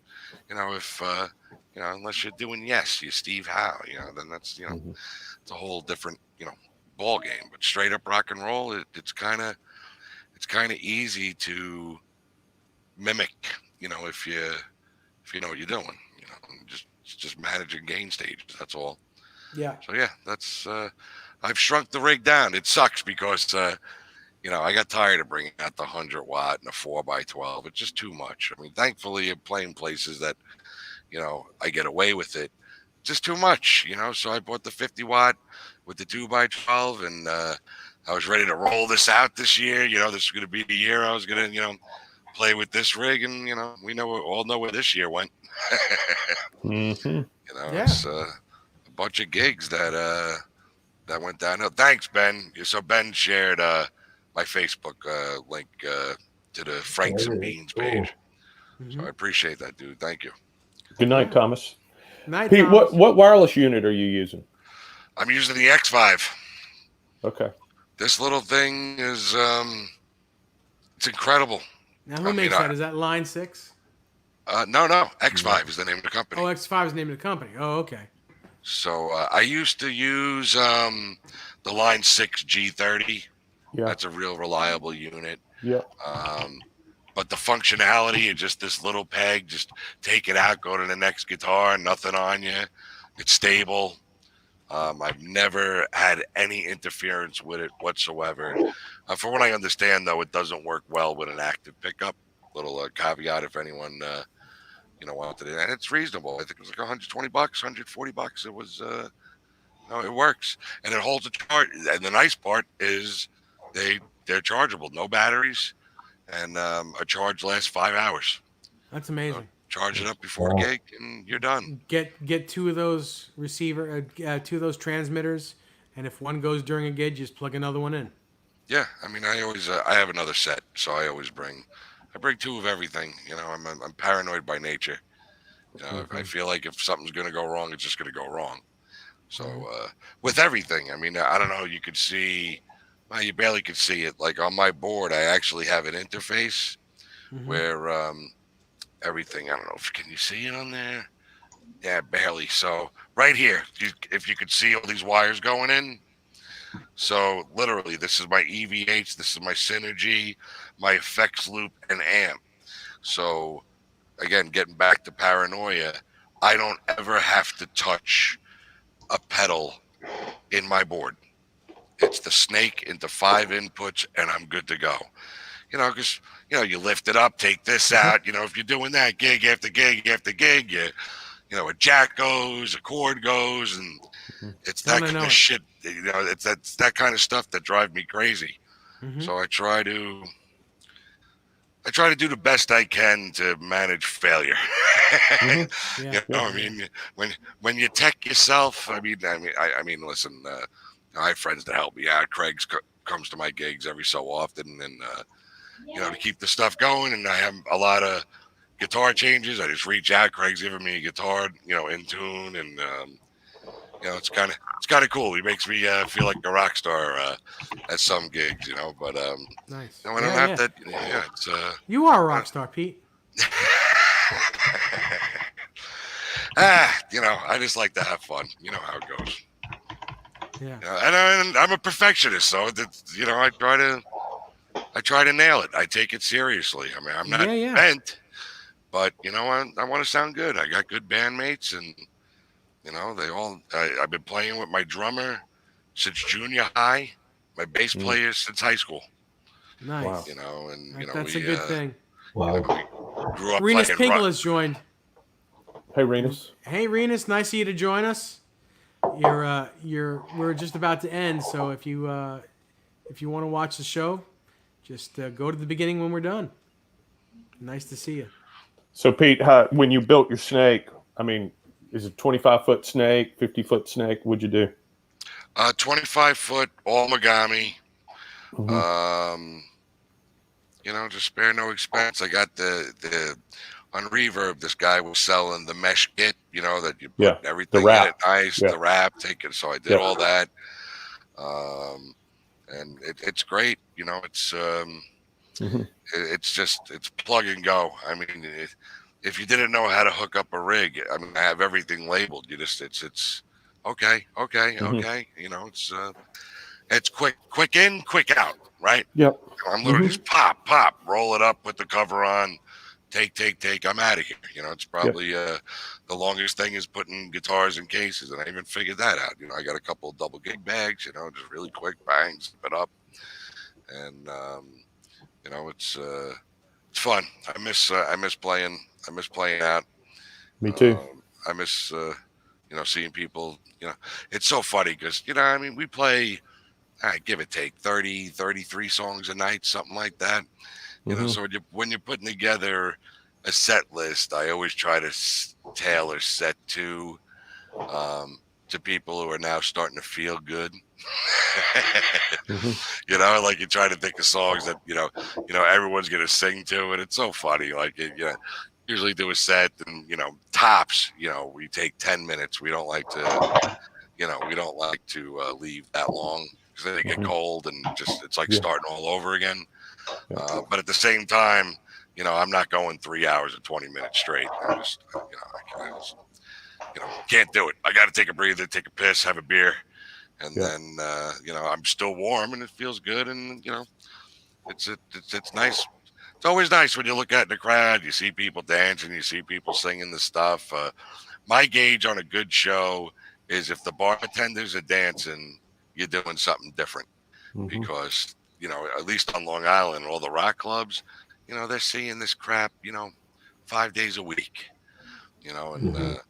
unless you're doing, you Steve Howe, then that's, it's a whole different, ball game, but straight up rock and roll, it's kind of easy to mimic, if you know what you're doing, just managing gain stages. That's all. Yeah. So yeah, that's I've shrunk the rig down. It sucks because I got tired of bringing out the 100-watt and a 4x12. It's just too much. I mean, thankfully, I'm playing places that I get away with it. Just too much, So I bought the 50-watt with the 2x12, and I was ready to roll this out this year. This is going to be the year I was going to play with this rig, and we all know where this year went. It's a bunch of gigs that went downhill. Thanks, Ben. So Ben shared my Facebook link to the Franks and Beans page. So I appreciate that, dude. Thank you. Good night, Thomas. Night, Pete, Thomas. what wireless unit are you using? I'm using the X5. Okay. This little thing is it's incredible. Now, who makes that? Is that Line 6? No. X5 is the name of the company. Oh, X5 is the name of the company. Oh, okay. So I used to use the Line 6 G30. Yeah. That's a real reliable unit. Yeah. But the functionality of just this little peg, just take it out, go to the next guitar, nothing on you. It's stable. I've never had any interference with it whatsoever. From what I understand, though, it doesn't work well with an active pickup. Little caveat if anyone wanted it, and it's reasonable. I think it was like $120, $140. It was it works, and it holds a charge. And the nice part is they're chargeable, no batteries, and a charge lasts 5 hours. That's amazing. So charge it up before a gig, and you're done. Get two of those two of those transmitters, and if one goes during a gig, just plug another one in. Yeah, I mean, I always I have another set, so I always bring two of everything. I'm paranoid by nature. I feel like if something's gonna go wrong, it's just gonna go wrong. So with everything, I mean, I don't know. You could see, well, you barely could see it. Like on my board, I actually have an interface where everything. I don't know. Can you see it on there? Yeah, barely. So right here, if you could see all these wires going in. So literally, this is my EVH, this is my Synergy, my effects loop, and amp. So again, getting back to paranoia, I don't ever have to touch a pedal in my board. It's the snake into 5 inputs, and I'm good to go. Because you lift it up, take this out. If you're doing that gig after gig after gig, a jack goes, a chord goes, and it's that kind of shit. It's that kind of stuff that drives me crazy. So I try to do the best I can to manage failure. I mean, when you tech yourself, I mean, listen, I have friends that help me out. Craig comes to my gigs every so often, and to keep the stuff going. And I have a lot of guitar changes. I just reach out. Craig's giving me a guitar, in tune, and it's kind of cool. He makes me feel like a rock star at some gigs, But nice. I don't have that. Yeah, it's you are a rock star, Pete. I just like to have fun. You know how it goes. Yeah. And I'm a perfectionist, so I try to nail it. I take it seriously. I mean, I'm not bent, but I want to sound good. I got good bandmates, and they all. I've been playing with my drummer since junior high. My bass player since high school. Nice. That's a good thing. Wow. We grew up. Renus Pingle has joined. Hey, Renus. Hey, Renus. Nice of you to join us. We're just about to end, so if you want to watch the show, just go to the beginning when we're done. Nice to see you. So, Pete, when you built your snake, I mean, is it 25-foot snake, 50-foot snake? What'd you do? 25-foot, all Megami. Just spare no expense. I got the on Reverb. This guy was selling the mesh kit. That you put everything in it nice. The wrap, take it. So I did all that. And it's great. It's plug and go. I mean, if you didn't know how to hook up a rig, I mean, I have everything labeled. It's okay. It's quick in, quick out, right? Yep. I'm literally just pop, roll it up, put the cover on, take. I'm out of here. It's probably the longest thing is putting guitars in cases, and I even figured that out. I got a couple of double gig bags, just really quick, bang, zip it up, and it's fun. I miss playing out. Me too. I miss seeing people. It's so funny because we play, give or take 30, 33 songs a night, something like that. You know, so when you're putting together a set list, I always try to tailor set to people who are now starting to feel good. You know, like you try to think of songs that you know everyone's gonna sing to, and it's so funny. Like usually do a set, and tops. We take 10 minutes. We don't like to, leave that long because then they get cold and just it's like starting all over again. But at the same time, I'm not going 3 hours and 20 minutes straight. I just, I just can't do it. I got to take a breather, take a piss, have a beer, and then I'm still warm and it feels good, and it's nice. It's always nice when you look at the crowd, you see people dancing, you see people singing the stuff. My gauge on a good show is if the bartenders are dancing, you're doing something different, because at least on Long Island, all the rock clubs, they're seeing this crap, 5 days a week, and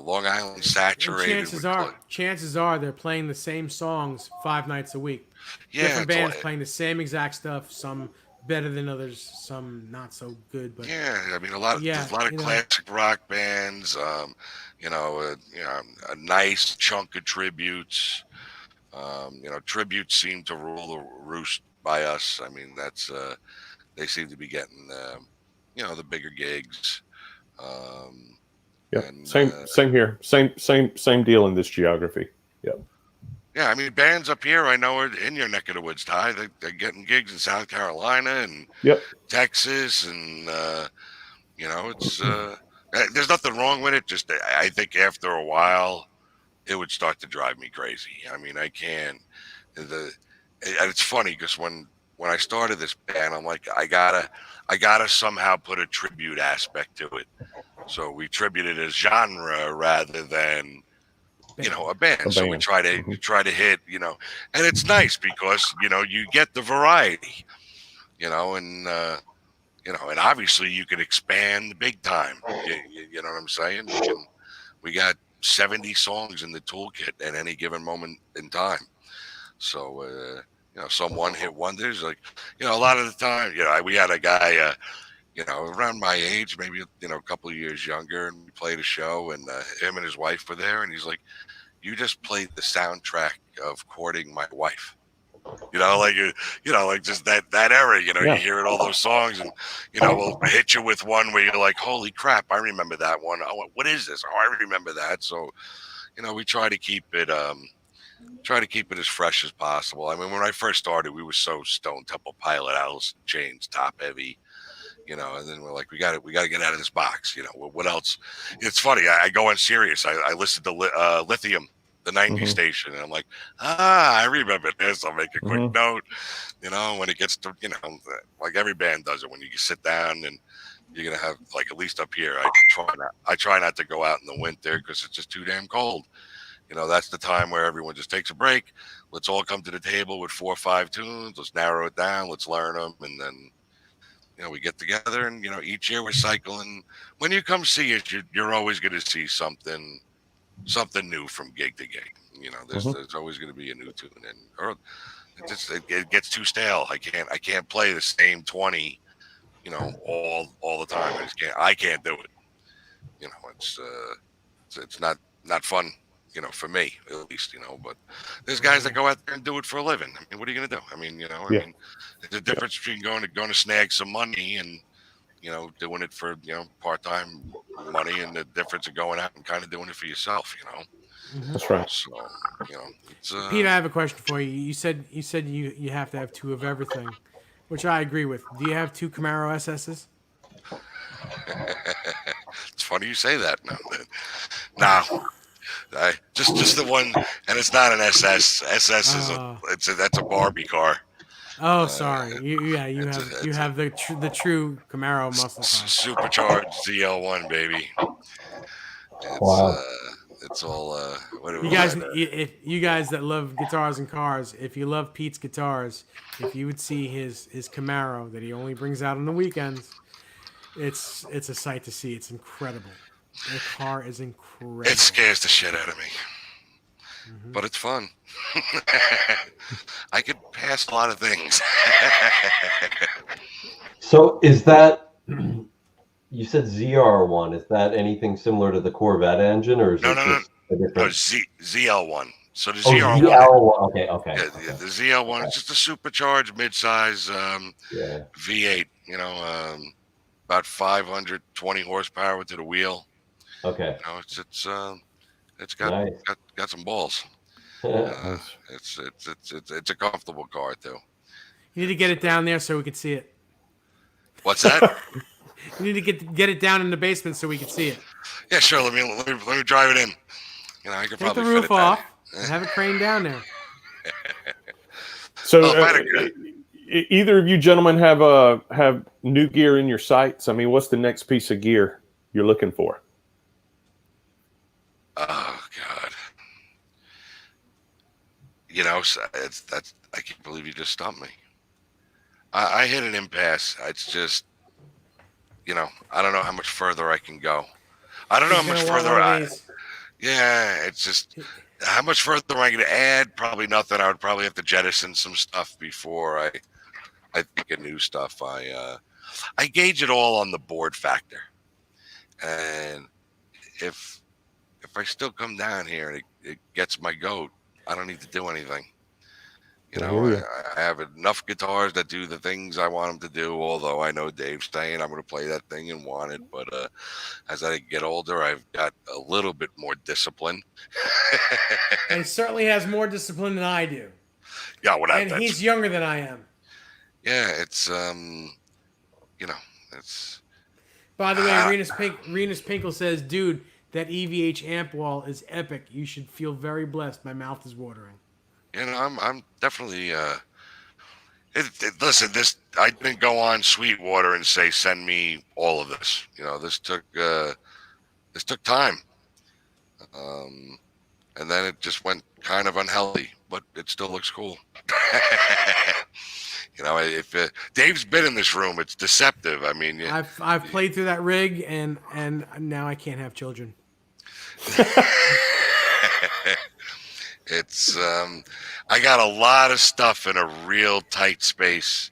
Long Island saturated. Chances are they're playing the same songs 5 nights a week. Yeah, different bands playing the same exact stuff. Some better than others, some not so good. But I mean, a lot of classic rock bands. A nice chunk of tributes. Tributes seem to rule the roost by us. I mean, that's they seem to be getting the bigger gigs. Same here. Same deal in this geography. Yep. Yeah, I mean, bands up here I know are in your neck of the woods, Ty. They're getting gigs in South Carolina and Texas, and it's there's nothing wrong with it. Just I think after a while, it would start to drive me crazy. I mean, I can't. It's funny because when I started this band, I'm like, I gotta somehow put a tribute aspect to it. So we tributed as genre rather than a band. So we try to hit, and it's nice because you get the variety, and obviously you can expand big time. You know what I'm saying? We got 70 songs in the toolkit at any given moment in time. So some one-hit wonders, like a lot of the time, we had a guy around my age, maybe a couple of years younger, and we played a show, and him and his wife were there, and he's like, "You just played the soundtrack of courting my wife." Like just that era, you hear all those songs, and we'll hit you with one where you're like, "Holy crap, I remember that one. Oh, what is this? Oh, I remember that." So, we try to keep it as fresh as possible. I mean, when I first started, we were so Stone Temple Pilot, Alice in Chains, top heavy. And then we're like, we got to get out of this box. What else? It's funny. I go on Sirius. I listen to Lithium, the 90s station, and I'm like, I remember this. I'll make a quick note. When it gets to, like every band does it. When you sit down and you're gonna have, like, at least up here, I try not to go out in the winter because it's just too damn cold. That's the time where everyone just takes a break. Let's all come to the table with 4 or 5 tunes. Let's narrow it down. Let's learn them, and then. We get together, and each year we're cycling. When you come see us, you're always going to see something new from gig to gig. There's always going to be a new tune, or it gets too stale. I can't play the same 20, all the time. I can't do it. It's not fun. For me at least, but there's guys that go out there and do it for a living. I mean, what are you going to do? I mean, I mean, there's a difference between going to snag some money and, doing it for, part-time money, and the difference of going out and kind of doing it for yourself, That's right. So, it's, Pete, I have a question for you. You said you have to have 2 of everything, which I agree with. Do you have 2 Camaro SSs? It's funny you say that. No. Just the one, and it's not an SS. SS is that's a Barbie car. Oh, sorry. You have the true Camaro muscle car. Supercharged ZL1, baby. Wow. It's all. You guys, if you guys that love guitars and cars, if you love Pete's guitars, if you would see his Camaro that he only brings out on the weekends, it's a sight to see. It's incredible. The car is incredible. It scares the shit out of me. but it's fun. I could pass a lot of things. So is that, you said ZR1, is that anything similar to the Corvette engine, or is it just a different? No, ZL1. So the ZL1. ZR1, okay. Yeah, the ZL1 is just a supercharged midsize V8. You know, about 520 horsepower to the wheel. Okay. You know, it's got some balls. It's a comfortable car too. You need to get it down there so we can see it. What's that? You need to get it down in the basement so we can see it. Yeah, sure. Let me drive it in. You know, I could Take probably the roof fit it off and have it craned down there. So, either of you gentlemen have new gear in your sights? I mean, what's the next piece of gear you're looking for? Oh God! You know, I can't believe you just stumped me. I hit an impasse. It's just, you know, I don't know how much further I can go. I don't know how much further yeah, it's just how much further am I going to add? Probably nothing. I would probably have to jettison some stuff before I think of new stuff. I gauge it all on the board factor, and if I still come down here and it gets my goat, I don't need to do anything. You know, I have enough guitars that do the things I want them to do, although I know Dave's saying I'm going to play that thing and want it. But as I get older, I've got a little bit more discipline. And he certainly has more discipline than I do. Yeah, and he's younger than I am. Yeah, it's, you know, it's... By the way, Renus Pinkle says, dude, that EVH amp wall is epic. You should feel very blessed. My mouth is watering. You know, I'm definitely. Listen, I didn't go on Sweetwater and say send me all of this. You know, this took time, and then it just went kind of unhealthy, but it still looks cool. You know, if Dave's been in this room, it's deceptive. I mean, I've played through that rig, and now I can't have children. It's I got a lot of stuff in a real tight space,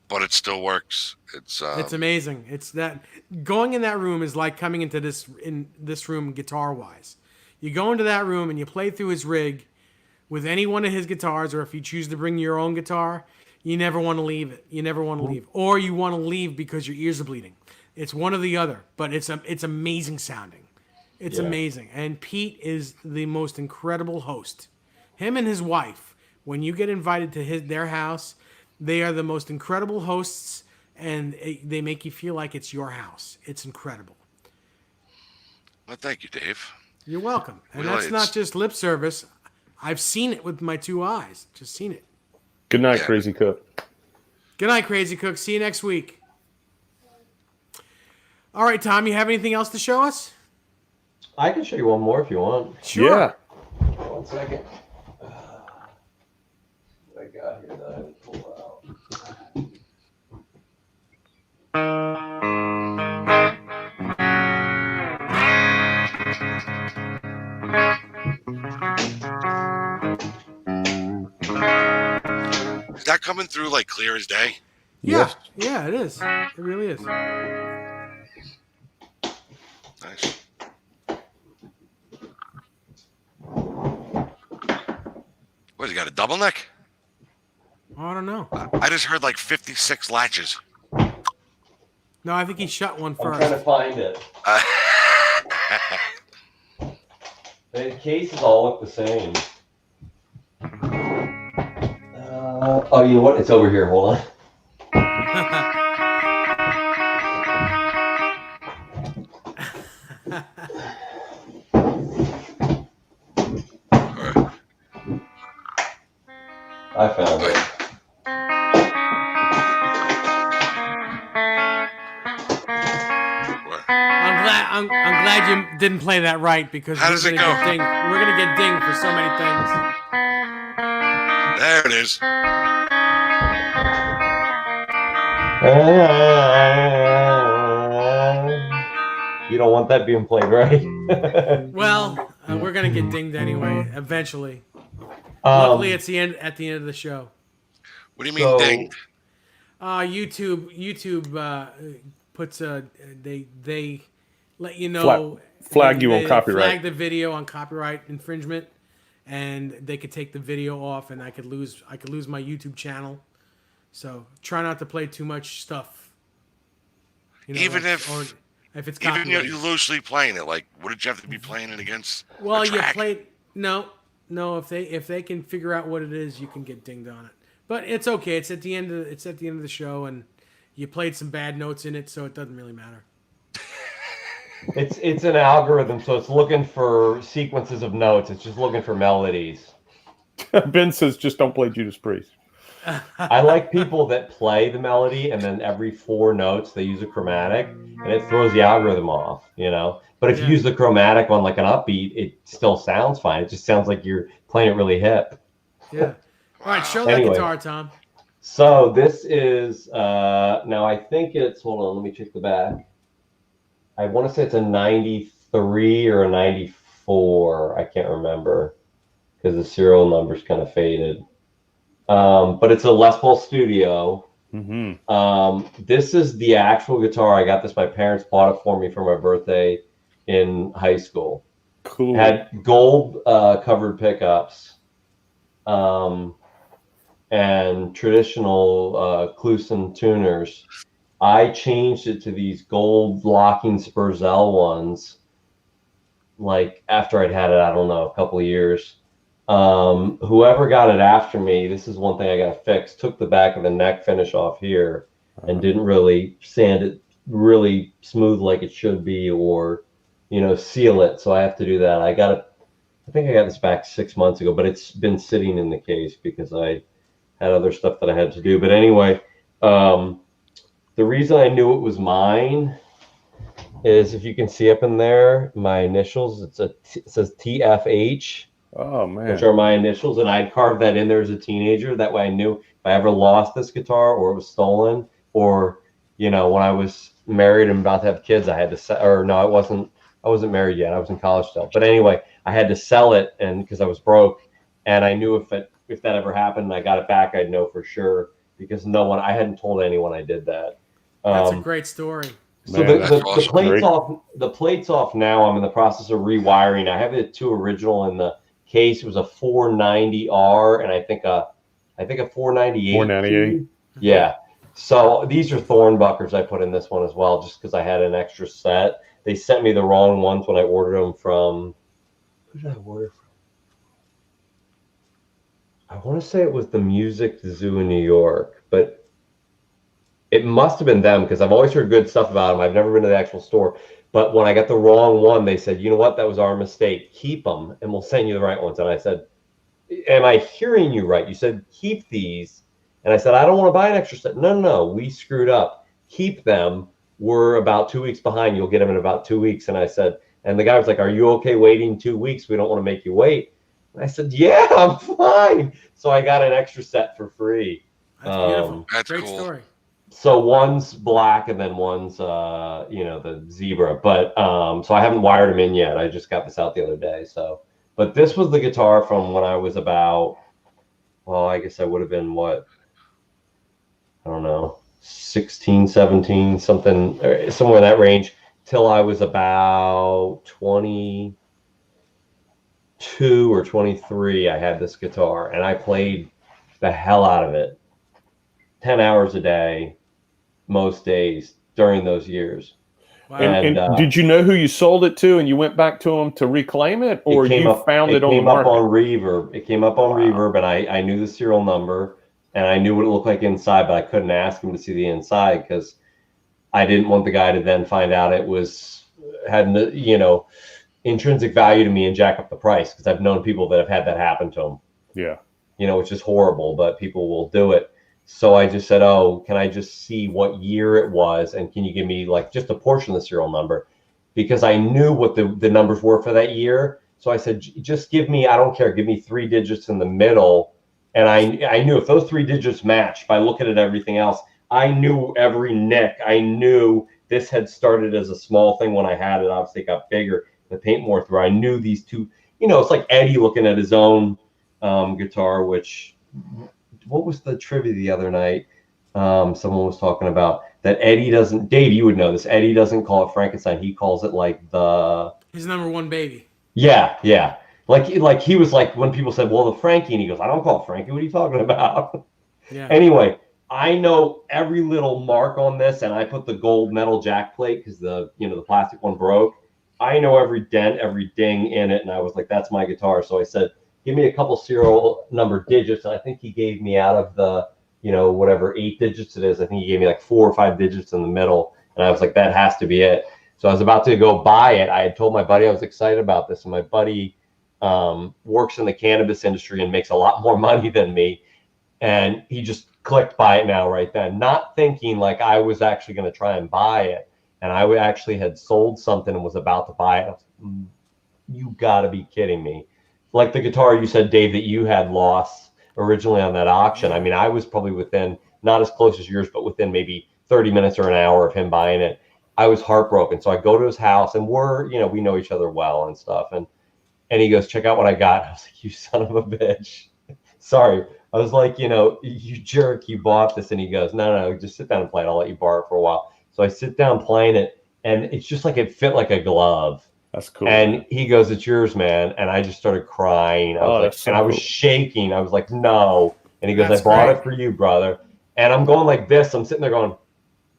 but it still works. It's amazing. It's that going in that room is like coming into this room guitar wise. You go into that room and you play through his rig with any one of his guitars, or if you choose to bring your own guitar, you never want to leave it. You never want to leave, or you want to leave because your ears are bleeding. It's one or the other, but it's amazing sounding. It's amazing. And Pete is the most incredible host. Him and his wife, when you get invited to their house, they are the most incredible hosts, and they make you feel like it's your house. It's incredible. Well, thank you, Dave. You're welcome. And that's not just lip service. I've seen it with my 2 eyes. Just seen it. Good night, Crazy Cook. Good night, Crazy Cook. See you next week. All right, Tom, you have anything else to show us? I can show you one more if you want. Sure. Yeah. 1 second. What I got here that I didn't pull out. Is that coming through like clear as day? Yeah. Yeah, it is. It really is. Nice. What, you got a double neck? I don't know. I just heard like 56 latches. No, I think he shut one I'm first. trying to find it. The cases all look the same. Oh, you know what? It's over here. Hold on. I found it. I'm glad you didn't play that right, because how does it go? We're gonna get dinged for so many things. There it is. You don't want that being played, right? Well, We're gonna get dinged anyway, eventually. Luckily, it's at the end of the show. What do you mean dinged? YouTube puts they let you know flag you on they copyright. flag the video on copyright infringement, and they could take the video off, and I could lose my YouTube channel. So try not to play too much stuff. Even if it's even copyrighted. you're loosely playing it, like what did you have to be playing it against? Well, a you track? played no. If they can figure out what it is, you can get dinged on it. But it's okay. It's at the end of the show, and you played some bad notes in it, so it doesn't really matter. It's an algorithm, so it's looking for sequences of notes. It's just looking for melodies. Ben says, just don't play Judas Priest. I like people that play the melody, and then every 4 notes they use a chromatic, and it throws the algorithm off, But if you use the chromatic on like an upbeat, it still sounds fine. It just sounds like you're playing it really hip. Yeah. All right, show that guitar, Tom. So this is now I think it's, hold on, let me check the back. I want to say it's a 93 or a 94. I can't remember because the serial number's kind of faded. But it's a Les Paul Studio. Mm-hmm. This is the actual guitar. I got this. My parents bought it for me for my birthday in high school. Cool. Had gold covered pickups. And traditional Kluson tuners. I changed it to these gold locking Spurzell ones, like after I'd had it, I don't know, a couple of years. Whoever got it after me, this is one thing I got to fix, took the back of the neck finish off here and didn't really sand it really smooth like it should be, or, seal it. So I have to do that. I think I got this back 6 months ago, but it's been sitting in the case because I had other stuff that I had to do. But anyway, the reason I knew it was mine is, if you can see up in there, my initials, it says TFH. Oh, man. Which are my initials, and I'd carved that in there as a teenager. That way I knew if I ever lost this guitar or it was stolen, or, when I was married and about to have kids, I had to I wasn't married yet. I was in college still. But anyway, I had to sell it, and because I was broke, and I knew if that ever happened and I got it back, I'd know for sure, because I hadn't told anyone I did that. That's a great story. So Man, the plate's off now. I'm in the process of rewiring. I have the 2 original in the case. It was a 490R and I think a 498. 498. Yeah. So these are Thornbuckers I put in this one as well, just because I had an extra set. They sent me the wrong ones when I ordered them from. Who did I order from? I want to say it was the Music Zoo in New York, but it must have been them because I've always heard good stuff about them. I've never been to the actual store. But when I got the wrong one, they said, you know what? That was our mistake. Keep them and we'll send you the right ones. And I said, am I hearing you right? You said, keep these. And I said, I don't want to buy an extra set. No, we screwed up. Keep them. We're about 2 weeks behind. You'll get them in about 2 weeks. And I said, and the guy was like, are you okay waiting 2 weeks? We don't want to make you wait. And I said, yeah, I'm fine. So I got an extra set for free. That's beautiful. That's great cool. Story. So one's black and then one's, the zebra. But so I haven't wired them in yet. I just got this out the other day. So, but this was the guitar from when I was about, well, I guess I would have been what? I don't know, 16, 17, something, somewhere in that range, till I was about 22 or 23. I had this guitar and I played the hell out of it. 10 hours a day, most days during those years. Wow. And did you know who you sold it to, and you went back to them to reclaim it, or found it on the market? It came up on Reverb. It came up on Reverb, and I knew the serial number, and I knew what it looked like inside, but I couldn't ask him to see the inside because I didn't want the guy to then find out it had intrinsic value to me and jack up the price, because I've known people that have had that happen to them. Yeah. Which is horrible, but people will do it. So I just said, oh, can I just see what year it was? And can you give me like just a portion of the serial number? Because I knew what the numbers were for that year. So I said, just give me, I don't care, give me 3 digits in the middle. And I knew if those 3 digits matched by looking at everything else, I knew every nick. I knew this had started as a small thing when I had it. Obviously it got bigger. the paint more through. I knew these two. It's like Eddie looking at his own guitar. Which, what was the trivia the other night? Someone was talking about that Eddie doesn't. Dave, you would know this. Eddie doesn't call it Frankenstein. He calls it like his number one baby. Yeah. Like he was like when people said, "Well, the Frankie," and he goes, "I don't call it Frankie. What are you talking about?" Yeah. Anyway, I know every little mark on this, and I put the gold metal jack plate because the plastic one broke. I know every dent, every ding in it, and I was like, "That's my guitar." So I said, "Give me a couple serial number digits," and I think he gave me out of the whatever 8 digits it is. I think he gave me like 4 or 5 digits in the middle, and I was like, "That has to be it." So I was about to go buy it. I had told my buddy I was excited about this, and my buddy works in the cannabis industry and makes a lot more money than me. And he just clicked buy it now right then, not thinking like I was actually going to try and buy it. And I actually had sold something and was about to buy it. I was like, you got to be kidding me. Like the guitar you said, Dave, that you had lost originally on that auction. I mean, I was probably within, not as close as yours, but within maybe 30 minutes or an hour of him buying it. I was heartbroken. So I go to his house, and we know each other well and stuff. And he goes, "Check out what I got." I was like, "You son of a bitch." Sorry. I was like, "You jerk, you bought this." And he goes, No, just sit down and play it. I'll let you borrow it for a while. So I sit down playing it, and it's just like it fit like a glove. That's cool. And he goes, "It's yours, man." And I just started crying. I was like, I was shaking. I was like, "No." And he goes, "I bought it for you, brother." And I'm going like this. I'm sitting there going,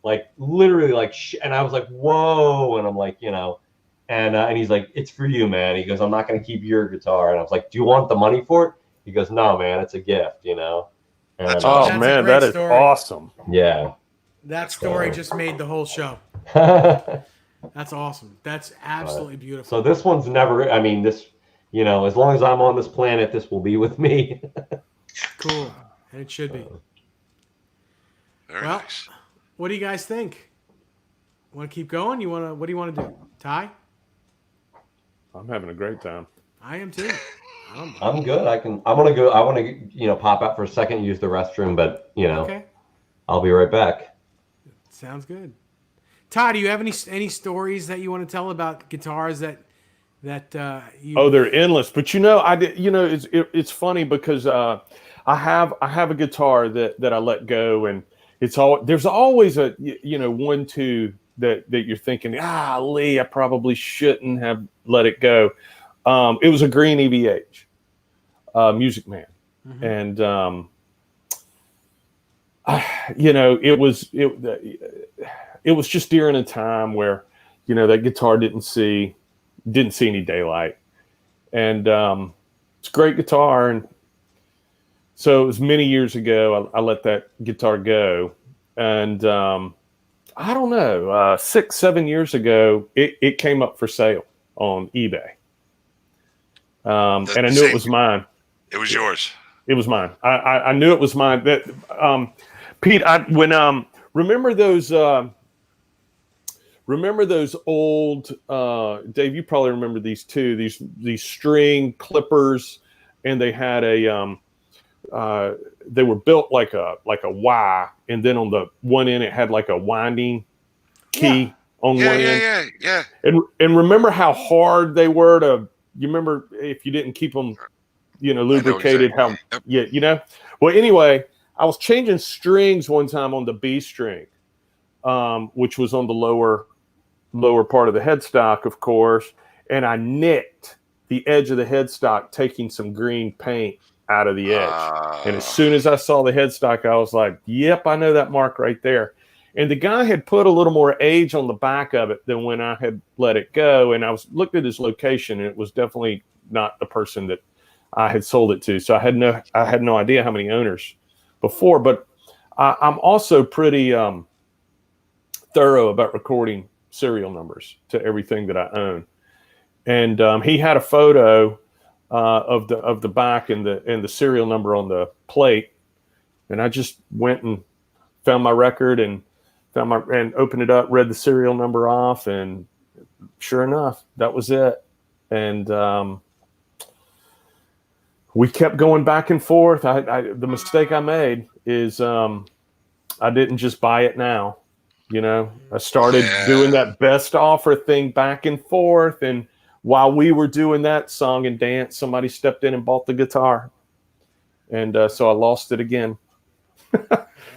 like literally like, and I was like, "Whoa!" And I'm like, and he's like, "It's for you, man." He goes, "I'm not going to keep your guitar." And I was like, "Do you want the money for it?" He goes, "No, man, it's a gift, And, That's man, that is awesome. Yeah. That story just made the whole show. That's awesome. That's absolutely beautiful. So this one's never, this, as long as I'm on this planet, this will be with me. Cool. And it should be. Very nice. What do you guys think? Want to keep going? What do you want to do? Ty? I'm having a great time. I am too. I'm good. I want to pop out for a second, use the restroom, but okay. I'll be right back. Sounds good. Ty, do you have any stories that you want to tell about guitars that you? Oh, they're endless. But I did. It's funny because I have a guitar that I let go, and there's always a 1-2 that you're thinking, Lee, I probably shouldn't have let it go. It was a green EVH, Music Man, mm-hmm. and it was just during a time where that guitar didn't see any daylight, and it's a great guitar, and so it was many years ago I let that guitar go, and I don't know, 6-7 years ago it came up for sale on eBay. And I knew it was mine. It was yours. It was mine. I knew it was mine. That Pete, remember those old Dave, you probably remember these too, these string clippers, and they had they were built like a Y, and then on the one end it had like a winding key on one end. Yeah. And remember how hard they were to. You remember if you didn't keep them, lubricated, Well, anyway, I was changing strings one time on the B string, which was on the lower part of the headstock, of course, and I nicked the edge of the headstock, taking some green paint out of the edge. And as soon as I saw the headstock, I was like, "Yep, I know that mark right there." And the guy had put a little more age on the back of it than when I had let it go. And I looked at his location, and it was definitely not the person that I had sold it to. So I had no idea how many owners before. But I'm also pretty thorough about recording serial numbers to everything that I own. And he had a photo of the back and the serial number on the plate. And I just went and found my record and opened it up, read the serial number off, and sure enough, that was it. And we kept going back and forth. The mistake I made is I didn't just buy it now. I started doing that best offer thing back and forth, and while we were doing that song and dance, somebody stepped in and bought the guitar. And so I lost it again.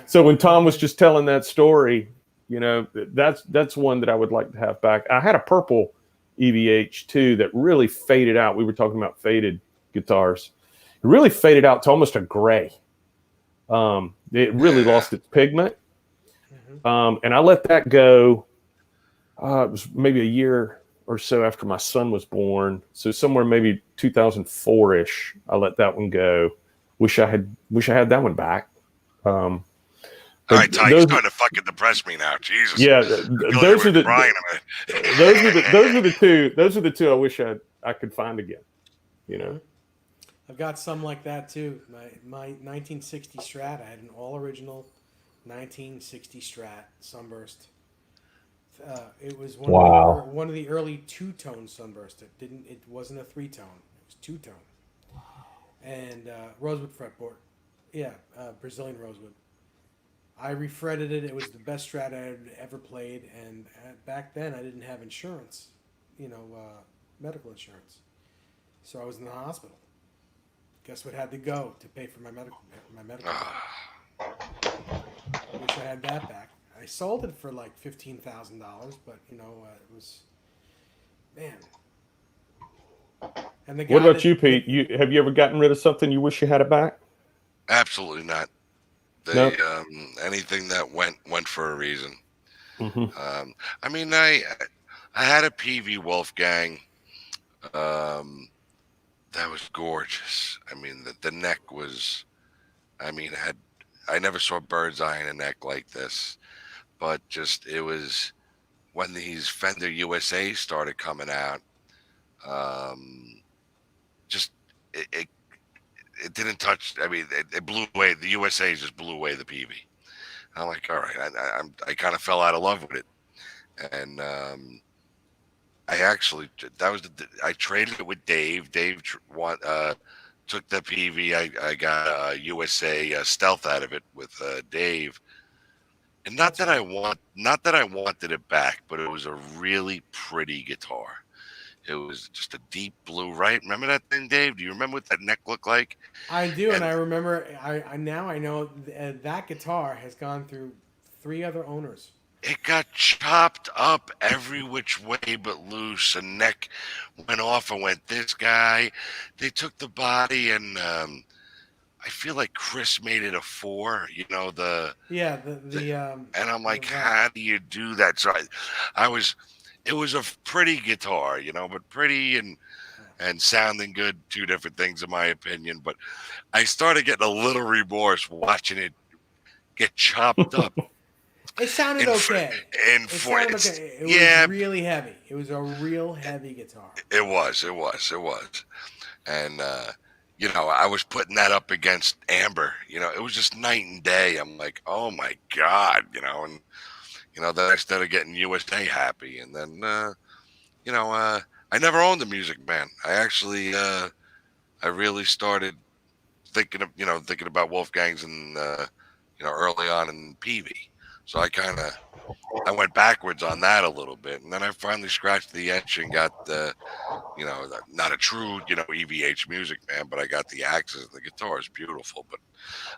So when Tom was just telling that story, you know, that's one that I would like to have back. I had a purple EVH too that really faded out. We were talking about faded guitars. It really faded out to almost a gray. It really lost its pigment. And I let that go. It was maybe a year or so after my son was born. So somewhere maybe 2004-ish, I let that one go. Wish I had that one back. All right, Ty, you're starting to fucking depress me now. Jesus. Yeah, those are the two I wish I could find again. You know, I've got some like that too. My 1960 Strat. I had an all original 1960 Strat Sunburst. It was one of the early two-tone Sunburst. It wasn't a three-tone. It was two-tone. And rosewood fretboard. Yeah, Brazilian rosewood. I refretted it. It was the best Strat I had ever played. And back then, I didn't have insurance, medical insurance. So I was in the hospital. Guess what had to go to pay for my medical? I wish I had that back. I sold it for like $15,000, but it was, man. And the guy what about you, Pete? Have you ever gotten rid of something you wish you had it back? Absolutely not. Nope. Anything that went for a reason. Mm-hmm. I mean, I had a PV Wolfgang. That was gorgeous. I mean, the neck was. I mean, I never saw bird's eye in a neck like this, but just it was when these Fender USA started coming out. Just it didn't touch. I mean, it blew away. The USA just blew away the PV. I'm like, all right. I kind of fell out of love with it, and I actually I traded it with Dave. Dave took the PV. I got a USA Stealth out of it with Dave, and not that I wanted it back, but it was a really pretty guitar. It was just a deep blue, right? Remember that thing, Dave? Do you remember what that neck looked like? I do, and I remember. I know that guitar has gone through 3 other owners. It got chopped up every which way but loose. A neck went off and went this guy. They took the body and I feel like Chris made it a 4. And I'm like, how do you do that? So it was a pretty guitar, but pretty and sounding good, 2 different things in my opinion. But I started getting a little remorse watching it get chopped up. It sounded okay. It was really heavy. It was a real heavy guitar. It was. And, I was putting that up against Amber. It was just night and day. I'm like, oh, my God, and, then I started getting USA happy. And then, I never owned a Music Man. I actually, I really started thinking about Wolfgangs and, early on in PV. So I went backwards on that a little bit, and then I finally scratched the itch and got not a true, EVH Music Man, but I got the Axes. The guitar is beautiful, but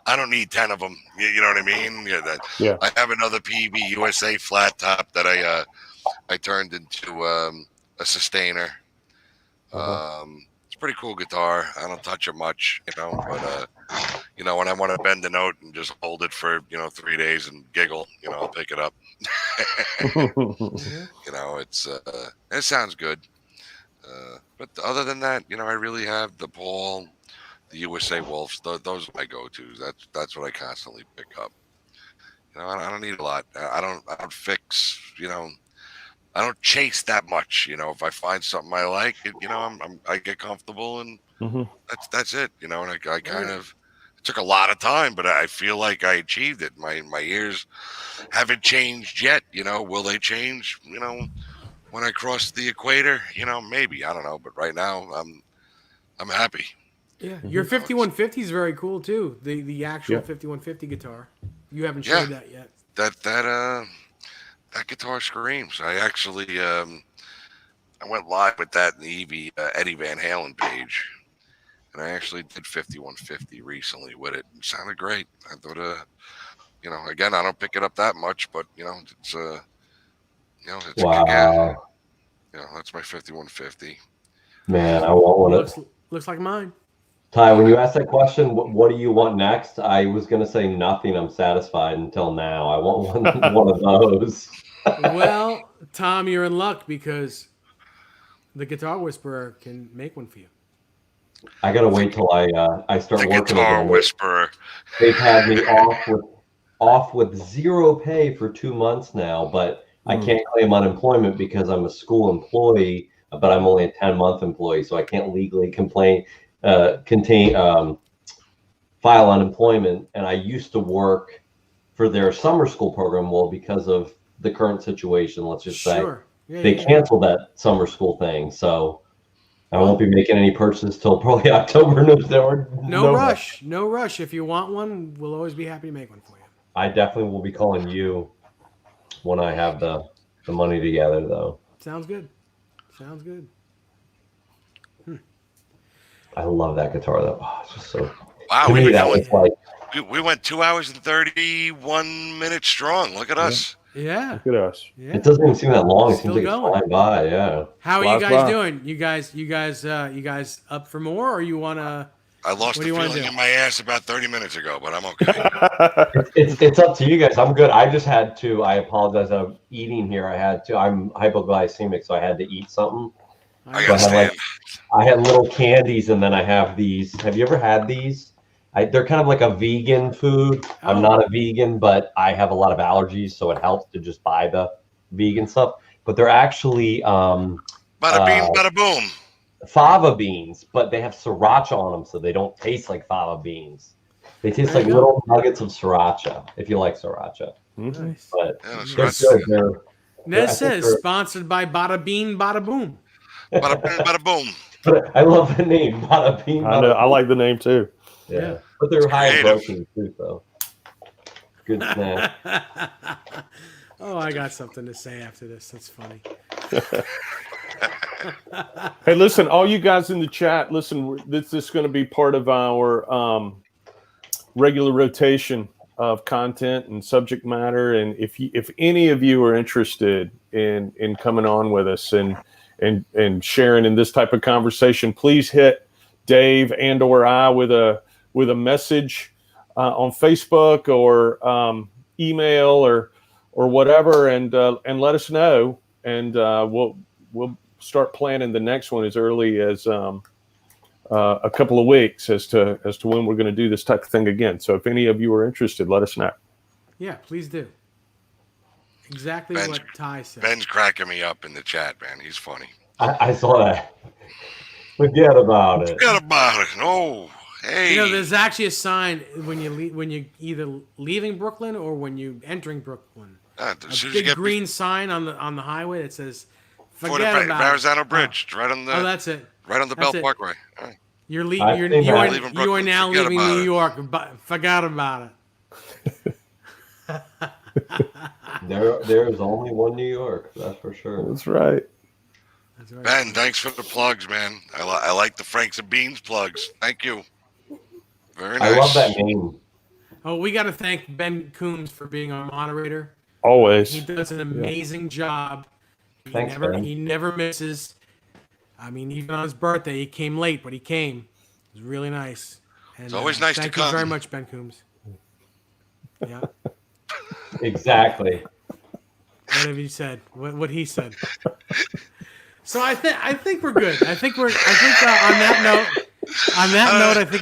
I don't need 10 of them. You know what I mean? Yeah. I have another PV USA flat top that I turned into a sustainer. It's a pretty cool guitar. I don't touch it much, but when I want to bend the note and just hold it for 3 days and giggle, I'll pick it up. It sounds good. But other than that, I really have the Paul, the USA Wolves. Those are my go-tos. That's what I constantly pick up. I don't need a lot. I don't fix. I don't chase that much. If I find something I like, I get comfortable and that's it. And I kind of. It took a lot of time, but I feel like I achieved it. My ears haven't changed yet. Will they change? When I cross the equator, maybe, I don't know. But right now, I'm happy. Yeah, your 5150 is very cool too. The actual 5150 guitar. You haven't showed that yet. That guitar screams. I actually I went live with that in the Evie Eddie Van Halen page, and I actually did 5150 recently with it. It sounded great. I thought, again, I don't pick it up that much, but it's it's a kick ass. That's my 5150. Man, I want one. Looks like mine. Ty, when you asked that question, what do you want next? I was going to say nothing. I'm satisfied until now. I want one of those. Well, Tom, you're in luck because the Guitar Whisperer can make one for you. I got to wait till I start the working. Guitar Whisperer. They've had me off with zero pay for 2 months now, but I can't claim unemployment because I'm a school employee, but I'm only a 10-month employee, so I can't legally file unemployment. And I used to work for their summer school program. Well, because of the current situation, let's just say they canceled that summer school thing. So I won't be making any purchases till probably October, November. No rush. If you want one, we'll always be happy to make one for you. I definitely will be calling you when I have the money together, though. Sounds good. I love that guitar, though. Oh, it's just so. Wow, we went 2 hours and 31 minutes strong. Look at us. Yeah. Look at us. Yeah. It doesn't even seem that long. It Still seems like going. it's flying by. Yeah. How are you guys doing? You guys up for more, or you want to? I lost the feeling in my ass about 30 minutes ago, but I'm okay. It's up to you guys. I'm good. I just had to. I apologize. I'm eating here. I'm hypoglycemic, so I had to eat something. I got I had little candies, and then I have these. Have you ever had these? They're kind of like a vegan food. I'm not a vegan, but I have a lot of allergies, so it helps to just buy the vegan stuff. But they're actually bada bing, bada boom. Fava beans, but they have sriracha on them, so they don't taste like fava beans. They taste like little nuggets of sriracha, if you like sriracha. Nice. But they're good. NEZ says sponsored by Bada Bean, Bada Boom. Bada bing, bada boom. But I love the name, Bada Bean. I know. I like the name too. Yeah. But they're high in protein too, though. Good snack. Oh, I got something to say after this. That's funny. Hey, listen, all you guys in the chat, listen, this is going to be part of our regular rotation of content and subject matter. And if any of you are interested in coming on with us and sharing in this type of conversation, please hit Dave and or I with a message on Facebook or email or whatever, and let us know, and we'll start planning the next one as early as a couple of weeks as to when we're going to do this type of thing again. So if any of you are interested, let us know. Yeah, please do. Exactly what Ty said. Ben's cracking me up in the chat, man. He's funny. I saw that. Forget about it. Oh, hey. There's actually a sign when you either leaving Brooklyn or when you entering Brooklyn. A big green sign on the highway that says "Forget about Verrazano Bridge." Right on the. Oh, that's it. Right on the Belt Parkway. Right. You are now leaving New York. Forgot about it. There is only one New York. That's for sure. That's right. Ben, thanks for the plugs, man. I like the Franks and Beans plugs. Thank you. Very nice. I love that name. Oh, we got to thank Ben Coombs for being our moderator. Always. He does an amazing job. Thanks, Ben. He never misses. I mean, even on his birthday, he came late, but he came. It was really nice. And, it's always nice to come. Thank you very much, Ben Coombs. Yeah. Exactly. What have you said? What he said? So I think we're good. I think on that note, I think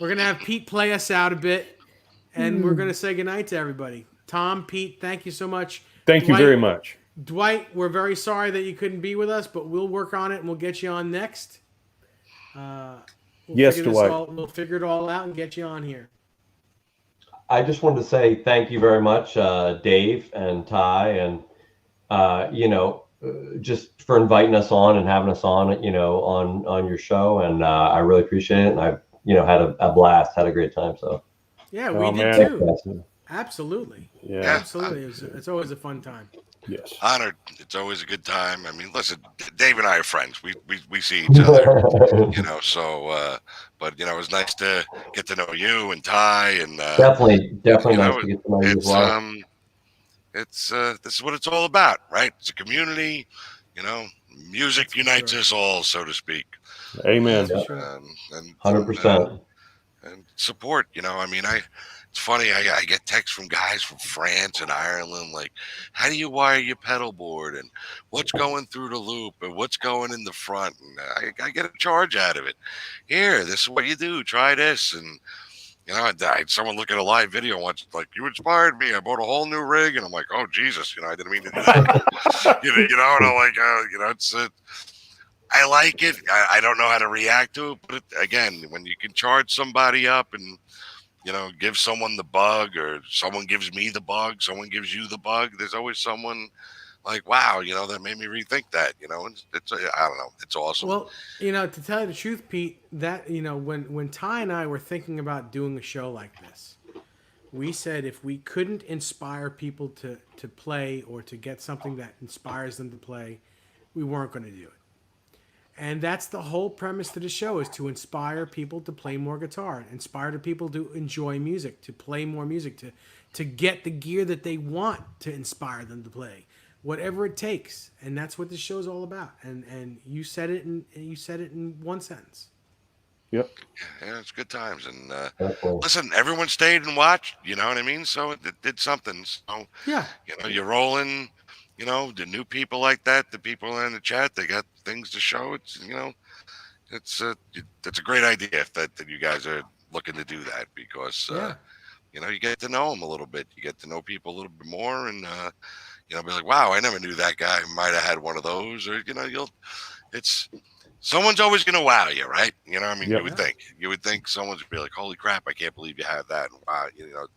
we're gonna have Pete play us out a bit, and we're gonna say goodnight to everybody. Tom, Pete, thank you so much. Thank you very much. Dwight, we're very sorry that you couldn't be with us, but we'll work on it and we'll get you on next. Yes, Dwight. We'll figure it all out and get you on here. I just wanted to say thank you very much, Dave and Ty, and just for inviting us on and having us on, on your show, and I really appreciate it. And I've had a blast, had a great time. So yeah, we did too. Absolutely. Yeah, absolutely. It's always a fun time. Yes. Honored. It's always a good time. I mean, listen, Dave and I are friends. We see each other, you know. So, but you know, it was nice to get to know you and Ty, and definitely you nice know, to get to know you as well. it's this is what it's all about, right? It's a community. You know, music unites us all, so to speak. Amen. And 100%. and support. You know, I mean, it's funny. I get texts from guys from France and Ireland, like, how do you wire your pedal board, and what's going through the loop, and what's going in the front, and I get a charge out of it. Here, this is what you do. Try this, and you know, I had someone look at a live video once, like, you inspired me. I bought a whole new rig, and I'm like, oh Jesus, you know, I didn't mean to do that. you know, and I'm like, you know, it's. I like it. I don't know how to react to it, but again, when you can charge somebody up and you know give someone the bug, or someone gives me the bug, someone gives you the bug, there's always someone like, wow, you know, that made me rethink that. You know, it's I don't know, it's awesome. Well, you know, to tell you the truth, Pete, that you know, when Ty and I were thinking about doing a show like this, we said if we couldn't inspire people to play or to get something that inspires them to play, we weren't going to do it. And that's the whole premise to the show, is to inspire people to play more guitar, inspire the people to enjoy music, to play more music, to get the gear that they want to inspire them to play, whatever it takes. And that's what this show is all about. And you said it in one sentence. Yep. Yeah, it's good times. And listen, everyone stayed and watched. You know what I mean? So it did something. So yeah, you know, you're rolling. You know, the new people like that, the people in the chat, they got things to show. It's, you know, it's a great idea that you guys are looking to do that, because, you know, you get to know them a little bit. You get to know people a little bit more, and, you know, be like, wow, I never knew that guy might have had one of those, or, you know, someone's always going to wow you, right? You know, I mean, you would think someone's be like, holy crap, I can't believe you have that. And wow, you know,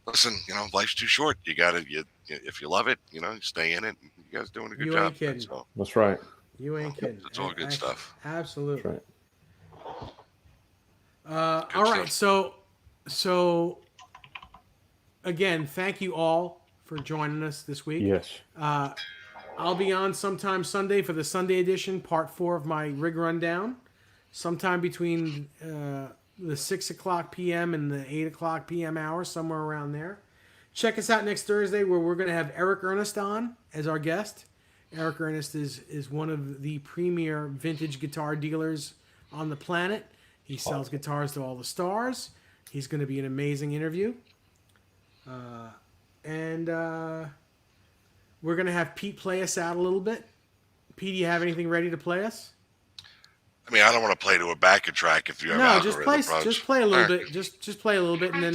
listen, you know, life's too short. You gotta, if you love it, you know, stay in it. You guys doing a good job. Ain't kidding. So, that's right. You ain't kidding. It's all good stuff. Absolutely. That's right. All right. So again, thank you all for joining us this week. Yes. I'll be on sometime Sunday for the Sunday edition, part 4 of my rig rundown, sometime between the 6 o'clock p.m. and the 8 o'clock p.m. hour, somewhere around there. Check us out next Thursday, where we're going to have Eric Ernest on as our guest. Eric Ernest is one of the premier vintage guitar dealers on the planet. He sells guitars to all the stars. He's going to be an amazing interview. And we're going to have Pete play us out a little bit. Pete, do you have anything ready to play us? I mean, I don't want to play to a backing track if you have just play a little bit. Just play a little bit, and then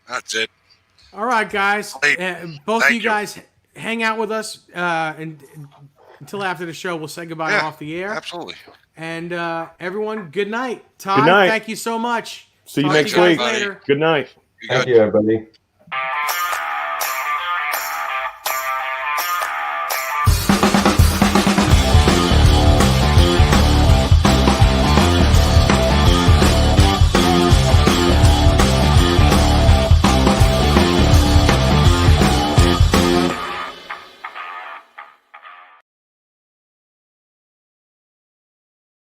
That's it. All right, guys. Both of you guys hang out with us and until after the show. We'll say goodbye off the air. Absolutely. And everyone, good night. Todd, good night. Thank you so much. See you next week. Later. Good night. Thank you, everybody.